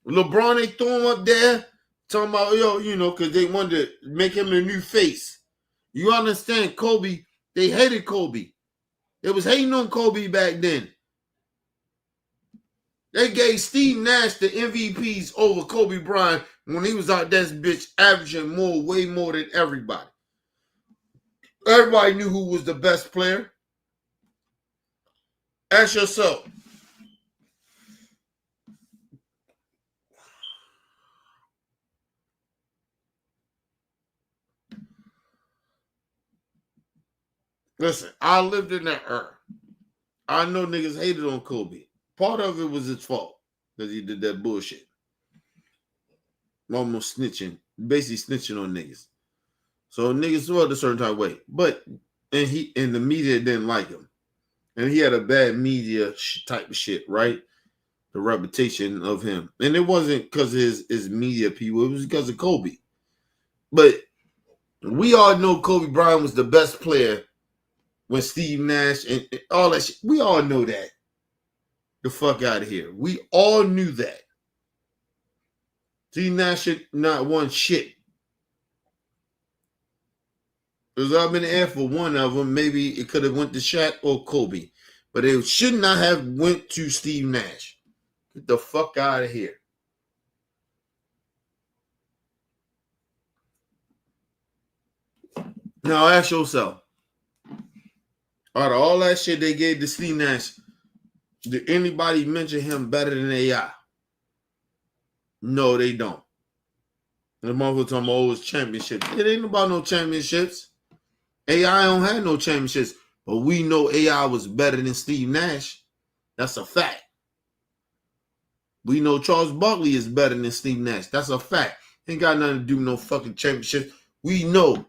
LeBron, they threw him up there talking about, yo, you know, because they wanted to make him the new face. You understand, Kobe, they hated Kobe. They was hating on Kobe back then. They gave Steve Nash the MVPs over Kobe Bryant when he was out that bitch averaging way more than everybody. Everybody knew who was the best player. Ask yourself. Listen, I lived in that era. I know niggas hated on Kobe. Part of it was his fault because he did that bullshit. Almost snitching, basically snitching on niggas. So niggas felt a certain type of way. But and the media didn't like him. And he had a bad media type of shit, right? The reputation of him. And it wasn't because of his media people. It was because of Kobe. But we all know Kobe Bryant was the best player when Steve Nash and all that shit. We all know that. The fuck out of here. We all knew that. Steve Nash should not won shit. Because I've been there for one of them. Maybe it could have went to Shaq or Kobe. But it should not have went to Steve Nash. Get the fuck out of here. Now ask yourself. Out of all that shit they gave to Steve Nash, did anybody mention him better than AI? No, they don't. The motherfucker talking about his championships. It ain't about no championships. AI don't have no championships. But we know AI was better than Steve Nash. That's a fact. We know Charles Barkley is better than Steve Nash. That's a fact. Ain't got nothing to do with no fucking championships. We know.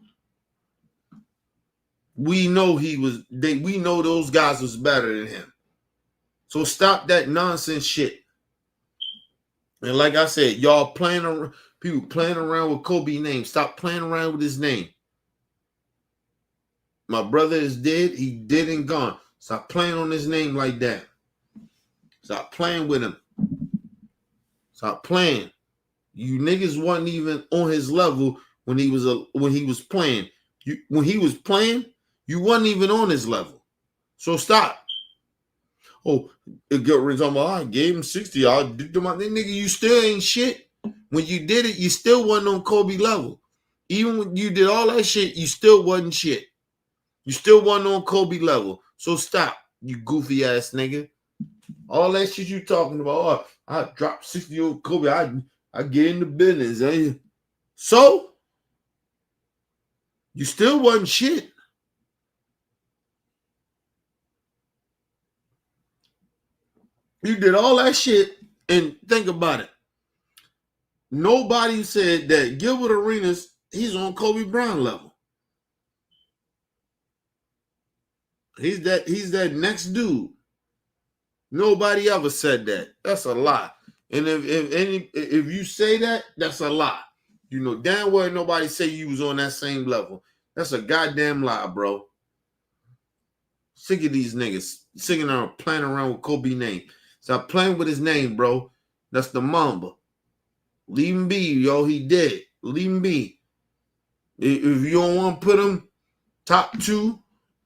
We know we know those guys was better than him. So stop that nonsense shit. And like I said, y'all people playing around with Kobe's name. Stop playing around with his name. My brother is dead. He dead and gone. Stop playing on his name like that. Stop playing with him. Stop playing. You niggas wasn't even on his level when he was playing. When he was playing, you wasn't even on his level. So stop. Oh, it got rid of I gave him 60. I did my nigga. You still ain't shit. When you did it, you still wasn't on Kobe level. Even when you did all that shit, you still wasn't shit. You still wasn't on Kobe level. So stop, you goofy ass nigga. All that shit you talking about. Oh, I dropped 60 on Kobe. I get in the business. Eh? So you still wasn't shit. You did all that shit, and think about it. Nobody said that Gilbert Arenas, he's on Kobe Bryant level. He's that next dude. Nobody ever said that. That's a lie. And if you say that, that's a lie. You know damn well nobody say you was on that same level. That's a goddamn lie, bro. Sick of these niggas singing around, playing around with Kobe's name. Stop playing with his name, bro. That's the Mamba. Leave him be, yo. He dead. Leave him be. If you don't want to put him top 2,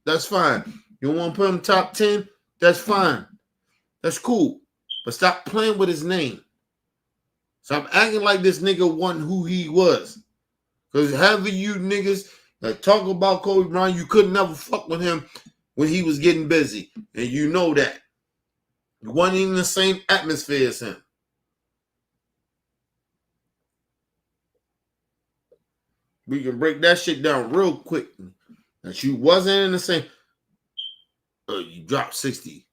that's fine. You don't want to put him top 10, that's fine. That's cool. But stop playing with his name. Stop acting like this nigga wasn't who he was. Because having you niggas that talk about Kobe Bryant, you could never fuck with him when he was getting busy. And you know that. You wasn't even in the same atmosphere as him. We can break that shit down real quick. That you wasn't in the same. You dropped 60.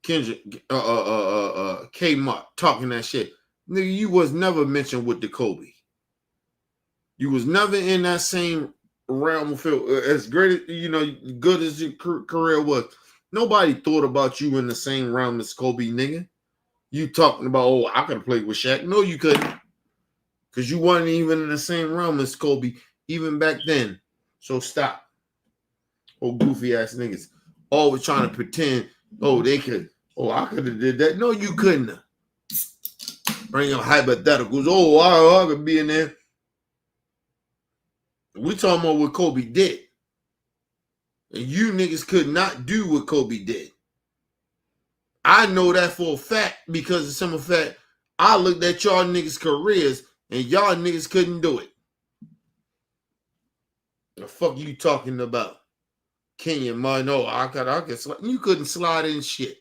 Kendrick, Kmart talking that shit. Nigga, you was never mentioned with the Kobe. You was never in that same realm of field. As great as, good as your career was. Nobody thought about you in the same realm as Kobe, nigga. You talking about, oh, I could have played with Shaq. No, you couldn't. Because you wasn't even in the same realm as Kobe, even back then. So stop. Oh, goofy ass niggas. Always trying to pretend, oh, they could. Oh, I could have did that. No, you couldn't. Bring up hypotheticals. Oh, I could be in there. We talking about what Kobe did. And you niggas could not do what Kobe did. I know that for a fact because of some fact I looked at y'all niggas' careers and y'all niggas couldn't do it. The fuck you talking about? Kenyon, man, no, I could slide. You couldn't slide in shit.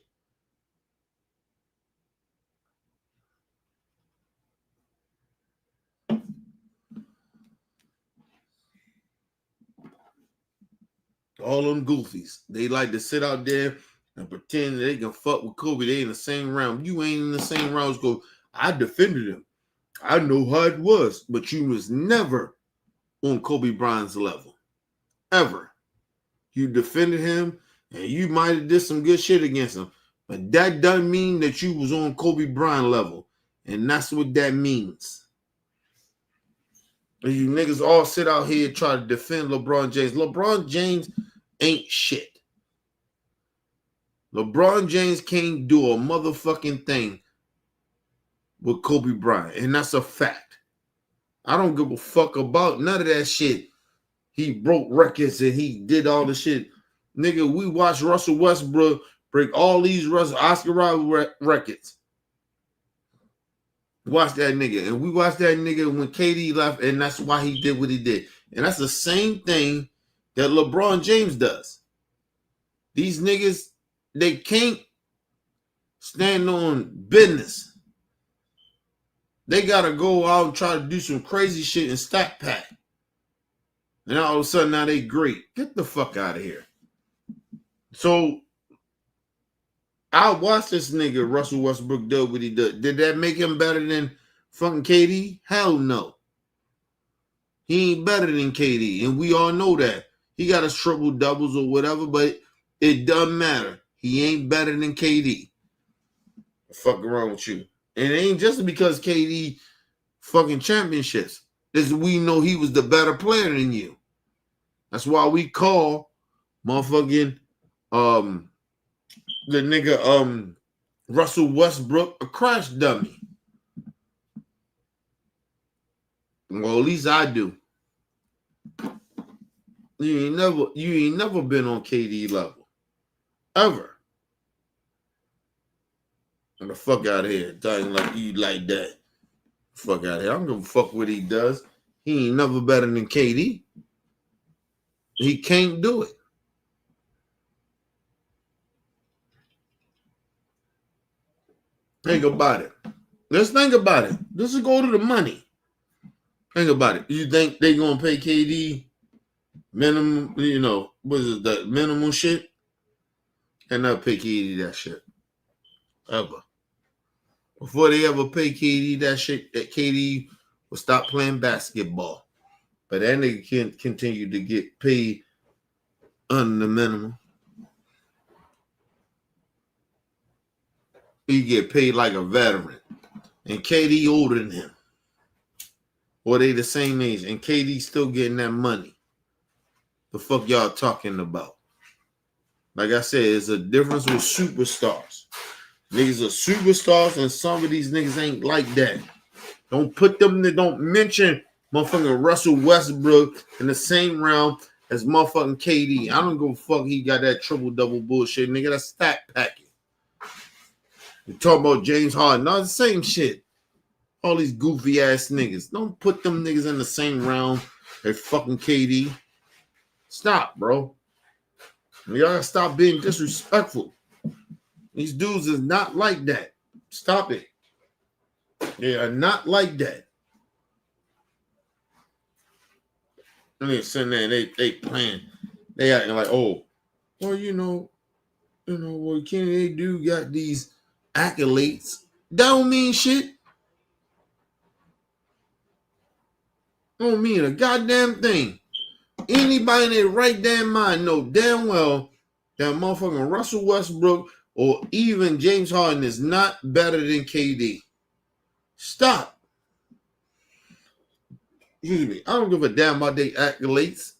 All them goofies. They like to sit out there and pretend they can fuck with Kobe. They in the same round. You ain't in the same round as Kobe. I defended him. I know how it was, but you was never on Kobe Bryant's level. Ever. You defended him, and you might have did some good shit against him, but that doesn't mean that you was on Kobe Bryant level, and that's what that means. And you niggas all sit out here and try to defend LeBron James. LeBron James ain't shit. LeBron James can't do a motherfucking thing with Kobe Bryant, and that's a fact. I don't give a fuck about none of that shit. He broke records and he did all the shit. Nigga, we watched Russell Westbrook break all these Oscar Wilde records. Watch that nigga. And we watched that nigga when KD left, and that's why he did what he did. And that's the same thing that LeBron James does. These niggas, they can't stand on business. They got to go out and try to do some crazy shit and stack pack. And all of a sudden, now they great. Get the fuck out of here. So, I watched this nigga, Russell Westbrook, do what he did. Did that make him better than fucking KD? Hell no. He ain't better than KD, and we all know that. He got his triple doubles or whatever, but it doesn't matter. He ain't better than KD. The fuck wrong with you? And it ain't just because KD fucking championships. This we know he was the better player than you. That's why we call motherfucking the nigga Russell Westbrook a crash dummy. Well, at least I do. You ain't never been on KD level. Ever. Get the fuck out of here. Talking like you like that. Fuck out of here. I don't give a fuck what he does. He ain't never better than KD. He can't do it. Think about it. Let's think about it. Let's go to the money. Think about it. You think they gonna pay KD minimum, what is it, the minimum shit? And not pay KD that shit. Ever. Before they ever pay KD that shit, that KD will stop playing basketball. But that nigga can continue to get paid under the minimum. He get paid like a veteran. And KD older than him. Or they the same age. And KD still getting that money. The fuck y'all talking about? Like I said, there's a difference with superstars. Niggas are superstars, and some of these niggas ain't like that. Don't mention motherfucking Russell Westbrook in the same round as motherfucking KD. I don't give a fuck he got that triple-double bullshit, nigga. That's stat packing. You talking about James Harden. No, the same shit. All these goofy-ass niggas. Don't put them niggas in the same round as fucking KD. Stop, bro. Y'all gotta stop being disrespectful. These dudes is not like that. Stop it. They are not like that. I mean, sitting there, they playing. They acting like, well, Kenny, they do got these accolades. That don't mean shit. Don't mean a goddamn thing. Anybody in their right damn mind know damn well that motherfucking Russell Westbrook or even James Harden is not better than KD. Stop. Excuse me. I don't give a damn about their accolades.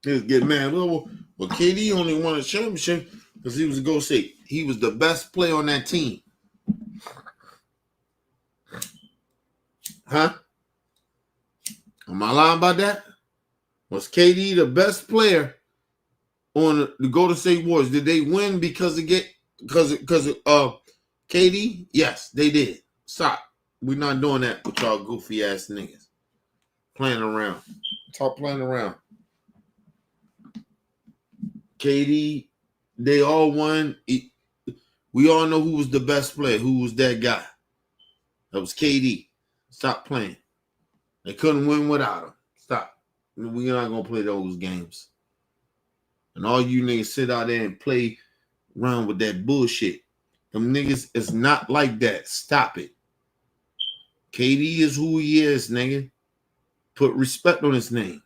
He's getting mad. Well, KD only won a championship because he was a Golden State. He was the best player on that team. Huh? Am I lying about that? Was KD the best player on the Golden State Warriors? Did they win because of KD? Yes, they did. Stop. We're not doing that with y'all goofy ass niggas. Playing around. Stop playing around. KD, they all won. We all know who was the best player. Who was that guy? That was KD. Stop playing. They couldn't win without him. Stop. We're not going to play those games. And all you niggas sit out there and play around with that bullshit. Them niggas is not like that. Stop it. KD is who he is, nigga. Put respect on his name.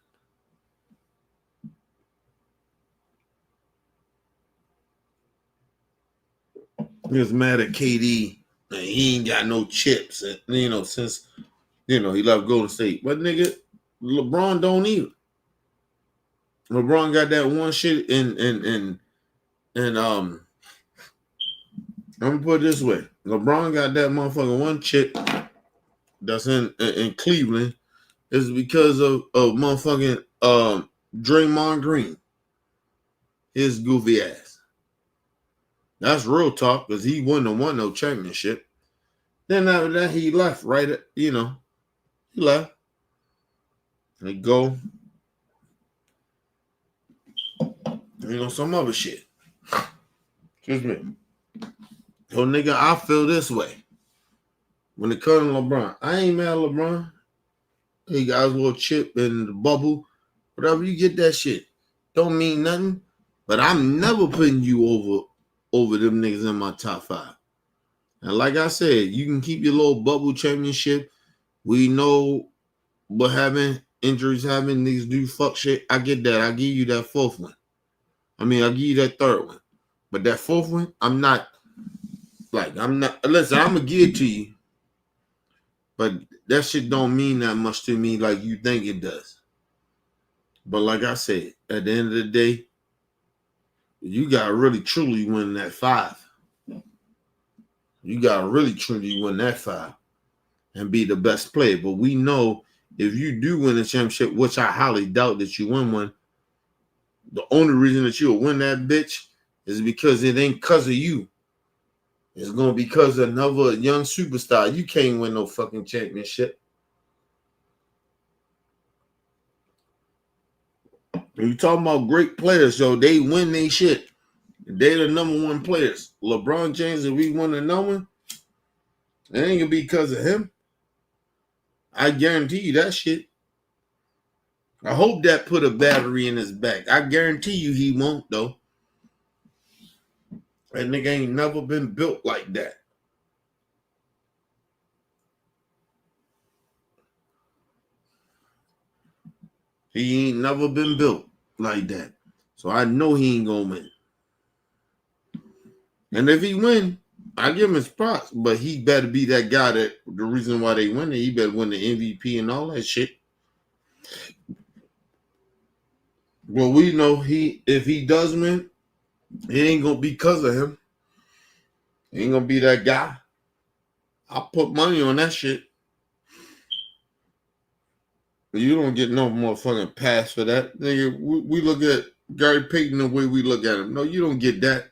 Niggas mad at KD and he ain't got no chips, since he left Golden State. But nigga, LeBron don't either. LeBron got that one shit and I'm gonna put it this way. LeBron got that motherfucking one chip that's in Cleveland is because of motherfucking Draymond Green. His goofy ass. That's real talk because he wouldn't have won no championship. Then after that, he left, right? He left. They go. Some other shit. Excuse me. So, nigga, I feel this way. When it comes to LeBron, I ain't mad at LeBron. He got his little chip in the bubble. Whatever, you get that shit. Don't mean nothing. But I'm never putting you over them niggas in my top 5. And like I said, you can keep your little bubble championship. We know what happened. Injuries happen. Niggas do fuck shit. I get that. I give you that 4th one. I'll give you that 3rd one. But that 4th one, I'm not. Listen, I'm going to give it to you. But that shit don't mean that much to me like you think it does. But like I said, at the end of the day, you got to really truly win that 5. You got to really truly win that 5 and be the best player. But we know if you do win a championship, which I highly doubt that you win one, the only reason that you'll win that bitch is because it ain't because of you. It's going to be because of another young superstar. You can't win no fucking championship. When you talking about great players, so they win their shit. They the number 1 players. LeBron James, if we win another one, it ain't gonna be because of him. I guarantee you that shit. I hope that put a battery in his back. I guarantee you he won't, though. That nigga ain't never been built like that. He ain't never been built like that. So I know he ain't gonna win. And if he win, I give him his props. But he better be that guy that the reason why they win it. He better win the MVP and all that shit. Well, we know if he does win, it ain't gonna be because of him. He ain't gonna be that guy. I'll put money on that shit. You don't get no motherfucking pass for that. Nigga, we look at Gary Payton the way we look at him. No, you don't get that.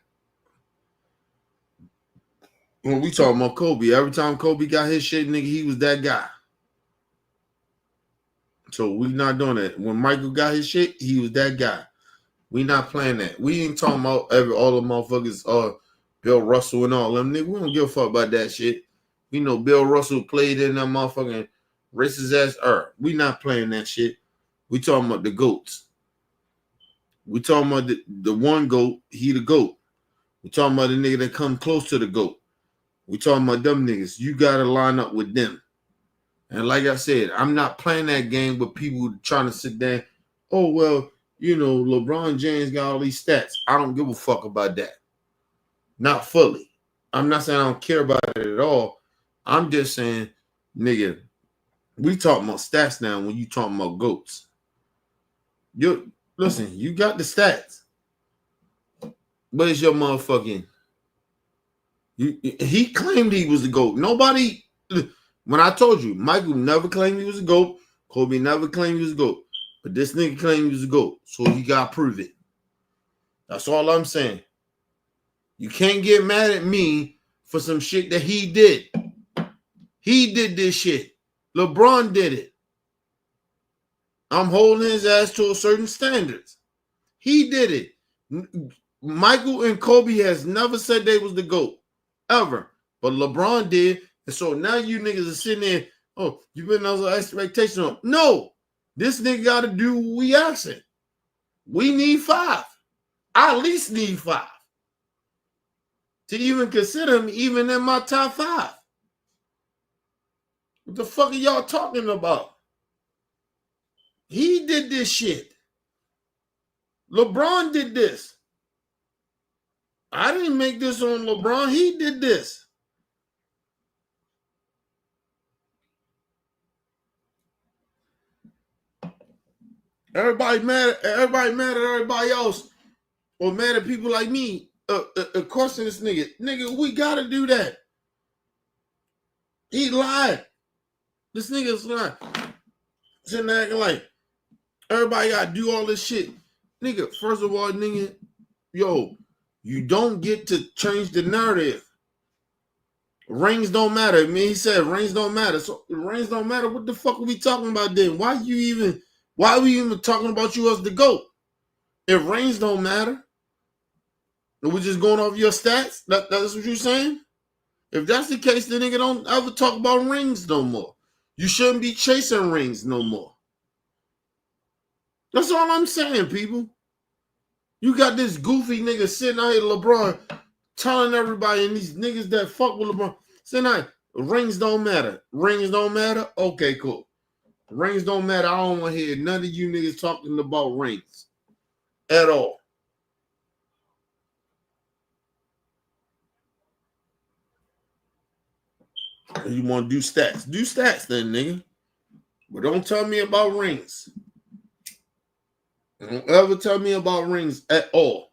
When we talking about Kobe, every time Kobe got his shit, nigga, he was that guy. So we not doing that. When Michael got his shit, he was that guy. We not playing that. We ain't talking about all the motherfuckers, Bill Russell and all them. Nigga, we don't give a fuck about that shit. We know Bill Russell played in that motherfucking racist ass earth. We not playing that shit. We talking about the GOATs. We talking about the one GOAT, he the GOAT. We talking about the nigga that come close to the GOAT. We talking about them niggas. You got to line up with them. And like I said, I'm not playing that game with people trying to sit there. Oh, well, LeBron James got all these stats. I don't give a fuck about that. Not fully. I'm not saying I don't care about it at all. I'm just saying, nigga, we talking about stats now when you talking about GOATs. Listen, you got the stats. But it's your motherfucking... He claimed he was the GOAT. Nobody... When I told you, Michael never claimed he was a GOAT. Kobe never claimed he was a GOAT, but this nigga claimed he was a GOAT, so he got to prove it. That's all I'm saying. You can't get mad at me for some shit that he did. He did this shit. LeBron did it. I'm holding his ass to a certain standards. He did it. Michael and Kobe has never said they was the GOAT, ever. But LeBron did. And so now you niggas are sitting there, oh, you been under expectation on. No, this nigga got to do what we asking. We need 5. I at least need 5 to even consider him even in my top 5. What the fuck are y'all talking about? He did this shit. LeBron did this. I didn't make this on LeBron. He did this. Everybody mad at everybody else, or mad at people like me. Question this nigga. Nigga, we gotta do that. He lied. This nigga's lying. Sitting there acting like everybody gotta do all this shit. Nigga, first of all, nigga, yo, you don't get to change the narrative. Rings don't matter. I mean, he said rings don't matter. So rings don't matter. What the fuck are we talking about then? Why are we even talking about you as the GOAT? If rings don't matter, are we just going off your stats? That's what you're saying? If that's the case, then nigga don't ever talk about rings no more. You shouldn't be chasing rings no more. That's all I'm saying, people. You got this goofy nigga sitting out here, LeBron, telling everybody, and these niggas that fuck with LeBron, saying, rings don't matter. Rings don't matter? Okay, cool. Rings don't matter. I don't want to hear none of you niggas talking about rings at all. You want to do stats? Do stats then, nigga. But don't tell me about rings. Don't ever tell me about rings at all.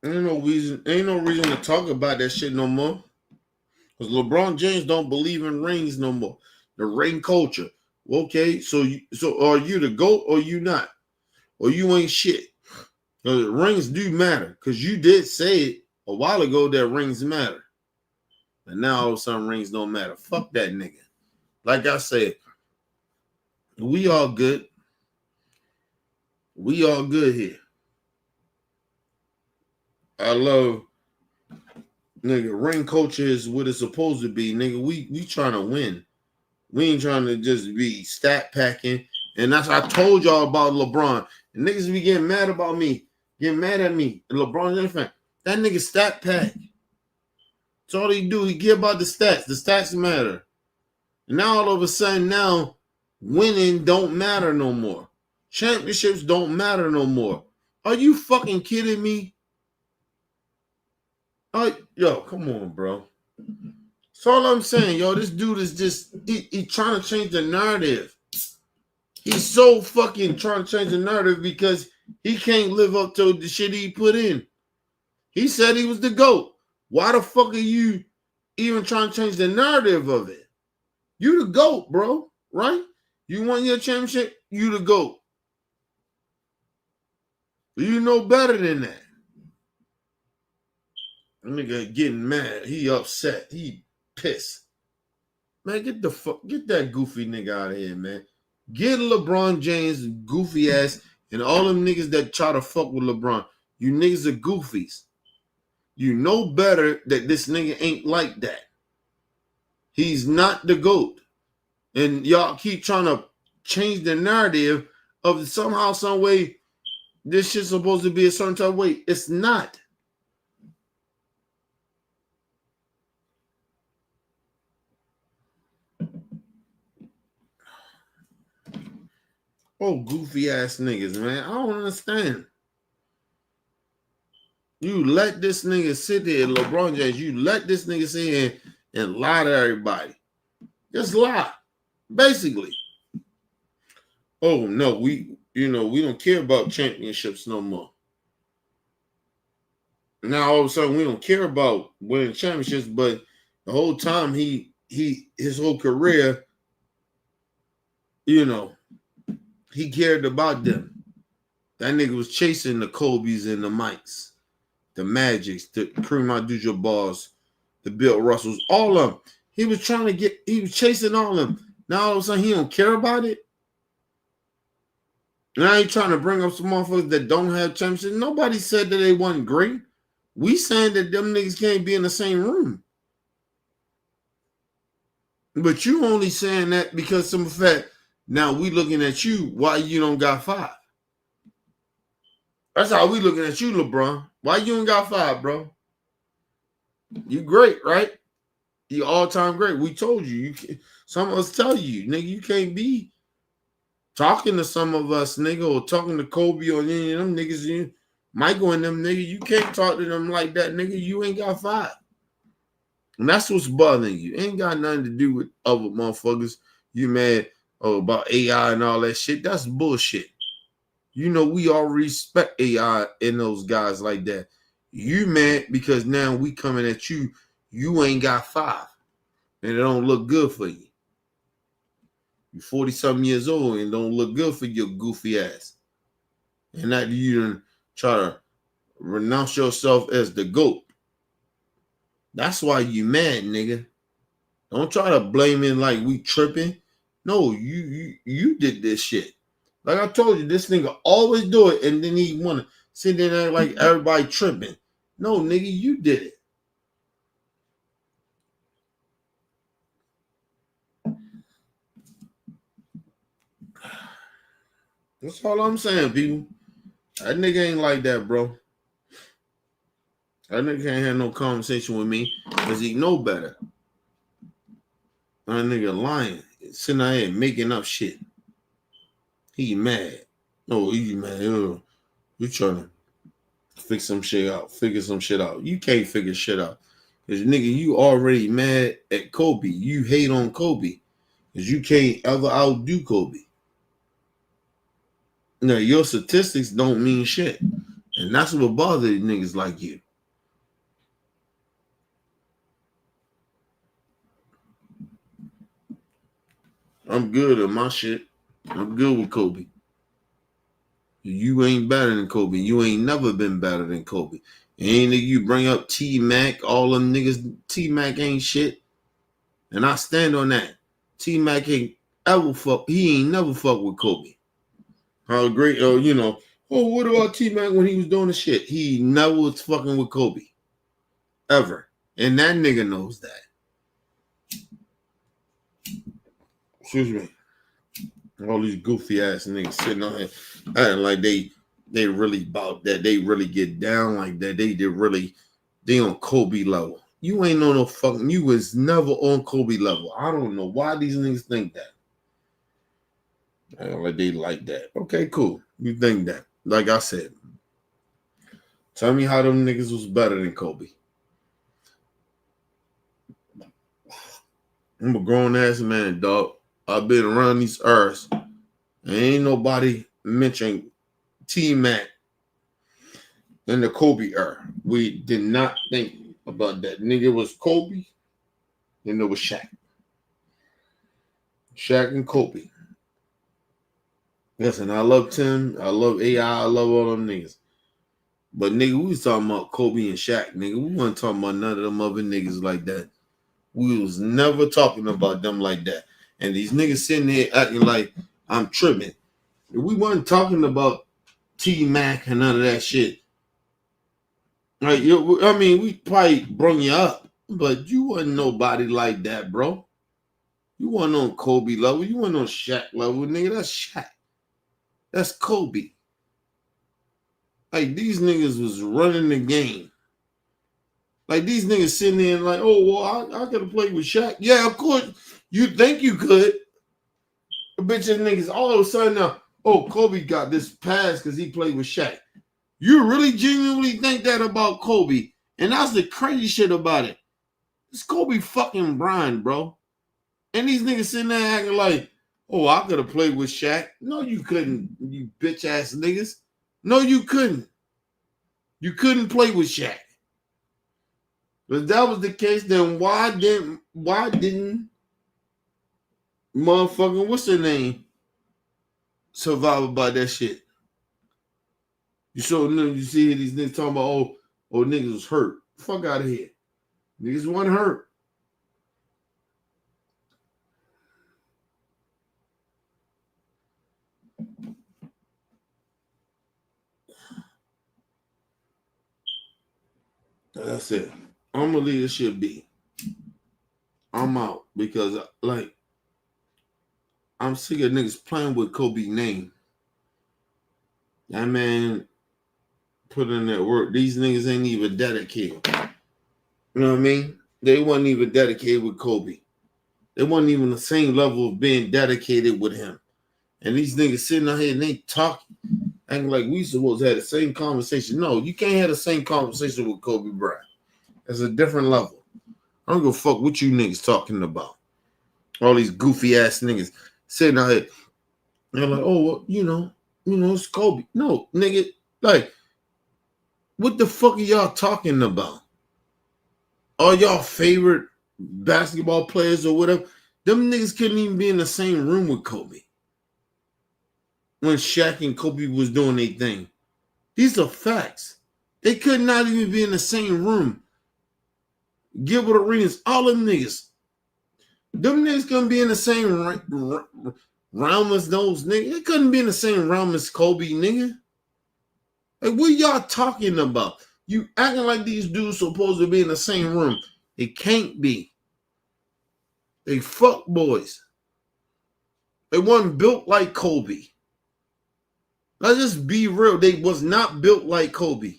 Ain't no reason to talk about that shit no more. Because LeBron James don't believe in rings no more. The ring culture. Okay, so are you the GOAT or you not? Or you ain't shit? Because rings do matter. Because you did say it a while ago that rings matter. And now all of a sudden rings don't matter. Fuck that nigga. Like I said, we all good. We all good here. I love, nigga, ring culture is what it's supposed to be, nigga. We trying to win. We ain't trying to just be stat packing. And that's I told y'all about LeBron. And niggas be getting mad about me, getting mad at me. And LeBron's a fan. That nigga stat pack. That's all he do. He care about the stats. The stats matter. And now all of a sudden now winning don't matter no more. Championships don't matter no more. Are you fucking kidding me? Yo, come on, bro. That's all I'm saying, yo. This dude is just he trying to change the narrative. He's so fucking trying to change the narrative because he can't live up to the shit he put in. He said he was the GOAT. Why the fuck are you even trying to change the narrative of it? You the GOAT, bro, right? You won your championship, you the GOAT. You know better than that. Nigga getting mad. He upset. He pissed. Man, get that goofy nigga out of here, man. Get LeBron James, goofy ass, and all them niggas that try to fuck with LeBron. You niggas are goofies. You know better that this nigga ain't like that. He's not the GOAT. And y'all keep trying to change the narrative of somehow, some way, this shit's supposed to be a certain type of way. It's not. Oh, goofy ass niggas, man. I don't understand. You let this nigga sit there, LeBron James, you let this nigga sit here and lie to everybody. Just lie. Basically. Oh, no, we don't care about championships no more. Now all of a sudden we don't care about winning championships, but the whole time he his whole career, you know, he cared about them. That nigga was chasing the Kobe's and the Mikes, the Magics, the Kareem Abdul-Jabbar's, the Bill Russells, all of them. He was chasing all of them. Now all of a sudden he don't care about it. Now he trying to bring up some motherfuckers that don't have championships. Nobody said that they wasn't great. We saying that them niggas can't be in the same room. But you only saying that because some fact now we looking at you why you don't got 5. That's how we looking at you, LeBron. Why you don't got 5, bro? You great, right? You all-time great. We told you. Some of us tell you, nigga, you can't be talking to some of us, nigga, or talking to Kobe or any of them niggas, Michael and them, nigga. You can't talk to them like that, nigga. You ain't got 5. And that's what's bothering you. Ain't got nothing to do with other motherfuckers. You mad about AI and all that shit. That's bullshit. You know, we all respect AI and those guys like that. You mad because now we coming at you. You ain't got 5. And it don't look good for you. You're 40-something years old and don't look good for your goofy ass. And that you done try to renounce yourself as the GOAT. That's why you mad, nigga. Don't try to blame it like we tripping. No, you did this shit. Like I told you, this nigga always do it, and then he wanna sit there like everybody tripping. No, nigga, you did it. That's all I'm saying, people. That nigga ain't like that, bro. That nigga can't have no conversation with me because he know better. That nigga lying, sitting out here making up shit. He mad. No, he mad. You trying to figure some shit out. You can't figure shit out. Because, nigga, you already mad at Kobe. You hate on Kobe. Because you can't ever outdo Kobe. Now, your statistics don't mean shit. And that's what bothers niggas like you. I'm good at my shit. I'm good with Kobe. You ain't better than Kobe. You ain't never been better than Kobe. Ain't nigga you bring up T-Mac, all them niggas, T-Mac ain't shit. And I stand on that. T-Mac ain't ever fuck. He ain't never fuck with Kobe. How great, what about T-Mac when he was doing the shit? He never was fucking with Kobe. Ever. And that nigga knows that. Excuse me. All these goofy ass niggas sitting on here acting like they really about that. They really get down like that. They on Kobe level. You ain't on no fucking, you was never on Kobe level. I don't know why these niggas think that. Like they like that. Okay, cool. You think that. Like I said. Tell me how them niggas was better than Kobe. I'm a grown ass man, dog. I've been around these earths. And ain't nobody mentioning T-Mac in the Kobe era. We did not think about that. Nigga was Kobe, and it was Shaq. Shaq and Kobe. Listen, I love Tim. I love AI. I love all them niggas. But nigga, we was talking about Kobe and Shaq, nigga. We wasn't talking about none of them other niggas like that. We was never talking about them like that. And these niggas sitting there acting like I'm tripping. We wasn't talking about T-Mac and none of that shit. Like, I mean, we probably brung you up, but you wasn't nobody like that, bro. You wasn't on Kobe level. You wasn't on Shaq level, nigga. That's Shaq. That's Kobe. Like, these niggas was running the game. Like, these niggas sitting there and like, oh, well, I could have played with Shaq. Yeah, of course. You think you could. Bitch, niggas all of a sudden now, oh, Kobe got this pass because he played with Shaq. You really genuinely think that about Kobe? And that's the crazy shit about it. It's Kobe fucking Bryant, bro. And these niggas sitting there acting like, oh, I could have played with Shaq. No, you couldn't, you bitch ass niggas. No, you couldn't. You couldn't play with Shaq. If that was the case, then why didn't motherfucking what's her name survive about that shit? You see these niggas talking about niggas was hurt. Fuck out of here. Niggas wasn't hurt. That's it. I'm gonna leave this shit be. I'm out because like I'm sick of niggas playing with Kobe's name. That man put in that work. These niggas ain't even dedicated. You know what I mean? They wasn't even dedicated with Kobe. They wasn't even the same level of being dedicated with him. And these niggas sitting out here and they talking, acting like we supposed to have the same conversation. No, you can't have the same conversation with Kobe Bryant. It's a different level. I don't give a fuck what you niggas talking about. All these goofy ass niggas sitting out here. They're like, oh, well, you know, it's Kobe. No, nigga, like, what the fuck are y'all talking about? Are y'all favorite basketball players or whatever? Them niggas couldn't even be in the same room with Kobe when Shaq and Kobe was doing their thing. These are facts. They could not even be in the same room. Gilbert Arenas, all them niggas. Them niggas couldn't be in the same realm as those niggas. They couldn't be in the same realm as Kobe, nigga. Like, what y'all talking about? You acting like these dudes supposed to be in the same room. They can't be. They fuck boys. They wasn't built like Kobe. Let's just be real. They was not built like Kobe.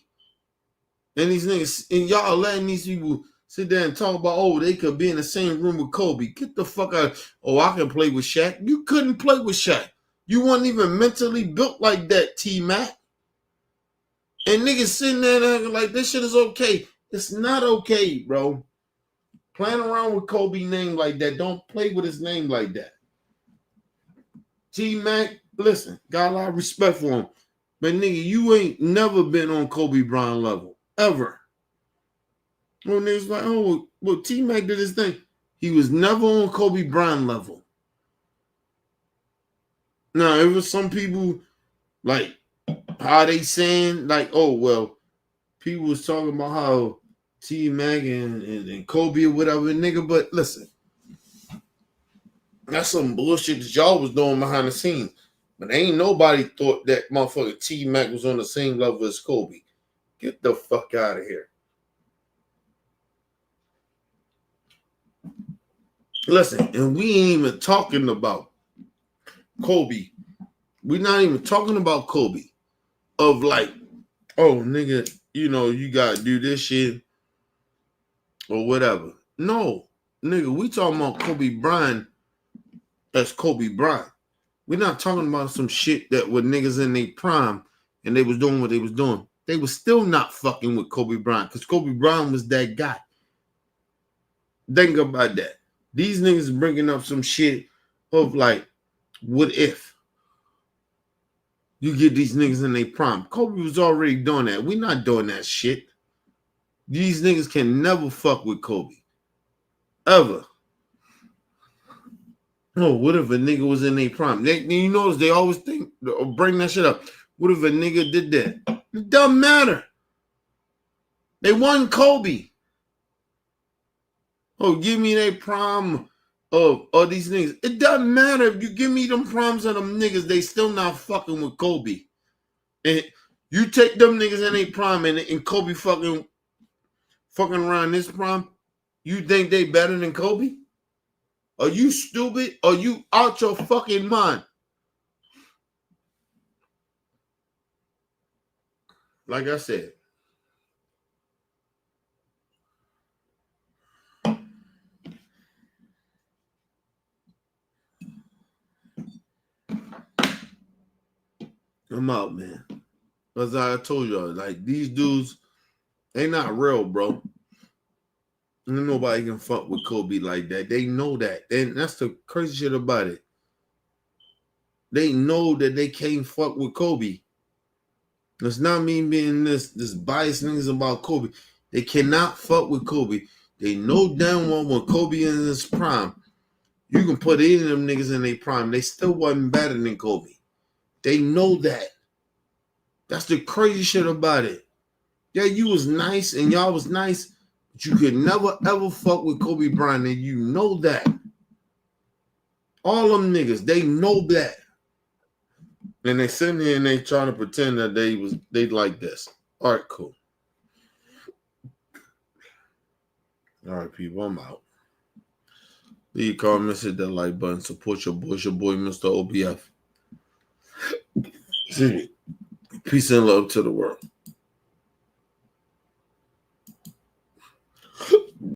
And these niggas, and y'all letting these people sit there and talk about, they could be in the same room with Kobe. Get the fuck out. I can play with Shaq. You couldn't play with Shaq. You weren't even mentally built like that, T-Mac. And niggas sitting there acting like this shit is okay. It's not okay, bro. Playing around with Kobe's name like that. Don't play with his name like that. T-Mac, listen, got a lot of respect for him. But nigga, you ain't never been on Kobe Bryant level. Ever. When niggas like, well, T-Mac did his thing. He was never on Kobe Bryant level. Now, it was some people, like, how they saying, like, people was talking about how T-Mac and Kobe or whatever, nigga, but listen, that's some bullshit that y'all was doing behind the scenes. But ain't nobody thought that motherfucker T-Mac was on the same level as Kobe. Get the fuck out of here. Listen, and we ain't even talking about Kobe. We're not even talking about Kobe. Of like, nigga, you gotta do this shit or whatever. No, nigga, we talking about Kobe Bryant as Kobe Bryant. We're not talking about some shit that were niggas in their prime and they was doing what they was doing. They was still not fucking with Kobe Bryant because Kobe Bryant was that guy. Think about that. These niggas bringing up some shit of like, what if you get these niggas in their prime? Kobe was already doing that. We're not doing that shit. These niggas can never fuck with Kobe. Ever. What if a nigga was in their prime? You notice they always think or bring that shit up. What if a nigga did that? It doesn't matter. They won Kobe. Give me their prime of these niggas. It doesn't matter if you give me them primes of them niggas, they still not fucking with Kobe. And you take them niggas in their prime and Kobe fucking around this prime, you think they better than Kobe? Are you stupid? Are you out your fucking mind? Like I said, I'm out, man. As I told y'all, like, these dudes, they not real, bro. And nobody can fuck with Kobe like that. They know that. And that's the crazy shit about it. They know that they can't fuck with Kobe. It's not me being this biased niggas about Kobe. They cannot fuck with Kobe. They know damn well when Kobe is in his prime, you can put any of them niggas in their prime. They still wasn't better than Kobe. They know that. That's the crazy shit about it. Yeah, you was nice and y'all was nice, but you could never ever fuck with Kobe Bryant, and you know that. All them niggas, they know that. And they sitting here and they trying to pretend that they like this. All right, cool. All right, people, I'm out. Leave comments, hit that like button, support your boy, Mr. OBF. Peace and love to the world.